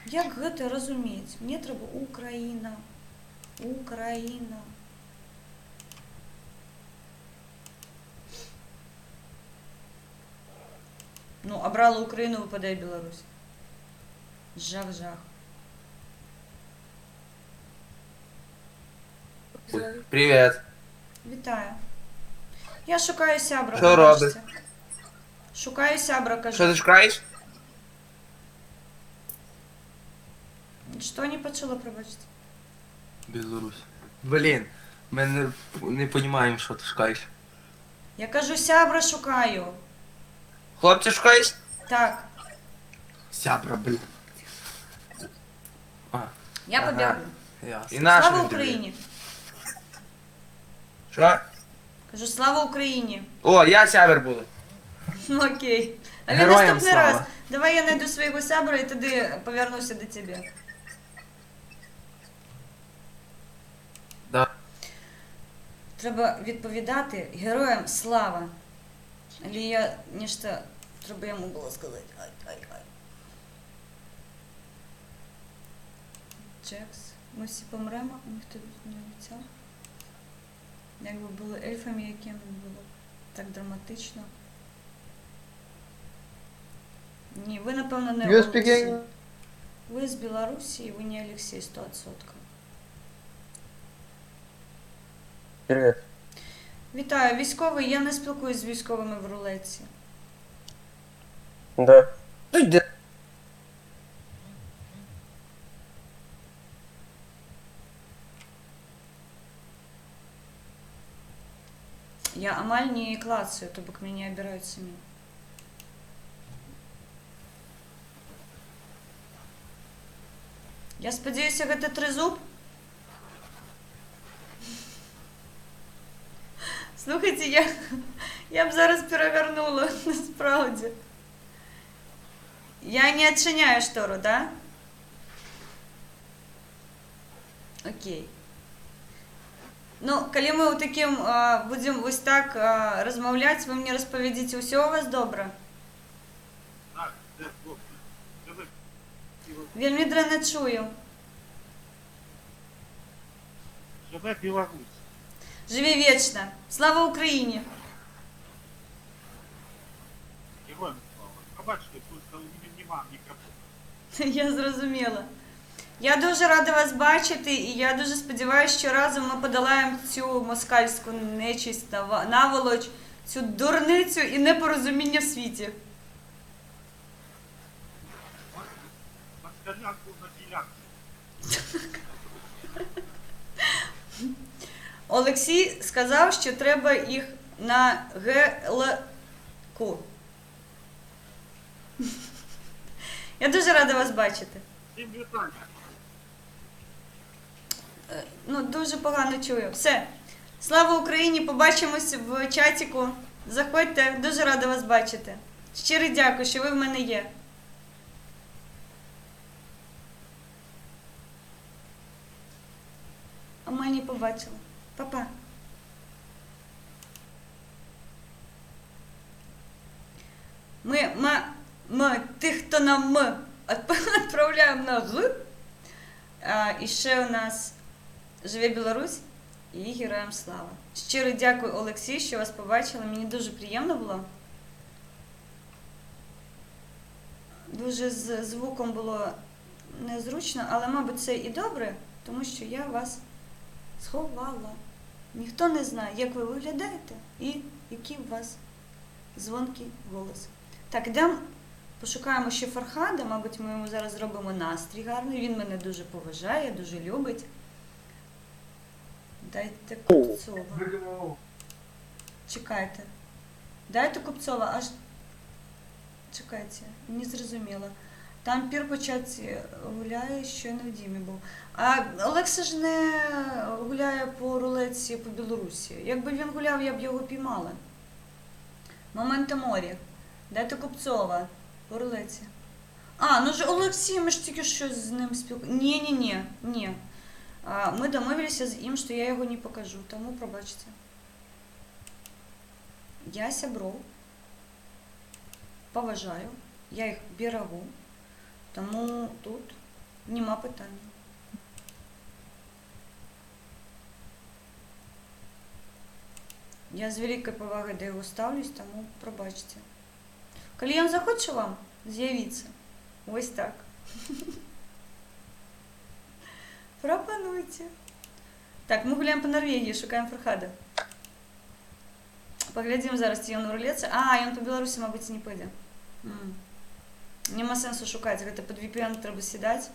Як гэта разумець? Мне трэба Украіна. Украіна. Абрала Україну, випадає Білорусь. Жах-жах. Привіт. Вітаю. Я шукаю сябра. Що робиш? Шукаю сябра, кажу. Що ти шукаєш? Що не почула, пробачте? Білорусь. Блін, ми не розуміємо, що ти шукаєш. Я кажу, сябра шукаю. Хлопця шукаєш? Так. Сябра, блін. Я побігу. І наш Слава Україні. Що? Кажу, слава Україні. О, я сябер буду. Окей. Але Героям наступний слава. раз. Давай я знайду свого сябра і тоді повернуся до тебе. Да. Треба відповідати героям слава. Але я нечто треба йому було сказати. Ай. Джекс. Ми всі помремо, ніхто не обіцяв. Якби були ельфами якими, було так драматично. Ні, ви, напевно, не Олексій. Ви з Білорусі, і ви не Олексій 100%. Привіт. Вітаю, військовий, я не спілкуюсь з військовими в рулетці. Да. Ну йди. Я амаль не клацаю, то бок меня обирают сами. Я спадзяюся, гэта трызуб? Слухайте, я б зараз перавернула, насправді. Я не адчыняю штору, да? Окей. Ну, калі мы ў такім будзем вось так размаўляць, вы мне распавядзіце, ўсё у вас добра? Вельмі дрэнна чую. Живе Білорусь. Жыве вечна. Слава Україні! Героям слава. Пробачте, просто нема мікрофону. Я зрозуміла. Я дуже рада вас бачити, і я дуже сподіваюся, що разом ми подолаємо цю москальську нечисть, наволоч, цю дурницю і непорозуміння в світі. Москалянку на ділянку. Олексій сказав, що треба їх на ГЛК. Я дуже рада вас бачити. Всім вітання. Ну, дуже погано чую. Все. Слава Україні, побачимось в чатіку. Заходьте, дуже рада вас бачити. Щиро дякую, що ви в мене є. А ми не побачили. Па-па. Ми тих, хто на М, відправляємо на Г. І ще у нас Живе Білорусь і Героям слава. Щиро дякую, Олексій, що вас побачила. Мені дуже приємно було. Дуже з звуком було незручно, але, мабуть, це і добре, тому що я вас сховала. Ніхто не знає, як ви виглядаєте і який у вас дзвонкий голос. Так, йдемо, пошукаємо ще Фархада, мабуть, ми йому зараз зробимо настрій гарний. Він мене дуже поважає, дуже любить. Дайте Купцова. Чекайте. Дайте Купцова, аж... Чекайте, не зрозуміла. Там пір початці гуляє, щойно в Дімі був. А Олекса ж не гуляє по рулетці по Білорусі. Якби він гуляв, я б його піймала. Моменти моря. Дайте Купцова по рулетці. А, ну ж Олексій, ми ж тільки що з ним спілкувалися. Ні. Ми домовилися з ним, що я його не покажу, тому пробачте. Я сябров поважаю, я їх берегу, тому тут нема питань. Я з великою повагою до його ставлюсь, тому пробачте. Коли я захочу вам з'явитися, ось так. Пропонуйте. Так, ми гуляємо по Норвегії, шукаємо Фархада. Поглядим зараз, ці він у рулетці. А, він по Білорусі, мабуть, не піде. Нема сенсу шукати, гэта під VPN треба сідати.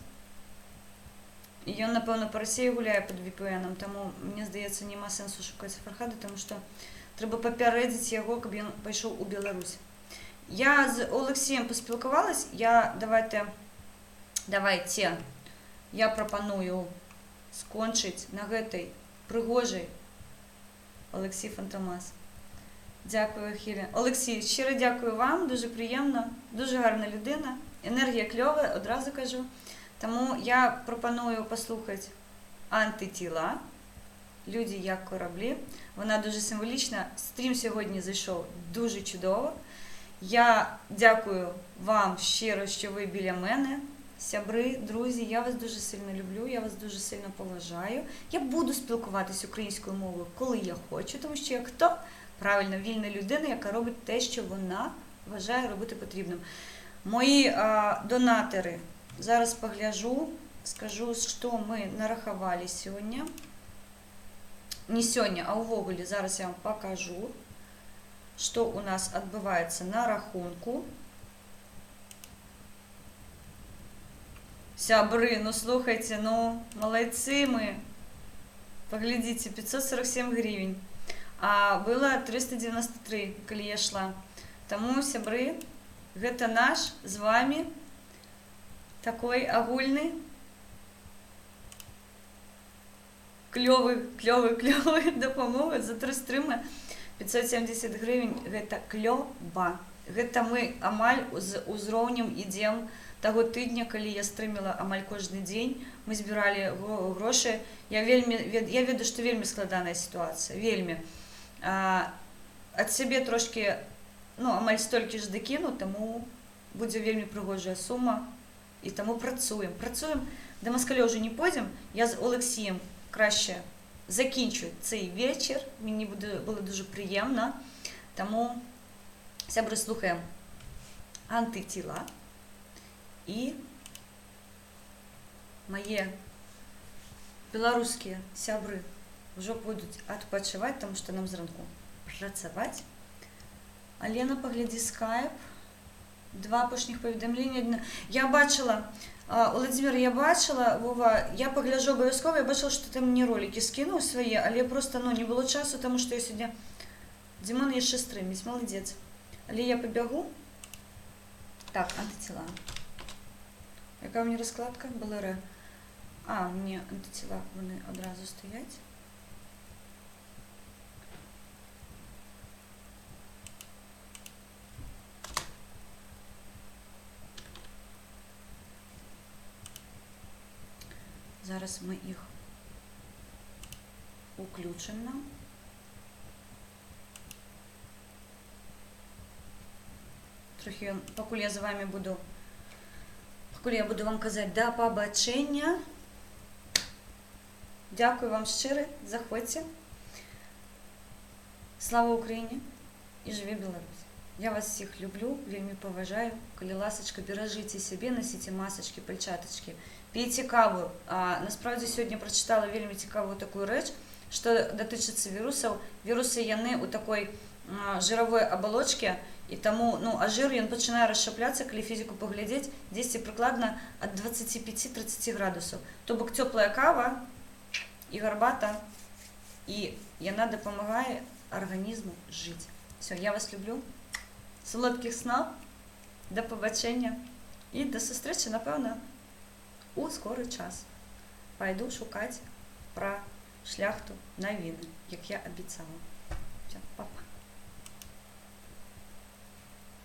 І він, напевно, по Росії гуляє під VPN, тому, мені здається, нема сенсу шукати Фархада, тому що треба попередити його, щоб він пішов у Білорусь. Я з Олексієм поспілкувалась, давайте, я пропоную скончить на гэтай пригожій Олексій Фантомас. Дякую, Хіля. Олексій, щиро дякую вам, дуже приємно, дуже гарна людина, енергія кльова, одразу кажу. Тому я пропоную послухати «Антитіла», «Люди як кораблі». Вона дуже символічна. Стрім сьогодні зайшов дуже чудово. Я дякую вам щиро, що ви біля мене. Сябри, друзі, я вас дуже сильно люблю, я вас дуже сильно поважаю. Я буду спілкуватись українською мовою, коли я хочу, тому що я хто? Правильно, вільна людина, яка робить те, що вона вважає робити потрібним. Мої донатори, зараз погляжу, скажу, що ми нарахували сьогодні. Не сьогодні, а увогуле, зараз я вам покажу, що у нас відбувається на рахунку. Сябри, ну слухайте, ну молодці ми. Поглядите, 547 гривень. а было 393, калі я шла. Таму, сябры, гэта наш з вами такой агульны клёвы дапамога за 3 стрымы 570 гривень. Гэта клёва. Гэта мы амаль з узроўнем ідзем таго тыдня, калі я стрыміла амаль кожны дзень. Мы збіралі грошы. Я ведаю, што вельмі складаная сітуацыя, вельмі. Ад сябе трошкі, ну, амаль столькі ж дакіну, таму будзе вельмі прыгожая сума. І таму працуем. Да Маскаля ўжо не пойдзем. Я з Олексієм краще закінчу цей вечір. Мені було дуже приємно. Тому, сябри, слухаємо антитіла. І мої білоруські сябри вже будуть відпочивати, тому що нам зранку працювати. Алена, погляді скайп. 2 апошніх повідомлення. Я бачила, Володимир, я бачила, Вова, я погляджу обов'язково, я бачила, що ти мені ролики скинув свої, але просто, ну, не було часу, тому що я сьогодні... Димон є 6 стриміць, молодець. Але я побігу. Так, антитіла. Яка у мене розкладка? БЛР. А, у мене антитіла, вони одразу стоять. Зараз ми їх включимо. Трохи, покуль я з вами буду, покуль я буду вам казати до побачення. Дякую вам щиро, заходьте. Слава Україні і живи Білорусь. Я вас всіх люблю, вельми поважаю. Коли ласочка, бережите себе, носите масочки, перчаточки. Пейте каву. Насправді сьогодні прочитала вельми цікаву таку реч, що дотичиться вірусів. Віруси яны у такой жировой оболочке, і тому, ну, а жир він починає розщеплятися, коли фізику поглядеть, десь прикладно від 25-30 градусів. Тобто тепла кава і гарбата, і вона допомагає організму жити. Все, я вас люблю. Солодких снів, до побачення і до зустрічі, напевно, у скорий час. Пойду шукати про шляхту на війни, як я обіцяла. Все, папа.